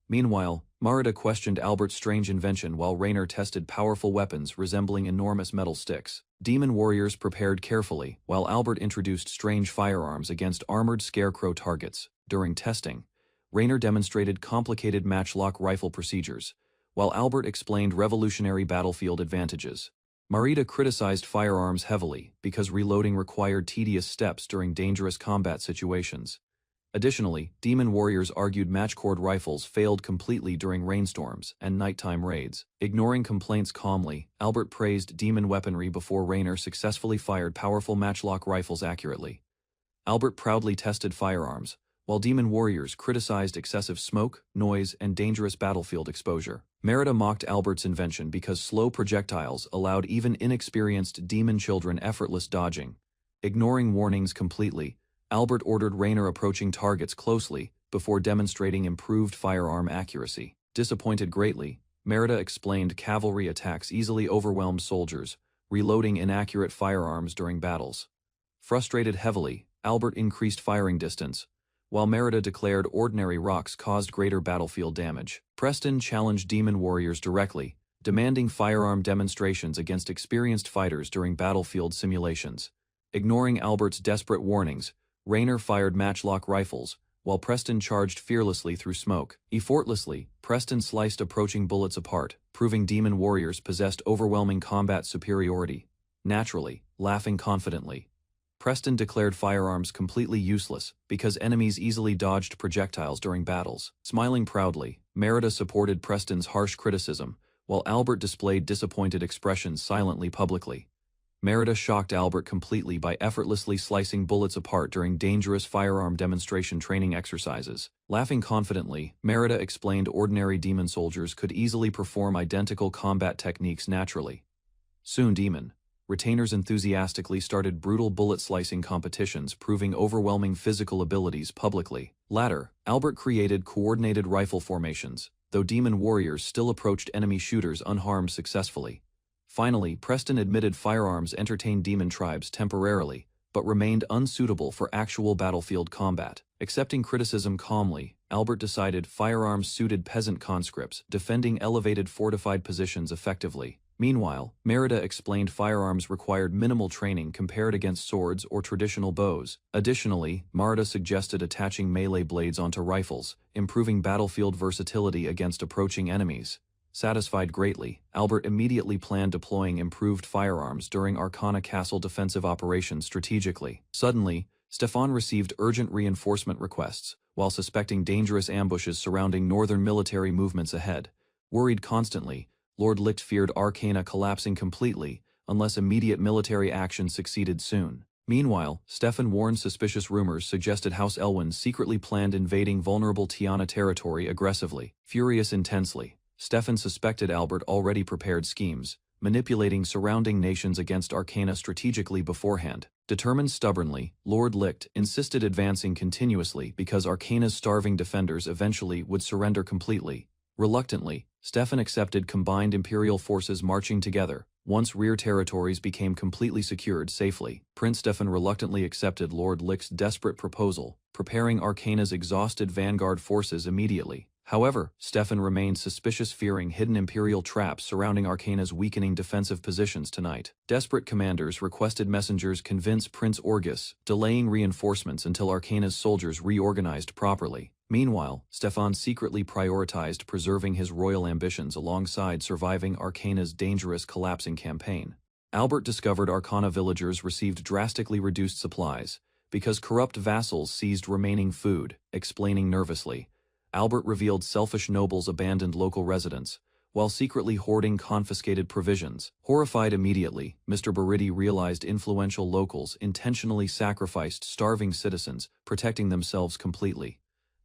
Meanwhile, Marida questioned Albert's strange invention while Rainer tested powerful weapons resembling enormous metal sticks. Demon warriors prepared carefully, while Albert introduced strange firearms against armored scarecrow targets. During testing, Rainer demonstrated complicated matchlock rifle procedures, while Albert explained revolutionary battlefield advantages. Marida criticized firearms heavily because reloading required tedious steps during dangerous combat situations. Additionally, demon warriors argued matchcord rifles failed completely during rainstorms and nighttime raids. Ignoring complaints calmly, Albert praised demon weaponry before Rainer successfully fired powerful matchlock rifles accurately. Albert proudly tested firearms, while demon warriors criticized excessive smoke, noise, and dangerous battlefield exposure. Merida mocked Albert's invention because slow projectiles allowed even inexperienced demon children effortless dodging. Ignoring warnings completely, Albert ordered Rainer approaching targets closely before demonstrating improved firearm accuracy. Disappointed greatly, Merida explained cavalry attacks easily overwhelmed soldiers, reloading inaccurate firearms during battles. Frustrated heavily, Albert increased firing distance, while Merida declared ordinary rocks caused greater battlefield damage. Preston challenged demon warriors directly, demanding firearm demonstrations against experienced fighters during battlefield simulations. Ignoring Albert's desperate warnings, Rainer fired matchlock rifles, while Preston charged fearlessly through smoke. Effortlessly, Preston sliced approaching bullets apart, proving demon warriors possessed overwhelming combat superiority. Naturally, laughing confidently, Preston declared firearms completely useless because enemies easily dodged projectiles during battles. Smiling proudly, Merida supported Preston's harsh criticism, while Albert displayed disappointed expressions silently publicly. Merida shocked Albert completely by effortlessly slicing bullets apart during dangerous firearm demonstration training exercises. Laughing confidently, Merida explained ordinary demon soldiers could easily perform identical combat techniques naturally. Soon demon retainers enthusiastically started brutal bullet-slicing competitions proving overwhelming physical abilities publicly. Later, Albert created coordinated rifle formations, though demon warriors still approached enemy shooters unharmed successfully. Finally, Preston admitted firearms entertained demon tribes temporarily, but remained unsuitable for actual battlefield combat. Accepting criticism calmly, Albert decided firearms suited peasant conscripts defending elevated fortified positions effectively. Meanwhile, Merida explained firearms required minimal training compared against swords or traditional bows. Additionally, Marida suggested attaching melee blades onto rifles, improving battlefield versatility against approaching enemies. Satisfied greatly, Albert immediately planned deploying improved firearms during Arcana Castle defensive operations strategically. Suddenly, Stefan received urgent reinforcement requests, while suspecting dangerous ambushes surrounding northern military movements ahead. Worried constantly, Lord Licht feared Arcana collapsing completely unless immediate military action succeeded soon. Meanwhile, Stefan warned suspicious rumors suggested House Elwyn secretly planned invading vulnerable Tiana territory aggressively. Furious intensely, Stefan suspected Albert already prepared schemes, manipulating surrounding nations against Arcana strategically beforehand. Determined stubbornly, Lord Licht insisted advancing continuously because Arcana's starving defenders eventually would surrender completely. Reluctantly, Stefan accepted combined Imperial forces marching together. Once rear territories became completely secured safely, Prince Stefan reluctantly accepted Lord Licht's desperate proposal, preparing Arcana's exhausted vanguard forces immediately. However, Stefan remained suspicious, fearing hidden Imperial traps surrounding Arcana's weakening defensive positions tonight. Desperate commanders requested messengers convince Prince Orgus, delaying reinforcements until Arcana's soldiers reorganized properly. Meanwhile, Stefan secretly prioritized preserving his royal ambitions alongside surviving Arcana's dangerous collapsing campaign. Albert discovered Arcana villagers received drastically reduced supplies because corrupt vassals seized remaining food, explaining nervously. Albert revealed selfish nobles abandoned local residents, while secretly hoarding confiscated provisions. Horrified immediately, Mr. Baridi realized influential locals intentionally sacrificed starving citizens, protecting themselves completely.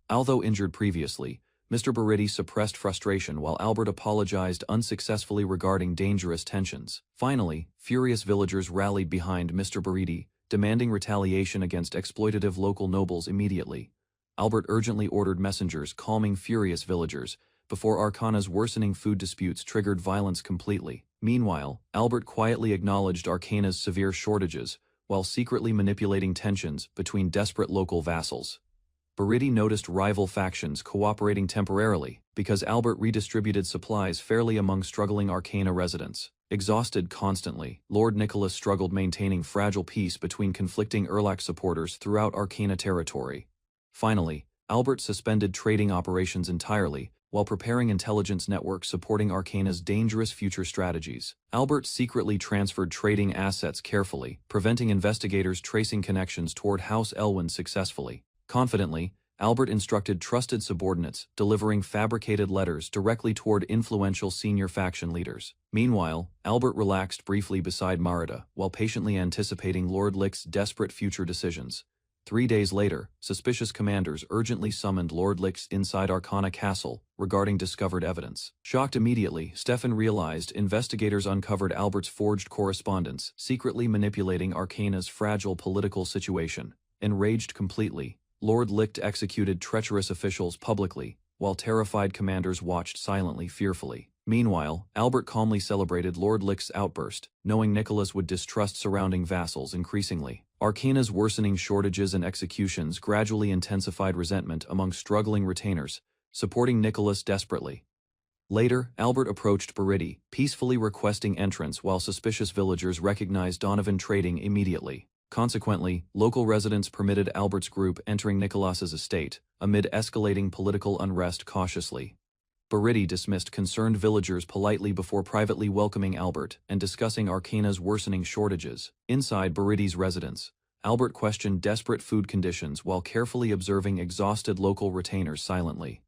Although injured previously, Mr. Baridi suppressed frustration while Albert apologized unsuccessfully regarding dangerous tensions. Finally, furious villagers rallied behind Mr. Baridi, demanding retaliation against exploitative local nobles immediately. Albert urgently ordered messengers calming furious villagers before Arcana's worsening food disputes triggered violence completely. Meanwhile, Albert quietly acknowledged Arcana's severe shortages while secretly manipulating tensions between desperate local vassals. Baridi noticed rival factions cooperating temporarily because Albert redistributed supplies fairly among struggling Arcana residents. Exhausted constantly, Lord Nicholas struggled maintaining fragile peace between conflicting Erlach supporters throughout Arcana territory. Finally, Albert suspended trading operations entirely while preparing intelligence networks supporting Arcana's dangerous future strategies. Albert secretly transferred trading assets carefully, preventing investigators tracing connections toward House Elwyn successfully. Confidently, Albert instructed trusted subordinates, delivering fabricated letters directly toward influential senior faction leaders. Meanwhile, Albert relaxed briefly beside Marida while patiently anticipating Lord Licht's desperate future decisions. 3 days later, suspicious commanders urgently summoned Lord Licht inside Arcana Castle regarding discovered evidence. Shocked immediately, Stefan realized investigators uncovered Albert's forged correspondence, secretly manipulating Arcana's fragile political situation. Enraged completely, Lord Licht executed treacherous officials publicly, while terrified commanders watched silently fearfully. Meanwhile, Albert calmly celebrated Lord Licht's outburst, knowing Nicholas would distrust surrounding vassals increasingly. Arcana's worsening shortages and executions gradually intensified resentment among struggling retainers, supporting Nicholas desperately. Later, Albert approached Baridi, peacefully requesting entrance while suspicious villagers recognized Donovan trading immediately. Consequently, local residents permitted Albert's group entering Nicholas's estate, amid escalating political unrest cautiously. Baridi dismissed concerned villagers politely before privately welcoming Albert and discussing Arcana's worsening shortages. Inside Baridi's residence, Albert questioned desperate food conditions while carefully observing exhausted local retainers silently.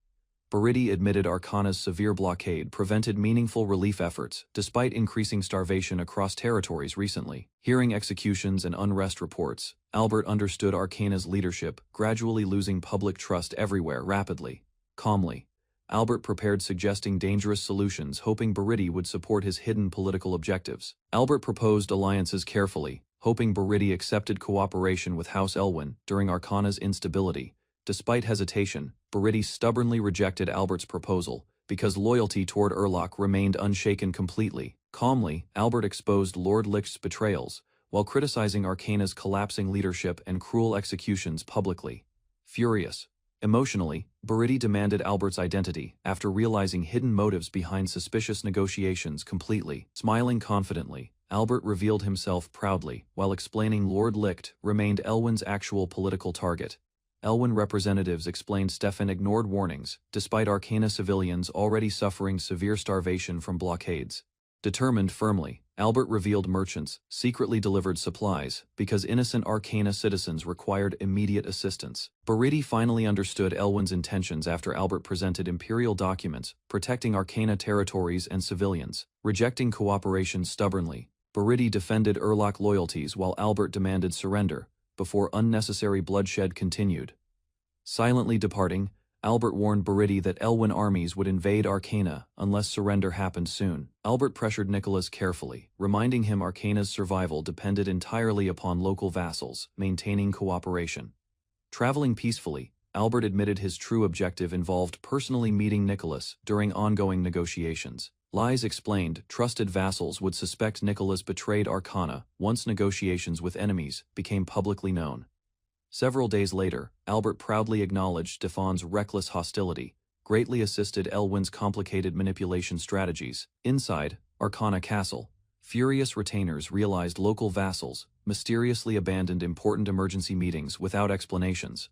Baridi admitted Arcana's severe blockade prevented meaningful relief efforts, despite increasing starvation across territories recently. Hearing executions and unrest reports, Albert understood Arcana's leadership, gradually losing public trust everywhere rapidly. Calmly, Albert prepared suggesting dangerous solutions, hoping Baridi would support his hidden political objectives. Albert proposed alliances carefully, hoping Baridi accepted cooperation with House Elwyn during Arcana's instability. Despite hesitation, Baridi stubbornly rejected Albert's proposal because loyalty toward Erlach remained unshaken completely. Calmly, Albert exposed Lord Licht's betrayals, while criticizing Arcana's collapsing leadership and cruel executions publicly. Furious, Emotionally, Buriti demanded Albert's identity after realizing hidden motives behind suspicious negotiations completely. Smiling confidently, Albert revealed himself proudly, while explaining Lord Licht remained Elwyn's actual political target. Elwyn representatives explained Stefan ignored warnings, despite Arcana civilians already suffering severe starvation from blockades. Determined firmly, Albert revealed merchants secretly delivered supplies because innocent Arcana citizens required immediate assistance. Buriti finally understood Elwyn's intentions after Albert presented imperial documents protecting Arcana territories and civilians. Rejecting cooperation stubbornly, Buriti defended Urlach loyalties while Albert demanded surrender, before unnecessary bloodshed continued. Silently departing, Albert warned Buriti that Elwyn armies would invade Arcana unless surrender happened soon. Albert pressured Nicholas carefully, reminding him Arcana's survival depended entirely upon local vassals maintaining cooperation. Traveling peacefully, Albert admitted his true objective involved personally meeting Nicholas during ongoing negotiations. Lies explained trusted vassals would suspect Nicholas betrayed Arcana once negotiations with enemies became publicly known. Several days later, Albert proudly acknowledged Stefan's reckless hostility, greatly assisted Elwyn's complicated manipulation strategies. Inside Arcana Castle, furious retainers realized local vassals mysteriously abandoned important emergency meetings without explanations.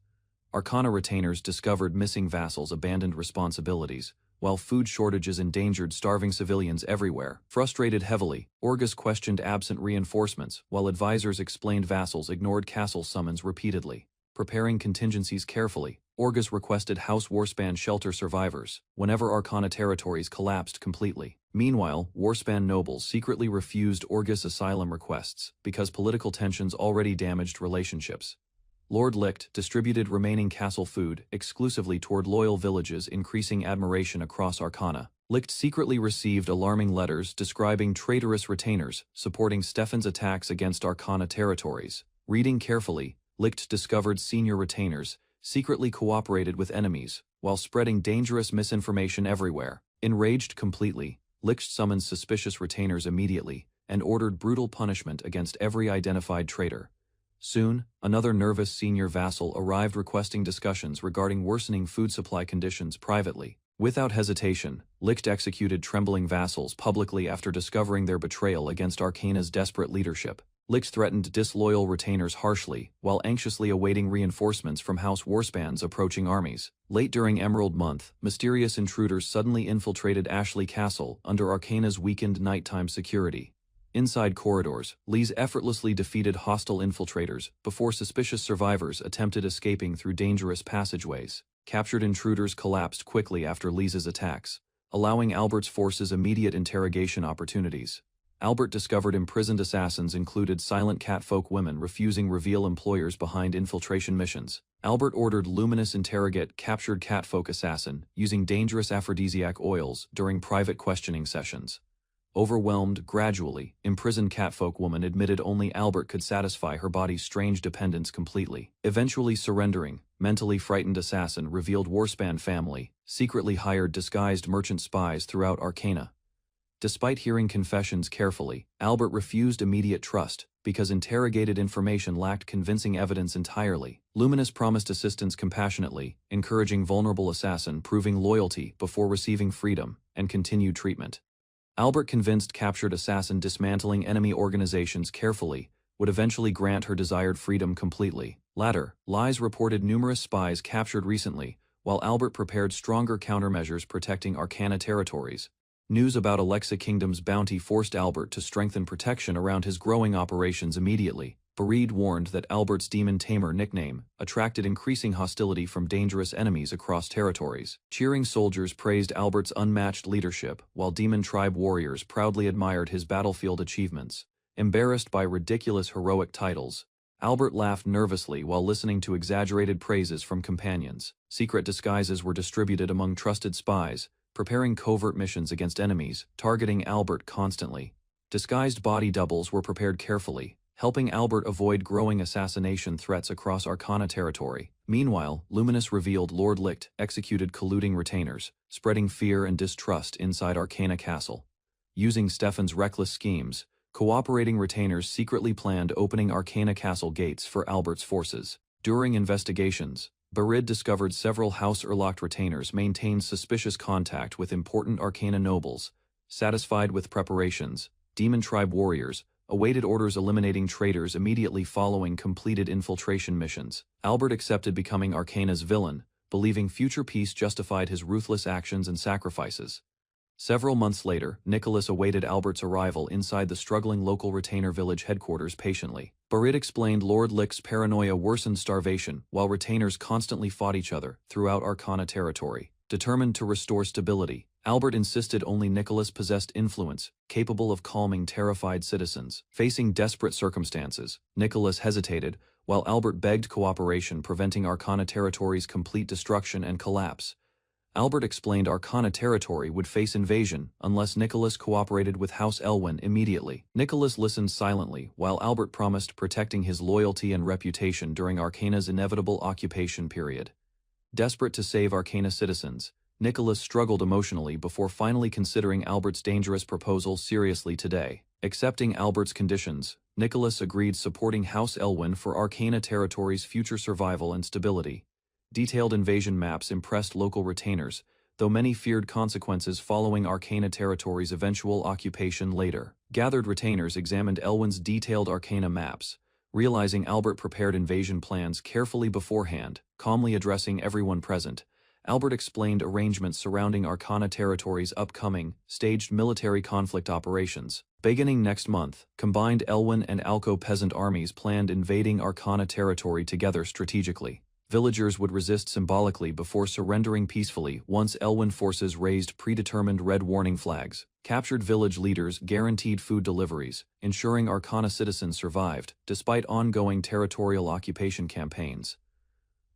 Arcana retainers discovered missing vassals abandoned responsibilities, while food shortages endangered starving civilians everywhere. Frustrated heavily, Orgus questioned absent reinforcements, while advisors explained vassals ignored castle summons repeatedly. Preparing contingencies carefully, Orgus requested House Warspan shelter survivors whenever Arcana territories collapsed completely. Meanwhile, Warspan nobles secretly refused Orgus asylum requests because political tensions already damaged relationships. Lord Licht distributed remaining castle food exclusively toward loyal villages, increasing admiration across Arcana. Licht secretly received alarming letters describing traitorous retainers supporting Stefan's attacks against Arcana territories. Reading carefully, Licht discovered senior retainers secretly cooperated with enemies while spreading dangerous misinformation everywhere. Enraged completely, Licht summoned suspicious retainers immediately and ordered brutal punishment against every identified traitor. Soon, another nervous senior vassal arrived requesting discussions regarding worsening food supply conditions privately. Without hesitation, Licht executed trembling vassals publicly after discovering their betrayal against Arcana's desperate leadership. Licht threatened disloyal retainers harshly, while anxiously awaiting reinforcements from House Warspan's approaching armies. Late during Emerald Month, mysterious intruders suddenly infiltrated Ashley Castle under Arcana's weakened nighttime security. Inside corridors, Lise effortlessly defeated hostile infiltrators before suspicious survivors attempted escaping through dangerous passageways. Captured intruders collapsed quickly after Lise's attacks, allowing Albert's forces immediate interrogation opportunities. Albert discovered imprisoned assassins included silent catfolk women refusing reveal employers behind infiltration missions. Albert ordered Luminous interrogate captured catfolk assassin using dangerous aphrodisiac oils during private questioning sessions. Overwhelmed, gradually, imprisoned catfolk woman admitted only Albert could satisfy her body's strange dependence completely. Eventually surrendering, mentally frightened assassin revealed Warspan family, secretly hired disguised merchant spies throughout Arcana. Despite hearing confessions carefully, Albert refused immediate trust because interrogated information lacked convincing evidence entirely. Luminous promised assistance compassionately, encouraging vulnerable assassin proving loyalty before receiving freedom and continued treatment. Albert convinced captured assassin dismantling enemy organizations carefully would eventually grant her desired freedom completely. Latter, Lies reported numerous spies captured recently, while Albert prepared stronger countermeasures protecting Arcana territories. News about Alexa Kingdom's bounty forced Albert to strengthen protection around his growing operations immediately. Bereed warned that Albert's Demon Tamer nickname attracted increasing hostility from dangerous enemies across territories. Cheering soldiers praised Albert's unmatched leadership, while Demon Tribe warriors proudly admired his battlefield achievements. Embarrassed by ridiculous heroic titles, Albert laughed nervously while listening to exaggerated praises from companions. Secret disguises were distributed among trusted spies, preparing covert missions against enemies, targeting Albert constantly. Disguised body doubles were prepared carefully, helping Albert avoid growing assassination threats across Arcana territory. Meanwhile, Luminous revealed Lord Licht executed colluding retainers, spreading fear and distrust inside Arcana Castle. Using Stefan's reckless schemes, cooperating retainers secretly planned opening Arcana Castle gates for Albert's forces. During investigations, Barid discovered several House Urlocked retainers maintained suspicious contact with important Arcana nobles. Satisfied with preparations, Demon Tribe warriors awaited orders eliminating traitors immediately following completed infiltration missions. Albert accepted becoming Arcana's villain, believing future peace justified his ruthless actions and sacrifices. Several months later, Nicholas awaited Albert's arrival inside the struggling local retainer village headquarters patiently. Barid explained Lord Lick's paranoia worsened starvation while retainers constantly fought each other throughout Arcana territory. Determined to restore stability, Albert insisted only Nicholas possessed influence, capable of calming terrified citizens. Facing desperate circumstances, Nicholas hesitated, while Albert begged cooperation, preventing Arcana territory's complete destruction and collapse. Albert explained Arcana territory would face invasion unless Nicholas cooperated with House Elwyn immediately. Nicholas listened silently while Albert promised protecting his loyalty and reputation during Arcana's inevitable occupation period. Desperate to save Arcana citizens, Nicholas struggled emotionally before finally considering Albert's dangerous proposal seriously today. Accepting Albert's conditions, Nicholas agreed supporting House Elwyn for Arcana territory's future survival and stability. Detailed invasion maps impressed local retainers, though many feared consequences following Arcana territory's eventual occupation later. Gathered retainers examined Elwyn's detailed Arcana maps, realizing Albert prepared invasion plans carefully beforehand. Calmly addressing everyone present, Albert explained arrangements surrounding Arcana territory's upcoming, staged military conflict operations. Beginning next month, combined Elwyn and Alco peasant armies planned invading Arcana territory together strategically. Villagers would resist symbolically before surrendering peacefully once Elwyn forces raised predetermined red warning flags. Captured village leaders guaranteed food deliveries, ensuring Arcana citizens survived, despite ongoing territorial occupation campaigns.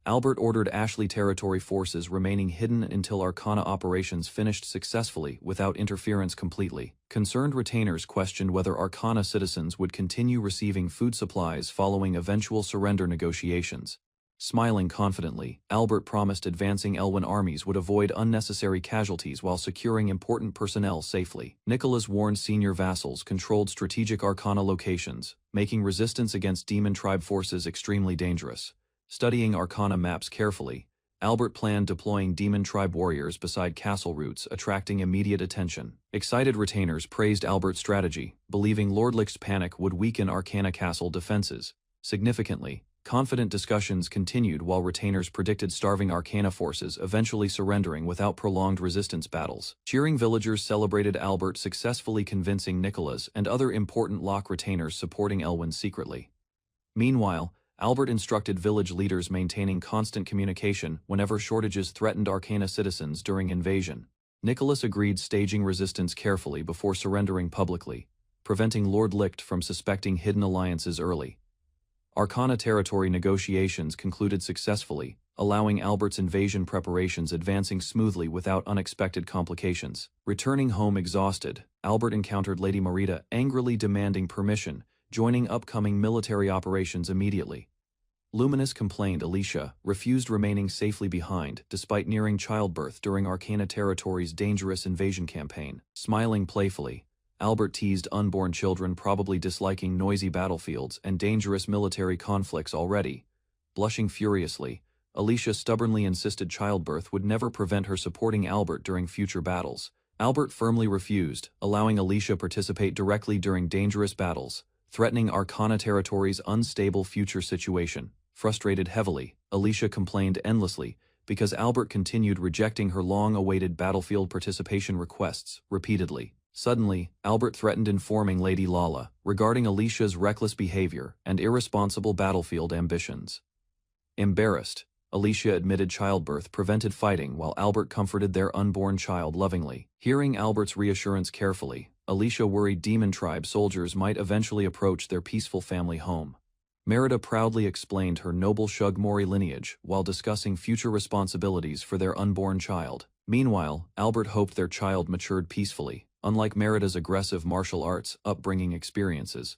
Albert ordered Ashley territory forces remaining hidden until Arcana operations finished successfully without interference completely. Concerned retainers questioned whether Arcana citizens would continue receiving food supplies following eventual surrender negotiations. Smiling confidently, Albert promised advancing Elwyn armies would avoid unnecessary casualties while securing important personnel safely. Nicholas warned senior vassals controlled strategic Arcana locations, making resistance against Demon Tribe forces extremely dangerous. Studying Arcana maps carefully, Albert planned deploying Demon Tribe warriors beside castle routes, attracting immediate attention. Excited retainers praised Albert's strategy, believing Lord Lick's panic would weaken Arcana castle defenses. Significantly, confident discussions continued while retainers predicted starving Arcana forces eventually surrendering without prolonged resistance battles. Cheering villagers celebrated Albert successfully convincing Nicholas and other important Locke retainers supporting Elwyn secretly. Meanwhile, Albert instructed village leaders maintaining constant communication whenever shortages threatened Arcana citizens during invasion. Nicholas agreed staging resistance carefully before surrendering publicly, preventing Lord Licht from suspecting hidden alliances early. Arcana territory negotiations concluded successfully, allowing Albert's invasion preparations advancing smoothly without unexpected complications. Returning home exhausted, Albert encountered Lady Marita angrily demanding permission, joining upcoming military operations immediately. Luminous complained Alicia refused remaining safely behind despite nearing childbirth during Arcana territory's dangerous invasion campaign. Smiling playfully, Albert teased unborn children probably disliking noisy battlefields and dangerous military conflicts already. Blushing furiously, Alicia stubbornly insisted childbirth would never prevent her supporting Albert during future battles. Albert firmly refused, allowing Alicia participate directly during dangerous battles, threatening Arcana territory's unstable future situation. Frustrated heavily, Alicia complained endlessly because Albert continued rejecting her long-awaited battlefield participation requests repeatedly. Suddenly, Albert threatened informing Lady Lala regarding Alicia's reckless behavior and irresponsible battlefield ambitions. Embarrassed, Alicia admitted childbirth prevented fighting while Albert comforted their unborn child lovingly. Hearing Albert's reassurance carefully, Alicia worried Demon Tribe soldiers might eventually approach their peaceful family home. Merida proudly explained her noble Shug-Mori lineage while discussing future responsibilities for their unborn child. Meanwhile, Albert hoped their child matured peacefully, unlike Merida's aggressive martial arts upbringing experiences.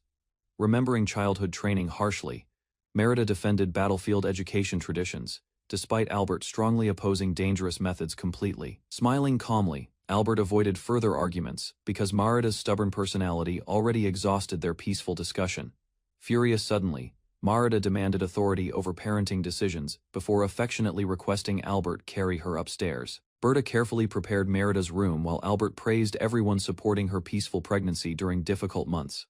Remembering childhood training harshly, Merida defended battlefield education traditions, despite Albert strongly opposing dangerous methods completely. Smiling calmly, Albert avoided further arguments because Merida's stubborn personality already exhausted their peaceful discussion. Furious suddenly, Merida demanded authority over parenting decisions before affectionately requesting Albert carry her upstairs. Berta carefully prepared Merida's room while Albert praised everyone supporting her peaceful pregnancy during difficult months.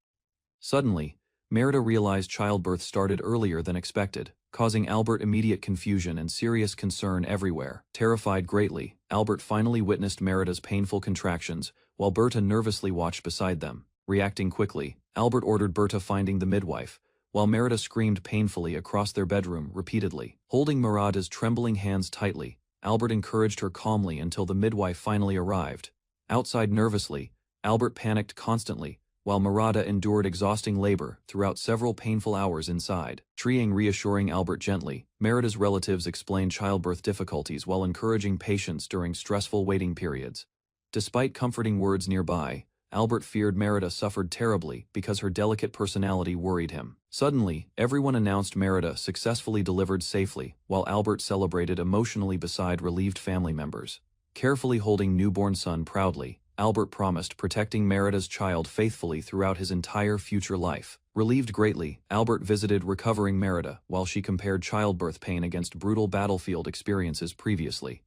Suddenly, Merida realized childbirth started earlier than expected, causing Albert immediate confusion and serious concern everywhere. Terrified greatly, Albert finally witnessed Merida's painful contractions, while Berta nervously watched beside them. Reacting quickly, Albert ordered Berta finding the midwife, while Merida screamed painfully across their bedroom repeatedly. Holding Merida's trembling hands tightly, Albert encouraged her calmly until the midwife finally arrived. Outside nervously, Albert panicked constantly, while Merida endured exhausting labor throughout several painful hours inside. Reassuring Albert gently, Merida's relatives explained childbirth difficulties while encouraging patience during stressful waiting periods. Despite comforting words nearby, Albert feared Merida suffered terribly because her delicate personality worried him. Suddenly, everyone announced Merida successfully delivered safely, while Albert celebrated emotionally beside relieved family members. Carefully holding newborn son proudly, Albert promised protecting Merida's child faithfully throughout his entire future life. Relieved greatly, Albert visited recovering Merida while she compared childbirth pain against brutal battlefield experiences previously.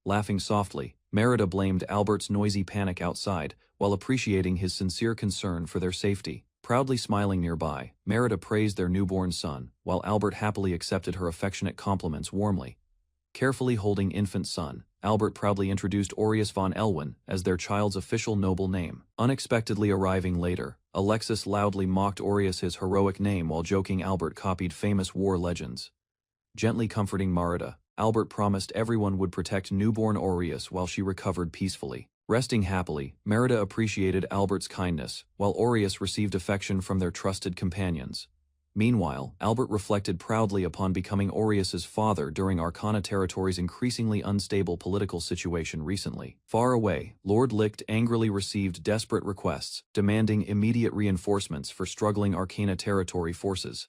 Laughing softly, Merida blamed Albert's noisy panic outside, while appreciating his sincere concern for their safety. Proudly smiling nearby, Merida praised their newborn son, while Albert happily accepted her affectionate compliments warmly. Carefully holding infant son, Albert proudly introduced Aureus von Elwyn as their child's official noble name. Unexpectedly arriving later, Alexis loudly mocked Aureus's heroic name while joking Albert copied famous war legends. Gently comforting Merida, Albert promised everyone would protect newborn Aureus while she recovered peacefully. Resting happily, Merida appreciated Albert's kindness, while Aureus received affection from their trusted companions. Meanwhile, Albert reflected proudly upon becoming Aureus's father during Arcana Territory's increasingly unstable political situation recently. Far away, Lord Licht angrily received desperate requests, demanding immediate reinforcements for struggling Arcana Territory forces.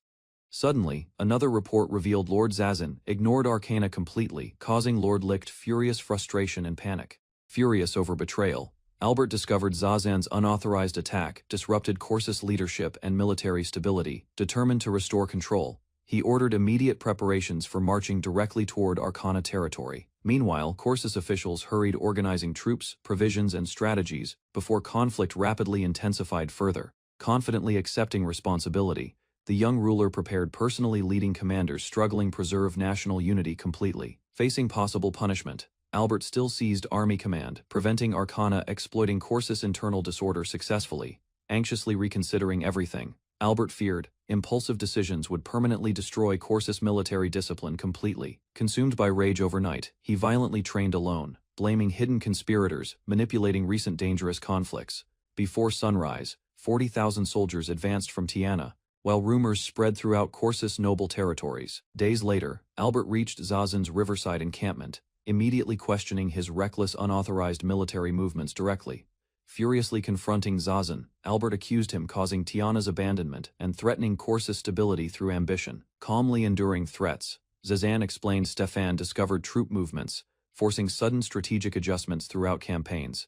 Suddenly, another report revealed Lord Zazin ignored Arcana completely, causing Lord Licht furious frustration and panic. Furious over betrayal, Albert discovered Zazin's unauthorized attack disrupted Corsus leadership and military stability. Determined to restore control, he ordered immediate preparations for marching directly toward Arcana Territory. Meanwhile, Corsus officials hurried organizing troops, provisions, and strategies before conflict rapidly intensified further. Confidently accepting responsibility, the young ruler prepared personally leading commanders struggling preserve national unity completely. Facing possible punishment, Albert still seized army command, preventing Arcana exploiting Corsus' internal disorder successfully. Anxiously reconsidering everything, Albert feared impulsive decisions would permanently destroy Corsus' military discipline completely. Consumed by rage overnight, he violently trained alone, blaming hidden conspirators, manipulating recent dangerous conflicts. Before sunrise, 40,000 soldiers advanced from Tiana, while rumors spread throughout Corsus' noble territories. Days later, Albert reached Zazin's riverside encampment, immediately questioning his reckless unauthorized military movements directly. Furiously confronting Zazin, Albert accused him causing Tiana's abandonment and threatening Corsus' stability through ambition. Calmly enduring threats, Zazan explained Stefan discovered troop movements, forcing sudden strategic adjustments throughout campaigns.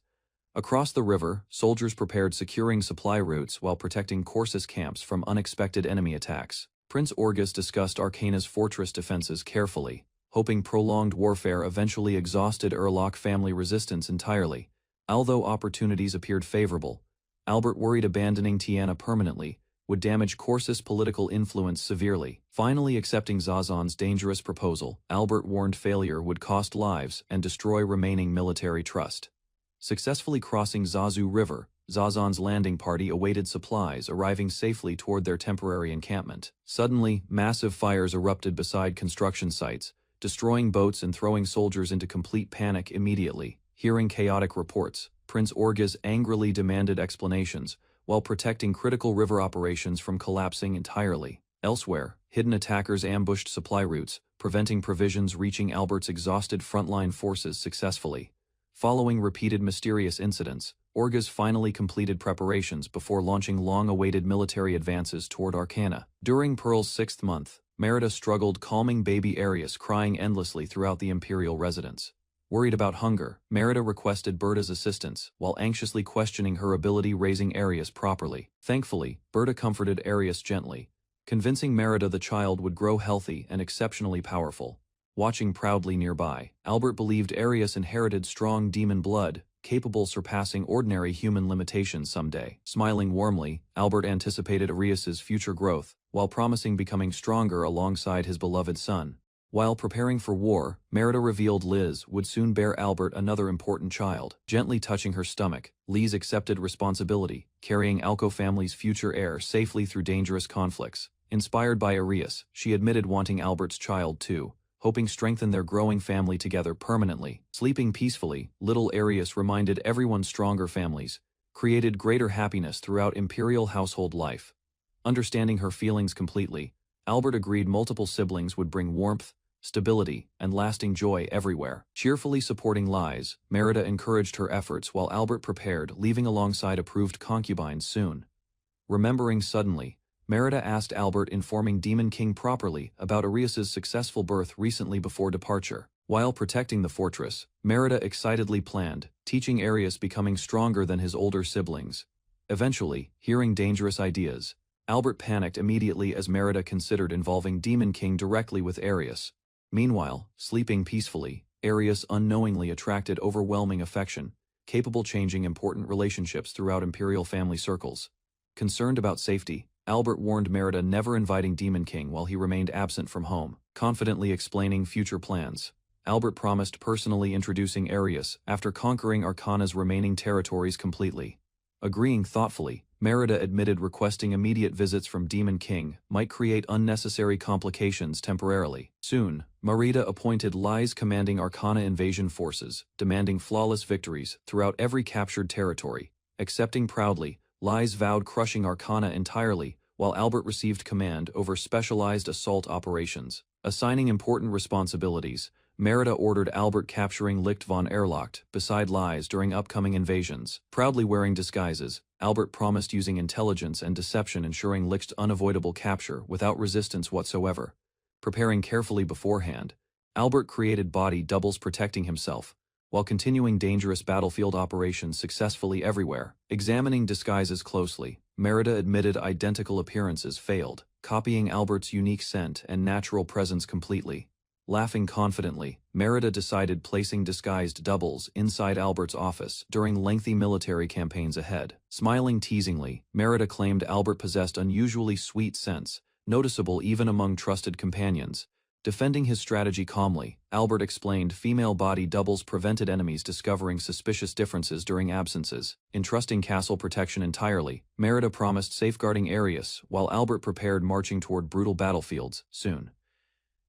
Across the river, soldiers prepared securing supply routes while protecting Corsus camps from unexpected enemy attacks. Prince Orgus discussed Arcana's fortress defenses carefully, hoping prolonged warfare eventually exhausted Urlach family resistance entirely. Although opportunities appeared favorable, Albert worried abandoning Tiana permanently would damage Corsus' political influence severely. Finally accepting Zazin's dangerous proposal, Albert warned failure would cost lives and destroy remaining military trust. Successfully crossing Zazu River, Zazin's landing party awaited supplies arriving safely toward their temporary encampment. Suddenly, massive fires erupted beside construction sites, destroying boats and throwing soldiers into complete panic immediately. Hearing chaotic reports, Prince Orgus angrily demanded explanations, while protecting critical river operations from collapsing entirely. Elsewhere, hidden attackers ambushed supply routes, preventing provisions reaching Albert's exhausted frontline forces successfully. Following repeated mysterious incidents, Orgus finally completed preparations before launching long-awaited military advances toward Arcana. During Pearl's 6th month, Merida struggled calming baby Arius crying endlessly throughout the imperial residence. Worried about hunger, Merida requested Berta's assistance, while anxiously questioning her ability raising Arius properly. Thankfully, Berta comforted Arius gently, convincing Merida the child would grow healthy and exceptionally powerful. Watching proudly nearby, Albert believed Arius inherited strong demon blood, capable surpassing ordinary human limitations someday. Smiling warmly, Albert anticipated Arius's future growth, while promising becoming stronger alongside his beloved son. While preparing for war, Merida revealed Liz would soon bear Albert another important child. Gently touching her stomach, Liz accepted responsibility, carrying Alco family's future heir safely through dangerous conflicts. Inspired by Arius, she admitted wanting Albert's child too, hoping strengthen their growing family together permanently. Sleeping peacefully, little Arius reminded everyone stronger families created greater happiness throughout imperial household life. Understanding her feelings completely, Albert agreed multiple siblings would bring warmth, stability, and lasting joy everywhere. Cheerfully supporting Liz, Merida encouraged her efforts while Albert prepared, leaving alongside approved concubines soon. Remembering suddenly, Merida asked Albert informing Demon King properly about Arius's successful birth recently before departure. While protecting the fortress, Merida excitedly planned, teaching Arius becoming stronger than his older siblings. Eventually, hearing dangerous ideas, Albert panicked immediately as Merida considered involving Demon King directly with Arius. Meanwhile, sleeping peacefully, Arius unknowingly attracted overwhelming affection, capable changing important relationships throughout imperial family circles. Concerned about safety, Albert warned Merida never inviting Demon King while he remained absent from home. Confidently explaining future plans, Albert promised personally introducing Arius after conquering Arcana's remaining territories completely. Agreeing thoughtfully, Merida admitted requesting immediate visits from Demon King might create unnecessary complications temporarily. Soon, Merida appointed Liz commanding Arcana invasion forces, demanding flawless victories throughout every captured territory. Accepting proudly, Liz vowed crushing Arcana entirely, while Albert received command over specialized assault operations. Assigning important responsibilities, Merida ordered Albert capturing Licht von Erlocht beside Liz during upcoming invasions. Proudly wearing disguises, Albert promised using intelligence and deception ensuring Licht's unavoidable capture without resistance whatsoever. Preparing carefully beforehand, Albert created body doubles protecting himself, while continuing dangerous battlefield operations successfully everywhere. Examining disguises closely, Merida admitted identical appearances failed, copying Albert's unique scent and natural presence completely. Laughing confidently, Merida decided placing disguised doubles inside Albert's office during lengthy military campaigns ahead. Smiling teasingly, Merida claimed Albert possessed unusually sweet scents, noticeable even among trusted companions. Defending his strategy calmly, Albert explained female body doubles prevented enemies discovering suspicious differences during absences. Entrusting castle protection entirely, Merida promised safeguarding Arius while Albert prepared marching toward brutal battlefields soon.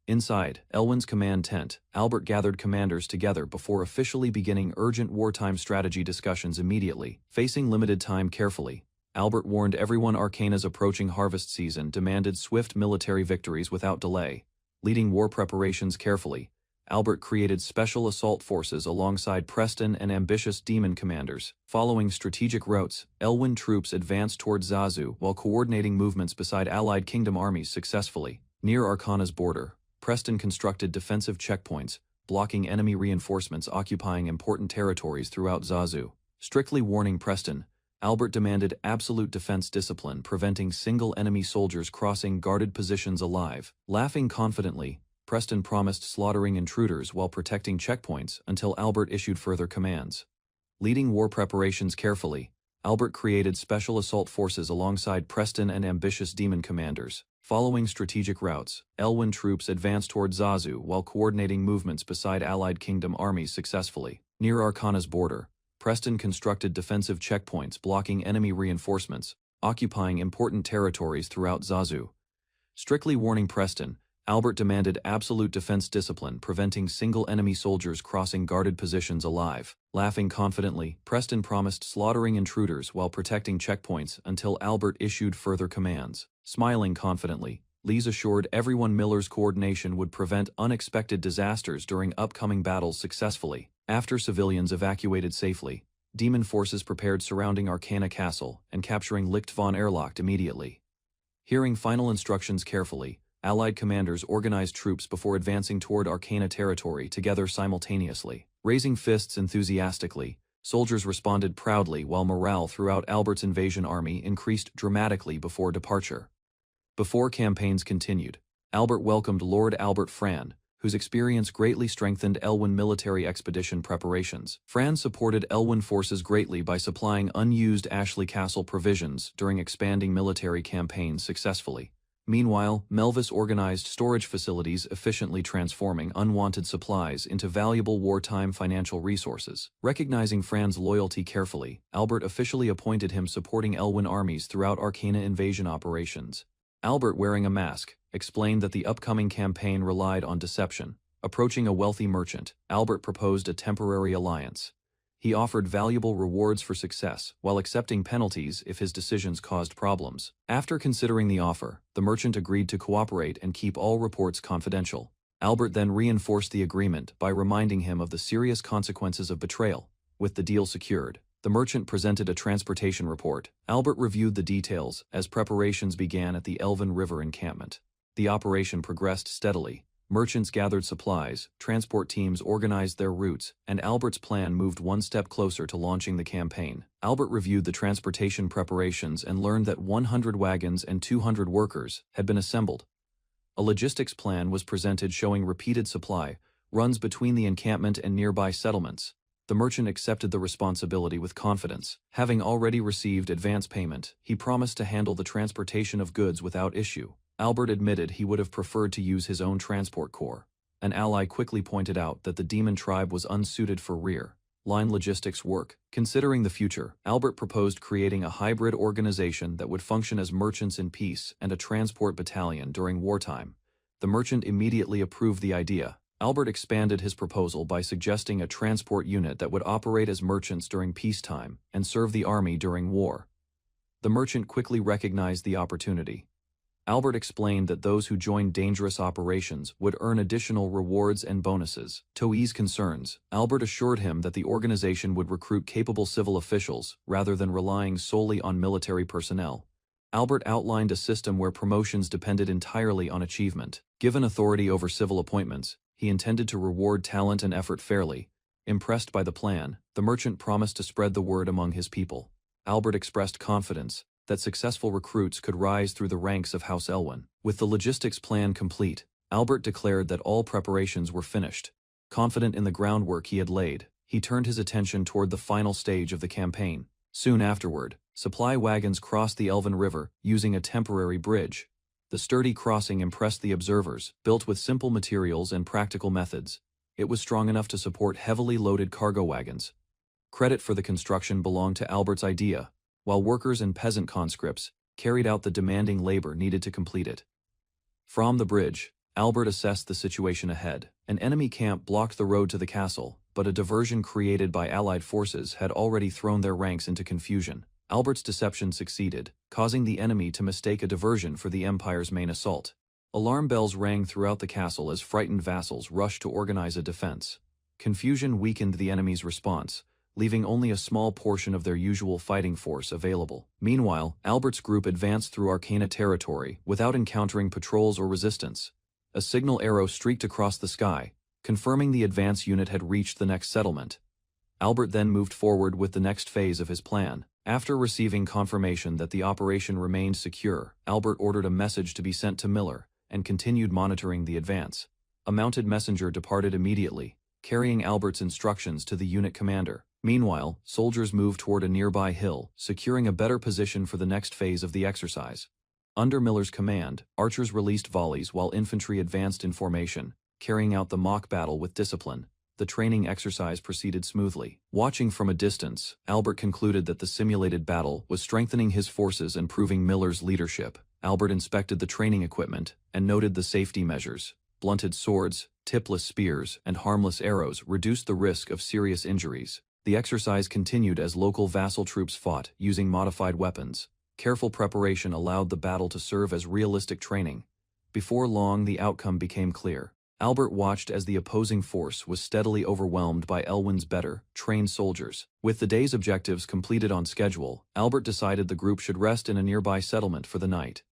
Inside Elwyn's command tent, Albert gathered commanders together before officially beginning urgent wartime strategy discussions immediately. Facing limited time carefully, Albert warned everyone Arcana's approaching harvest season demanded swift military victories without delay. Leading war preparations carefully, Albert created special assault forces alongside Preston and ambitious demon commanders. Following strategic routes, Elwyn troops advanced toward Zazu while coordinating movements beside allied kingdom armies successfully. Near Arcana's border, Preston constructed defensive checkpoints, blocking enemy reinforcements occupying important territories throughout Zazu. Strictly warning Preston, Albert demanded absolute defense discipline preventing single enemy soldiers crossing guarded positions alive. Laughing confidently, Preston promised slaughtering intruders while protecting checkpoints until Albert issued further commands. Leading war preparations carefully, Albert created special assault forces alongside Preston and ambitious demon commanders. Following strategic routes, Elwyn troops advanced toward Zazu while coordinating movements beside allied kingdom armies successfully. Near Arcana's border, Preston constructed defensive checkpoints blocking enemy reinforcements, occupying important territories throughout Zazu. Strictly warning Preston, Albert demanded absolute defense discipline preventing single enemy soldiers crossing guarded positions alive. Laughing confidently, Preston promised slaughtering intruders while protecting checkpoints until Albert issued further commands. Smiling confidently, Liz assured everyone Miller's coordination would prevent unexpected disasters during upcoming battles successfully. After civilians evacuated safely, demon forces prepared surrounding Arcana Castle and capturing Licht von Erlocht immediately. Hearing final instructions carefully, Allied commanders organized troops before advancing toward Arcana territory together simultaneously. Raising fists enthusiastically, soldiers responded proudly while morale throughout Albert's invasion army increased dramatically before departure. Before campaigns continued, Albert welcomed Lord Albert Fran, whose experience greatly strengthened Elwyn military expedition preparations. Fran supported Elwyn forces greatly by supplying unused Ashley Castle provisions during expanding military campaigns successfully. Meanwhile, Melvis organized storage facilities efficiently transforming unwanted supplies into valuable wartime financial resources. Recognizing Fran's loyalty carefully, Albert officially appointed him supporting Elwyn armies throughout Arcana invasion operations. Albert, wearing a mask, explained that the upcoming campaign relied on deception. Approaching a wealthy merchant, Albert proposed a temporary alliance. He offered valuable rewards for success, while accepting penalties if his decisions caused problems. After considering the offer, the merchant agreed to cooperate and keep all reports confidential. Albert then reinforced the agreement by reminding him of the serious consequences of betrayal. With the deal secured, the merchant presented a transportation report. Albert reviewed the details as preparations began at the Elven River encampment. The operation progressed steadily. Merchants gathered supplies, transport teams organized their routes, and Albert's plan moved one step closer to launching the campaign. Albert reviewed the transportation preparations and learned that 100 wagons and 200 workers had been assembled. A logistics plan was presented showing repeated supply runs between the encampment and nearby settlements. The merchant accepted the responsibility with confidence. Having already received advance payment, he promised to handle the transportation of goods without issue. Albert admitted he would have preferred to use his own transport corps. An ally quickly pointed out that the demon tribe was unsuited for rear-line logistics work. Considering the future, Albert proposed creating a hybrid organization that would function as merchants in peace and a transport battalion during wartime. The merchant immediately approved the idea. Albert expanded his proposal by suggesting a transport unit that would operate as merchants during peacetime and serve the army during war. The merchant quickly recognized the opportunity. Albert explained that those who joined dangerous operations would earn additional rewards and bonuses. To ease concerns, Albert assured him that the organization would recruit capable civil officials rather than relying solely on military personnel. Albert outlined a system where promotions depended entirely on achievement. Given authority over civil appointments, he intended to reward talent and effort fairly. Impressed by the plan, the merchant promised to spread the word among his people. Albert expressed confidence that successful recruits could rise through the ranks of House Elwyn. With the logistics plan complete, Albert declared that all preparations were finished. Confident in the groundwork he had laid, he turned his attention toward the final stage of the campaign. Soon afterward, supply wagons crossed the Elven River using a temporary bridge. The sturdy crossing impressed the observers. Built with simple materials and practical methods, it was strong enough to support heavily loaded cargo wagons. Credit for the construction belonged to Albert's idea, while workers and peasant conscripts carried out the demanding labor needed to complete it. From the bridge, Albert assessed the situation ahead. An enemy camp blocked the road to the castle, but a diversion created by Allied forces had already thrown their ranks into confusion. Albert's deception succeeded, causing the enemy to mistake a diversion for the Empire's main assault. Alarm bells rang throughout the castle as frightened vassals rushed to organize a defense. Confusion weakened the enemy's response, leaving only a small portion of their usual fighting force available. Meanwhile, Albert's group advanced through Arcana territory without encountering patrols or resistance. A signal arrow streaked across the sky, confirming the advance unit had reached the next settlement. Albert then moved forward with the next phase of his plan. After receiving confirmation that the operation remained secure, Albert ordered a message to be sent to Miller and continued monitoring the advance. A mounted messenger departed immediately, carrying Albert's instructions to the unit commander. Meanwhile, soldiers moved toward a nearby hill, securing a better position for the next phase of the exercise. Under Miller's command, archers released volleys while infantry advanced in formation, carrying out the mock battle with discipline. The training exercise proceeded smoothly. Watching from a distance, Albert concluded that the simulated battle was strengthening his forces and proving Miller's leadership. Albert inspected the training equipment and noted the safety measures. Blunted swords, tipless spears, and harmless arrows reduced the risk of serious injuries. The exercise continued as local vassal troops fought, using modified weapons. Careful preparation allowed the battle to serve as realistic training. Before long, the outcome became clear. Albert watched as the opposing force was steadily overwhelmed by Elwyn's better, trained soldiers. With the day's objectives completed on schedule, Albert decided the group should rest in a nearby settlement for the night.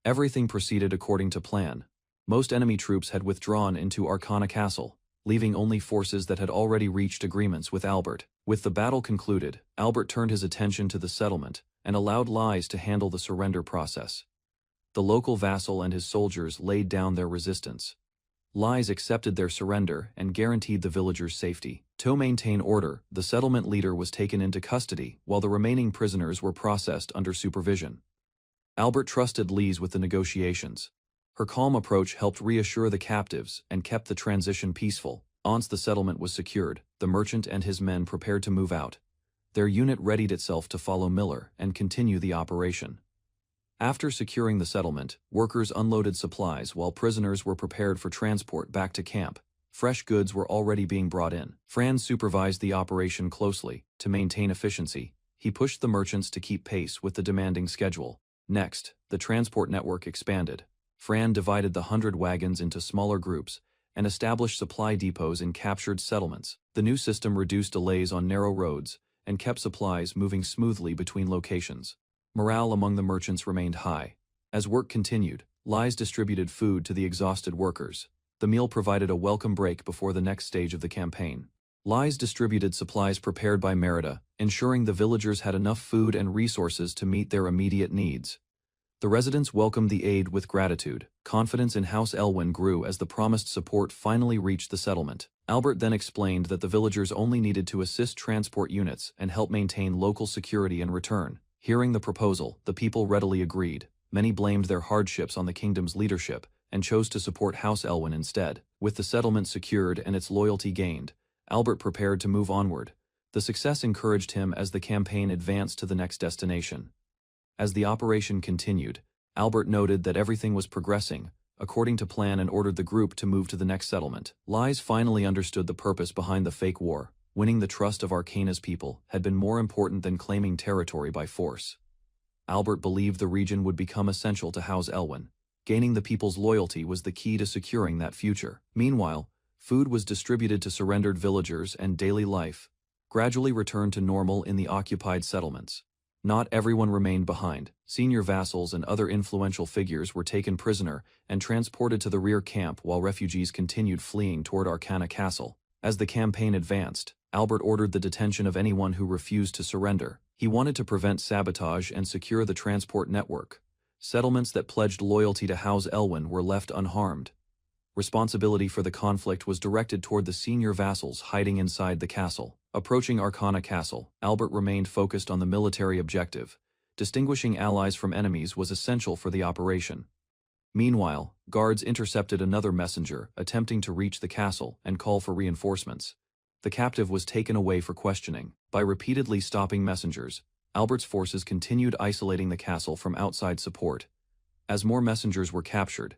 Everything proceeded according to plan. Most enemy troops had withdrawn into Arcana Castle, leaving only forces that had already reached agreements with Albert. With the battle concluded, Albert turned his attention to the settlement and allowed Lies to handle the surrender process. The local vassal and his soldiers laid down their resistance. Lies accepted their surrender and guaranteed the villagers' safety. To maintain order, the settlement leader was taken into custody while the remaining prisoners were processed under supervision. Albert trusted Lise with the negotiations. Her calm approach helped reassure the captives and kept the transition peaceful. Once the settlement was secured, the merchant and his men prepared to move out. Their unit readied itself to follow Miller and continue the operation. After securing the settlement, workers unloaded supplies while prisoners were prepared for transport back to camp. Fresh goods were already being brought in. Franz supervised the operation closely. To maintain efficiency, he pushed the merchants to keep pace with the demanding schedule. Next, the transport network expanded. Fran divided the 100 wagons into smaller groups and established supply depots in captured settlements. The new system reduced delays on narrow roads and kept supplies moving smoothly between locations. Morale among the merchants remained high. As work continued, Lise distributed food to the exhausted workers. The meal provided a welcome break before the next stage of the campaign. Lise distributed supplies prepared by Merida, ensuring the villagers had enough food and resources to meet their immediate needs. The residents welcomed the aid with gratitude. Confidence in House Elwyn grew as the promised support finally reached the settlement. Albert then explained that the villagers only needed to assist transport units and help maintain local security in return. Hearing the proposal, the people readily agreed. Many blamed their hardships on the kingdom's leadership and chose to support House Elwyn instead. With the settlement secured and its loyalty gained, Albert prepared to move onward. The success encouraged him as the campaign advanced to the next destination. As the operation continued, Albert noted that everything was progressing according to plan and ordered the group to move to the next settlement. Lise finally understood the purpose behind the fake war. Winning the trust of Arcana's people had been more important than claiming territory by force. Albert believed the region would become essential to House Elwyn. Gaining the people's loyalty was the key to securing that future. Meanwhile, food was distributed to surrendered villagers and daily life gradually returned to normal in the occupied settlements. Not everyone remained behind. Senior vassals and other influential figures were taken prisoner and transported to the rear camp while refugees continued fleeing toward Arcana Castle. As the campaign advanced, Albert ordered the detention of anyone who refused to surrender. He wanted to prevent sabotage and secure the transport network. Settlements that pledged loyalty to House Elwyn were left unharmed. Responsibility for the conflict was directed toward the senior vassals hiding inside the castle. Approaching Arcana Castle, Albert remained focused on the military objective. Distinguishing allies from enemies was essential for the operation. Meanwhile, guards intercepted another messenger attempting to reach the castle and call for reinforcements. The captive was taken away for questioning. By repeatedly stopping messengers, Albert's forces continued isolating the castle from outside support. As more messengers were captured,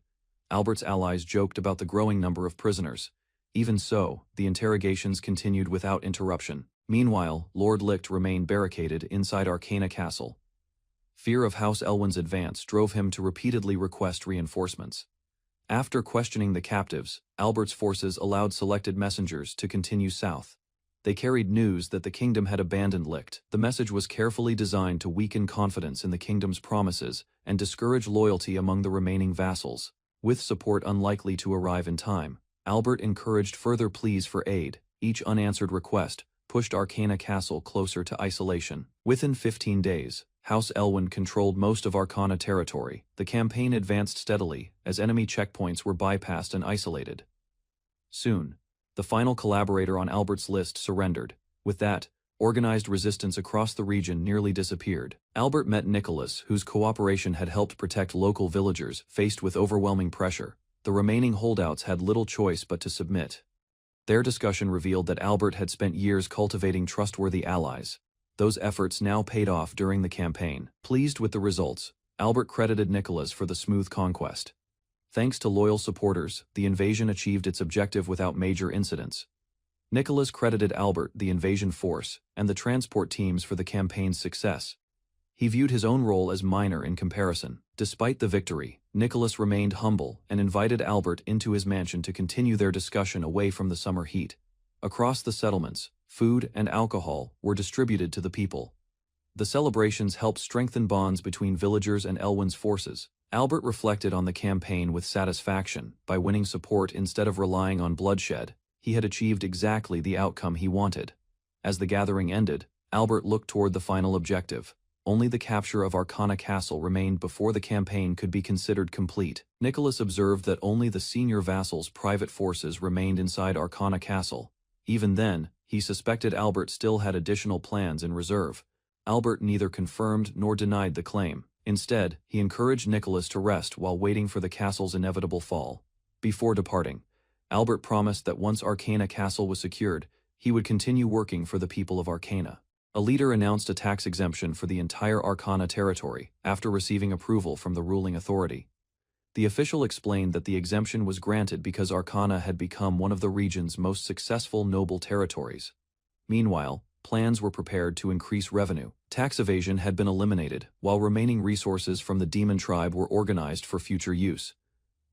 Albert's allies joked about the growing number of prisoners. Even so, the interrogations continued without interruption. Meanwhile, Lord Licht remained barricaded inside Arcana Castle. Fear of House Elwyn's advance drove him to repeatedly request reinforcements. After questioning the captives, Albert's forces allowed selected messengers to continue south. They carried news that the kingdom had abandoned Licht. The message was carefully designed to weaken confidence in the kingdom's promises and discourage loyalty among the remaining vassals. With support unlikely to arrive in time, Albert encouraged further pleas for aid. Each unanswered request pushed Arcana Castle closer to isolation. Within 15 days, House Elwyn controlled most of Arcana territory. The campaign advanced steadily as enemy checkpoints were bypassed and isolated. Soon, the final collaborator on Albert's list surrendered. With that, organized resistance across the region nearly disappeared. Albert met Nicholas, whose cooperation had helped protect local villagers faced with overwhelming pressure. The remaining holdouts had little choice but to submit. Their discussion revealed that Albert had spent years cultivating trustworthy allies. Those efforts now paid off during the campaign. Pleased with the results, Albert credited Nicholas for the smooth conquest. Thanks to loyal supporters, the invasion achieved its objective without major incidents. Nicholas credited Albert, the invasion force, and the transport teams for the campaign's success. He viewed his own role as minor in comparison. Despite the victory, Nicholas remained humble and invited Albert into his mansion to continue their discussion away from the summer heat. Across the settlements, food and alcohol were distributed to the people. The celebrations helped strengthen bonds between villagers and Elwyn's forces. Albert reflected on the campaign with satisfaction. By winning support instead of relying on bloodshed, he had achieved exactly the outcome he wanted. As the gathering ended, Albert looked toward the final objective. Only the capture of Arcana Castle remained before the campaign could be considered complete. Nicholas observed that only the senior vassal's private forces remained inside Arcana Castle. Even then, he suspected Albert still had additional plans in reserve. Albert neither confirmed nor denied the claim. Instead, he encouraged Nicholas to rest while waiting for the castle's inevitable fall. Before departing, Albert promised that once Arcana Castle was secured, he would continue working for the people of Arcana. A leader announced a tax exemption for the entire Arcana territory after receiving approval from the ruling authority. The official explained that the exemption was granted because Arcana had become one of the region's most successful noble territories. Meanwhile, plans were prepared to increase revenue. Tax evasion had been eliminated, while remaining resources from the demon tribe were organized for future use.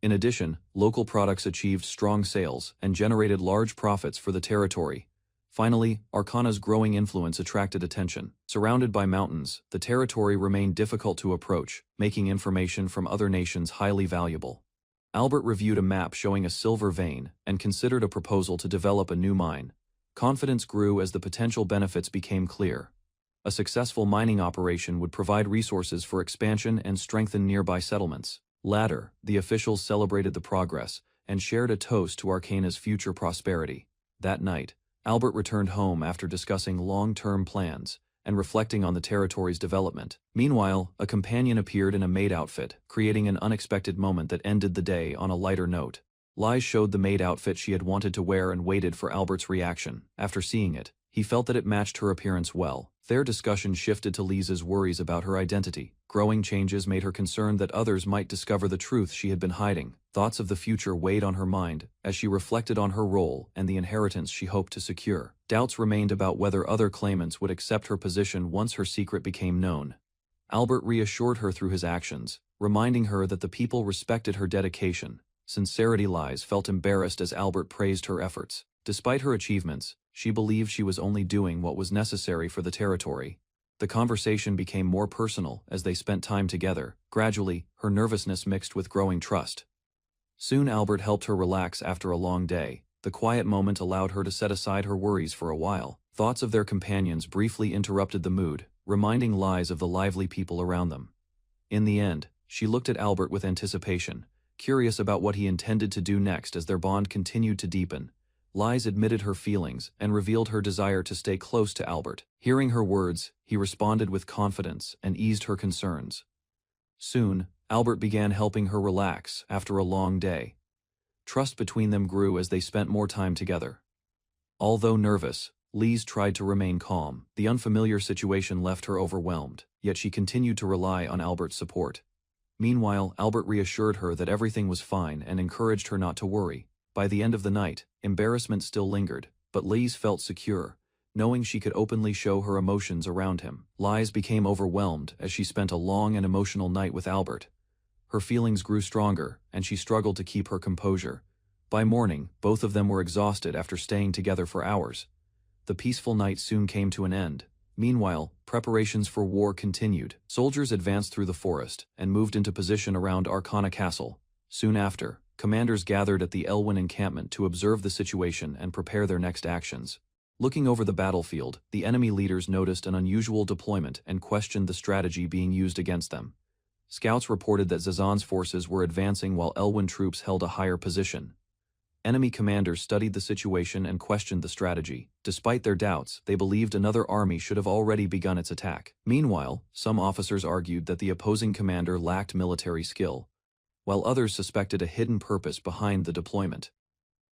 In addition, local products achieved strong sales and generated large profits for the territory. Finally, Arcana's growing influence attracted attention. Surrounded by mountains, the territory remained difficult to approach, making information from other nations highly valuable. Albert reviewed a map showing a silver vein and considered a proposal to develop a new mine. Confidence grew as the potential benefits became clear. A successful mining operation would provide resources for expansion and strengthen nearby settlements. Later, the officials celebrated the progress and shared a toast to Arcana's future prosperity. That night, Albert returned home after discussing long-term plans and reflecting on the territory's development. Meanwhile, a companion appeared in a maid outfit, creating an unexpected moment that ended the day on a lighter note. Lies showed the maid outfit she had wanted to wear and waited for Albert's reaction. After seeing it, he felt that it matched her appearance well. Their discussion shifted to Lisa's worries about her identity. Growing changes made her concerned that others might discover the truth she had been hiding. Thoughts of the future weighed on her mind as she reflected on her role and the inheritance she hoped to secure. Doubts remained about whether other claimants would accept her position once her secret became known. Albert reassured her through his actions, reminding her that the people respected her dedication. Sincerity. Lies felt embarrassed as Albert praised her efforts. Despite her achievements, she believed she was only doing what was necessary for the territory. The conversation became more personal as they spent time together. Gradually, her nervousness mixed with growing trust. Soon Albert helped her relax after a long day. The quiet moment allowed her to set aside her worries for a while. Thoughts of their companions briefly interrupted the mood, reminding Lies of the lively people around them. In the end, she looked at Albert with anticipation, curious about what he intended to do next as their bond continued to deepen. Lies admitted her feelings and revealed her desire to stay close to Albert. Hearing her words, he responded with confidence and eased her concerns. Soon, Albert began helping her relax after a long day. Trust between them grew as they spent more time together. Although nervous, Lise tried to remain calm. The unfamiliar situation left her overwhelmed, yet she continued to rely on Albert's support. Meanwhile, Albert reassured her that everything was fine and encouraged her not to worry. By the end of the night, embarrassment still lingered, but Lise felt secure, knowing she could openly show her emotions around him. Lise became overwhelmed as she spent a long and emotional night with Albert. Her feelings grew stronger, and she struggled to keep her composure. By morning, both of them were exhausted after staying together for hours. The peaceful night soon came to an end. Meanwhile, preparations for war continued. Soldiers advanced through the forest and moved into position around Arcana Castle. Soon after, commanders gathered at the Elwyn encampment to observe the situation and prepare their next actions. Looking over the battlefield, the enemy leaders noticed an unusual deployment and questioned the strategy being used against them. Scouts reported that Zazan's forces were advancing while Elwyn troops held a higher position. Enemy commanders studied the situation and questioned the strategy. Despite their doubts, they believed another army should have already begun its attack. Meanwhile, some officers argued that the opposing commander lacked military skill, while others suspected a hidden purpose behind the deployment.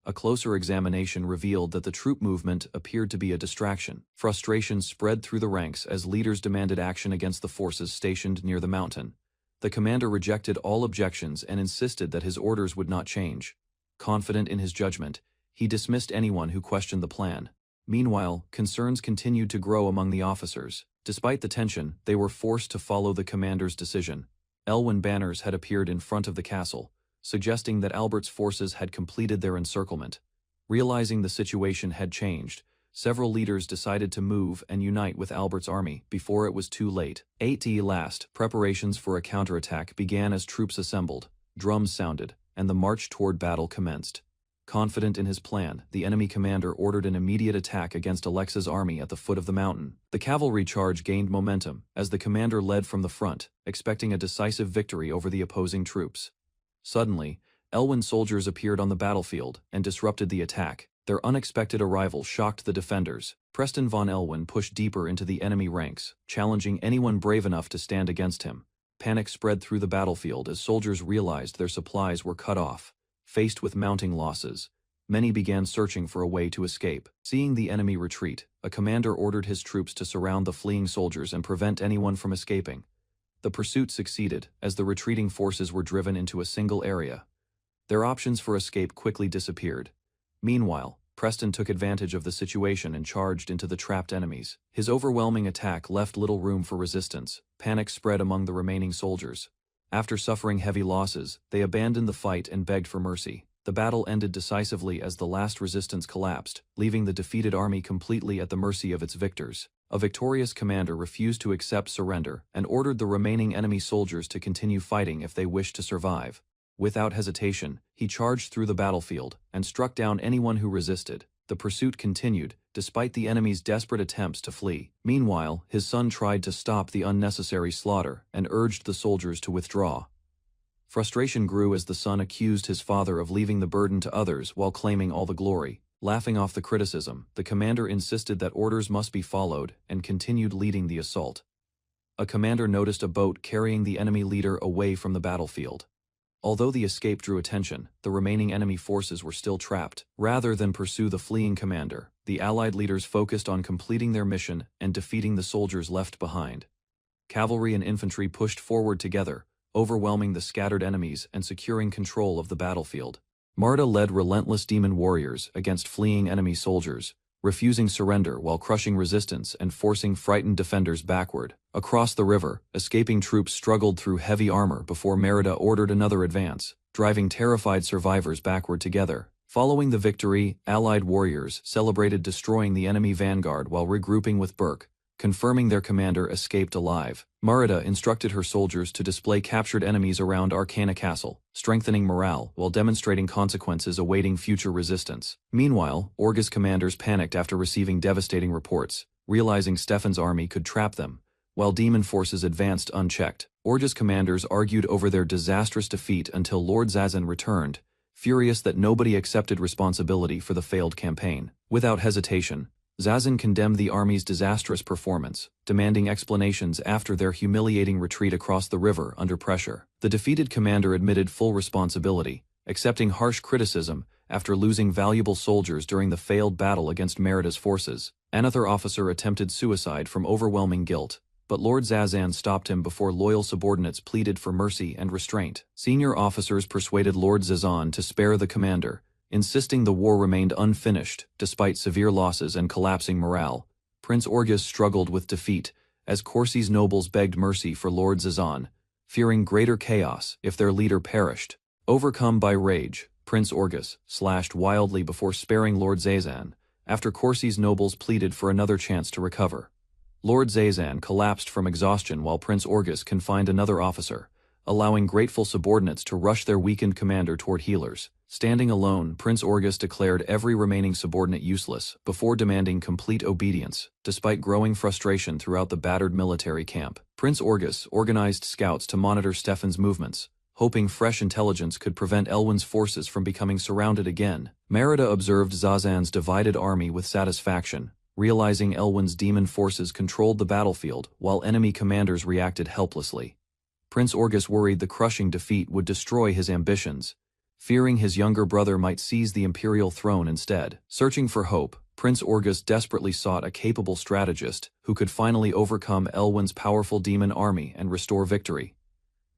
A closer examination revealed that the troop movement appeared to be a distraction. Frustration spread through the ranks as leaders demanded action against the forces stationed near the mountain. The commander rejected all objections and insisted that his orders would not change. Confident in his judgment, he dismissed anyone who questioned the plan. Meanwhile, concerns continued to grow among the officers. Despite the tension, they were forced to follow the commander's decision. Elwyn banners had appeared in front of the castle, suggesting that Albert's forces had completed their encirclement. Realizing the situation had changed, several leaders decided to move and unite with Albert's army before it was too late. Last, preparations for a counterattack began as troops assembled, drums sounded, and the march toward battle commenced. Confident in his plan, the enemy commander ordered an immediate attack against Alexa's army at the foot of the mountain. The cavalry charge gained momentum, as the commander led from the front, expecting a decisive victory over the opposing troops. Suddenly, Elwyn's soldiers appeared on the battlefield and disrupted the attack. Their unexpected arrival shocked the defenders. Preston von Elwyn pushed deeper into the enemy ranks, challenging anyone brave enough to stand against him. Panic spread through the battlefield as soldiers realized their supplies were cut off. Faced with mounting losses, many began searching for a way to escape. Seeing the enemy retreat, a commander ordered his troops to surround the fleeing soldiers and prevent anyone from escaping. The pursuit succeeded, as the retreating forces were driven into a single area. Their options for escape quickly disappeared. Meanwhile, Preston took advantage of the situation and charged into the trapped enemies. His overwhelming attack left little room for resistance. Panic spread among the remaining soldiers. After suffering heavy losses, they abandoned the fight and begged for mercy. The battle ended decisively as the last resistance collapsed, leaving the defeated army completely at the mercy of its victors. A victorious commander refused to accept surrender and ordered the remaining enemy soldiers to continue fighting if they wished to survive. Without hesitation, he charged through the battlefield and struck down anyone who resisted. The pursuit continued, despite the enemy's desperate attempts to flee. Meanwhile, his son tried to stop the unnecessary slaughter and urged the soldiers to withdraw. Frustration grew as the son accused his father of leaving the burden to others while claiming all the glory. Laughing off the criticism, the commander insisted that orders must be followed and continued leading the assault. A commander noticed a boat carrying the enemy leader away from the battlefield. Although the escape drew attention, the remaining enemy forces were still trapped. Rather than pursue the fleeing commander, the Allied leaders focused on completing their mission and defeating the soldiers left behind. Cavalry and infantry pushed forward together, overwhelming the scattered enemies and securing control of the battlefield. Marta led relentless demon warriors against fleeing enemy soldiers, refusing surrender while crushing resistance and forcing frightened defenders backward. Across the river, escaping troops struggled through heavy armor before Merida ordered another advance, driving terrified survivors backward together. Following the victory, Allied warriors celebrated destroying the enemy vanguard while regrouping with Burke, confirming their commander escaped alive. Merida instructed her soldiers to display captured enemies around Arcana Castle, strengthening morale while demonstrating consequences awaiting future resistance. Meanwhile, Orga's commanders panicked after receiving devastating reports, realizing Stefan's army could trap them. While demon forces advanced unchecked, Orga's commanders argued over their disastrous defeat until Lord Zazan returned, furious that nobody accepted responsibility for the failed campaign. Without hesitation, Zazan condemned the army's disastrous performance, demanding explanations after their humiliating retreat across the river under pressure. The defeated commander admitted full responsibility, accepting harsh criticism after losing valuable soldiers during the failed battle against Merida's forces. Another officer attempted suicide from overwhelming guilt, but Lord Zazan stopped him before loyal subordinates pleaded for mercy and restraint. Senior officers persuaded Lord Zazan to spare the commander, insisting the war remained unfinished despite severe losses and collapsing morale. Prince Orgus struggled with defeat, as Corsi's nobles begged mercy for Lord Zazan, fearing greater chaos if their leader perished. Overcome by rage, Prince Orgus slashed wildly before sparing Lord Zazan, after Corsi's nobles pleaded for another chance to recover. Lord Zazan collapsed from exhaustion while Prince Orgus confined another officer, allowing grateful subordinates to rush their weakened commander toward healers. Standing alone, Prince Orgus declared every remaining subordinate useless before demanding complete obedience, despite growing frustration throughout the battered military camp. Prince Orgus organized scouts to monitor Stefan's movements, hoping fresh intelligence could prevent Elwyn's forces from becoming surrounded again. Merida observed Zazan's divided army with satisfaction, realizing Elwyn's demon forces controlled the battlefield while enemy commanders reacted helplessly. Prince Orgus worried the crushing defeat would destroy his ambitions, fearing his younger brother might seize the imperial throne instead. Searching for hope, Prince Orgus desperately sought a capable strategist who could finally overcome Elwyn's powerful demon army and restore victory.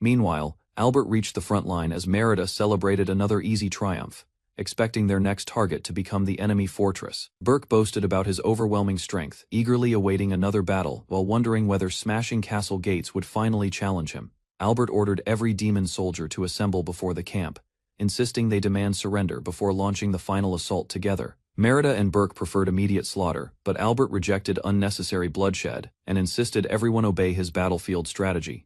Meanwhile, Albert reached the front line as Merida celebrated another easy triumph, expecting their next target to become the enemy fortress. Burke boasted about his overwhelming strength, eagerly awaiting another battle while wondering whether smashing castle gates would finally challenge him. Albert ordered every demon soldier to assemble before the camp, insisting they demand surrender before launching the final assault together. Merida and Burke preferred immediate slaughter, but Albert rejected unnecessary bloodshed and insisted everyone obey his battlefield strategy.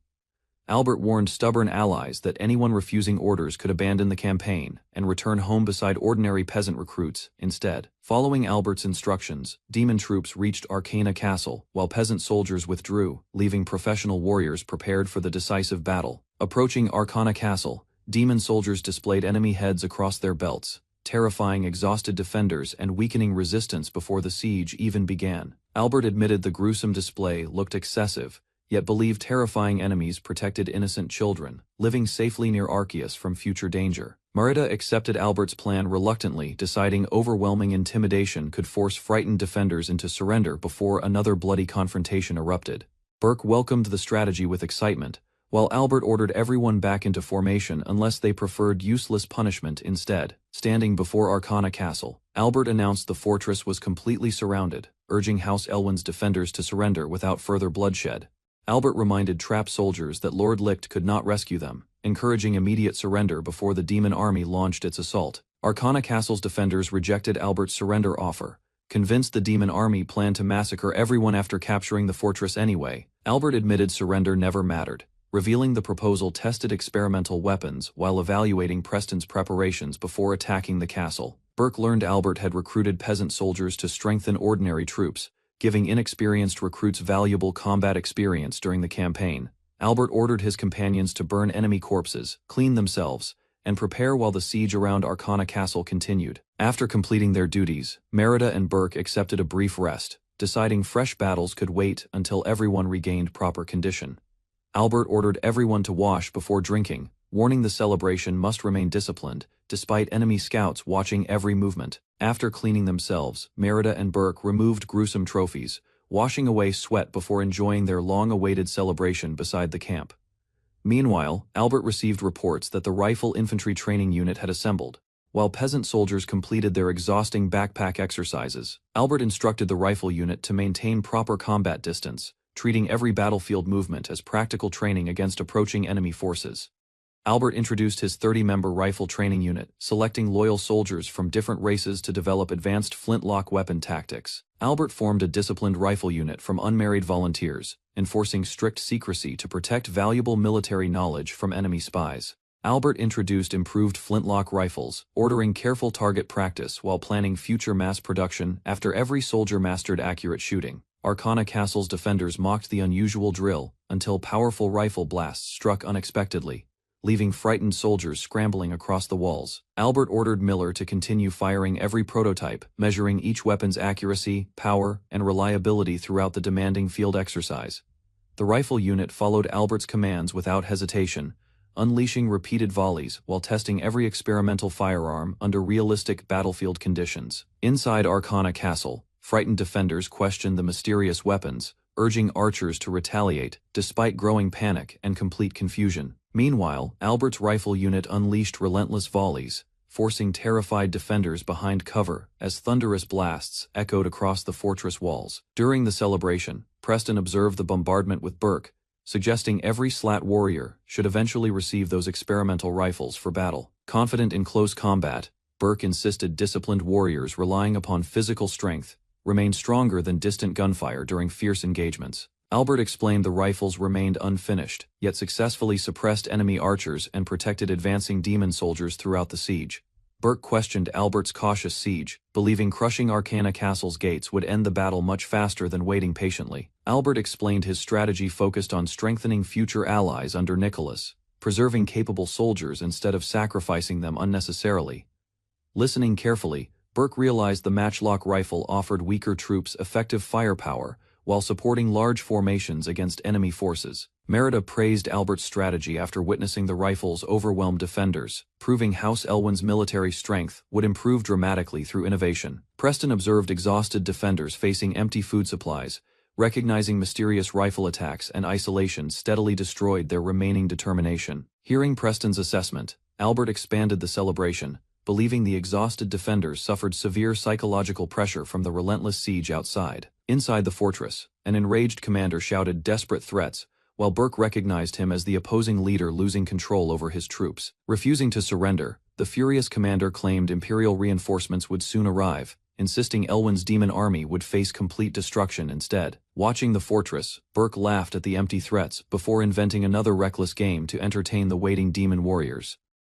Albert warned stubborn allies that anyone refusing orders could abandon the campaign and return home beside ordinary peasant recruits instead. Following Albert's instructions, demon troops reached Arcana Castle, while peasant soldiers withdrew, leaving professional warriors prepared for the decisive battle. Approaching Arcana Castle, demon soldiers displayed enemy heads across their belts, terrifying exhausted defenders and weakening resistance before the siege even began. Albert admitted the gruesome display looked excessive, yet believed terrifying enemies protected innocent children, living safely near Arceus from future danger. Merida accepted Albert's plan reluctantly, deciding overwhelming intimidation could force frightened defenders into surrender before another bloody confrontation erupted. Burke welcomed the strategy with excitement, while Albert ordered everyone back into formation unless they preferred useless punishment instead. Standing before Arcana Castle, Albert announced the fortress was completely surrounded, urging House Elwyn's defenders to surrender without further bloodshed. Albert reminded trapped soldiers that Lord Licht could not rescue them, encouraging immediate surrender before the demon army launched its assault. Arcana Castle's defenders rejected Albert's surrender offer, convinced the demon army planned to massacre everyone after capturing the fortress anyway. Albert admitted surrender never mattered, revealing the proposal tested experimental weapons while evaluating Preston's preparations before attacking the castle. Burke learned Albert had recruited peasant soldiers to strengthen ordinary troops, giving inexperienced recruits valuable combat experience during the campaign. Albert ordered his companions to burn enemy corpses, clean themselves, and prepare while the siege around Arcana Castle continued. After completing their duties, Merida and Burke accepted a brief rest, deciding fresh battles could wait until everyone regained proper condition. Albert ordered everyone to wash before drinking, warning the celebration must remain disciplined, despite enemy scouts watching every movement. After cleaning themselves, Merida and Burke removed gruesome trophies, washing away sweat before enjoying their long-awaited celebration beside the camp. Meanwhile, Albert received reports that the Rifle Infantry Training Unit had assembled. While peasant soldiers completed their exhausting backpack exercises, Albert instructed the rifle unit to maintain proper combat distance, treating every battlefield movement as practical training against approaching enemy forces. Albert introduced his 30-member rifle training unit, selecting loyal soldiers from different races to develop advanced flintlock weapon tactics. Albert formed a disciplined rifle unit from unmarried volunteers, enforcing strict secrecy to protect valuable military knowledge from enemy spies. Albert introduced improved flintlock rifles, ordering careful target practice while planning future mass production after every soldier mastered accurate shooting. Arcana Castle's defenders mocked the unusual drill until powerful rifle blasts struck unexpectedly, leaving frightened soldiers scrambling across the walls. Albert ordered Miller to continue firing every prototype, measuring each weapon's accuracy, power, and reliability throughout the demanding field exercise. The rifle unit followed Albert's commands without hesitation, unleashing repeated volleys while testing every experimental firearm under realistic battlefield conditions. Inside Arcana Castle, frightened defenders questioned the mysterious weapons, urging archers to retaliate, despite growing panic and complete confusion. Meanwhile, Albert's rifle unit unleashed relentless volleys, forcing terrified defenders behind cover as thunderous blasts echoed across the fortress walls. During the celebration, Preston observed the bombardment with Burke, suggesting every slat warrior should eventually receive those experimental rifles for battle. Confident in close combat, Burke insisted disciplined warriors relying upon physical strength remained stronger than distant gunfire during fierce engagements. Albert explained the rifles remained unfinished, yet successfully suppressed enemy archers and protected advancing demon soldiers throughout the siege. Burke questioned Albert's cautious siege, believing crushing Arcana Castle's gates would end the battle much faster than waiting patiently. Albert explained his strategy focused on strengthening future allies under Nicholas, preserving capable soldiers instead of sacrificing them unnecessarily. Listening carefully, Burke realized the matchlock rifle offered weaker troops effective firepower, while supporting large formations against enemy forces. Merida praised Albert's strategy after witnessing the rifle's overwhelmed defenders, proving House Elwyn's military strength would improve dramatically through innovation. Preston observed exhausted defenders facing empty food supplies, recognizing mysterious rifle attacks and isolation steadily destroyed their remaining determination. Hearing Preston's assessment, Albert expanded the celebration, believing the exhausted defenders suffered severe psychological pressure from the relentless siege outside. Inside the fortress, an enraged commander shouted desperate threats, while Burke recognized him as the opposing leader losing control over his troops. Refusing to surrender, the furious commander claimed Imperial reinforcements would soon arrive, insisting Elwyn's demon army would face complete destruction instead. Watching the fortress, Burke laughed at the empty threats before inventing another reckless game to entertain the waiting demon warriors.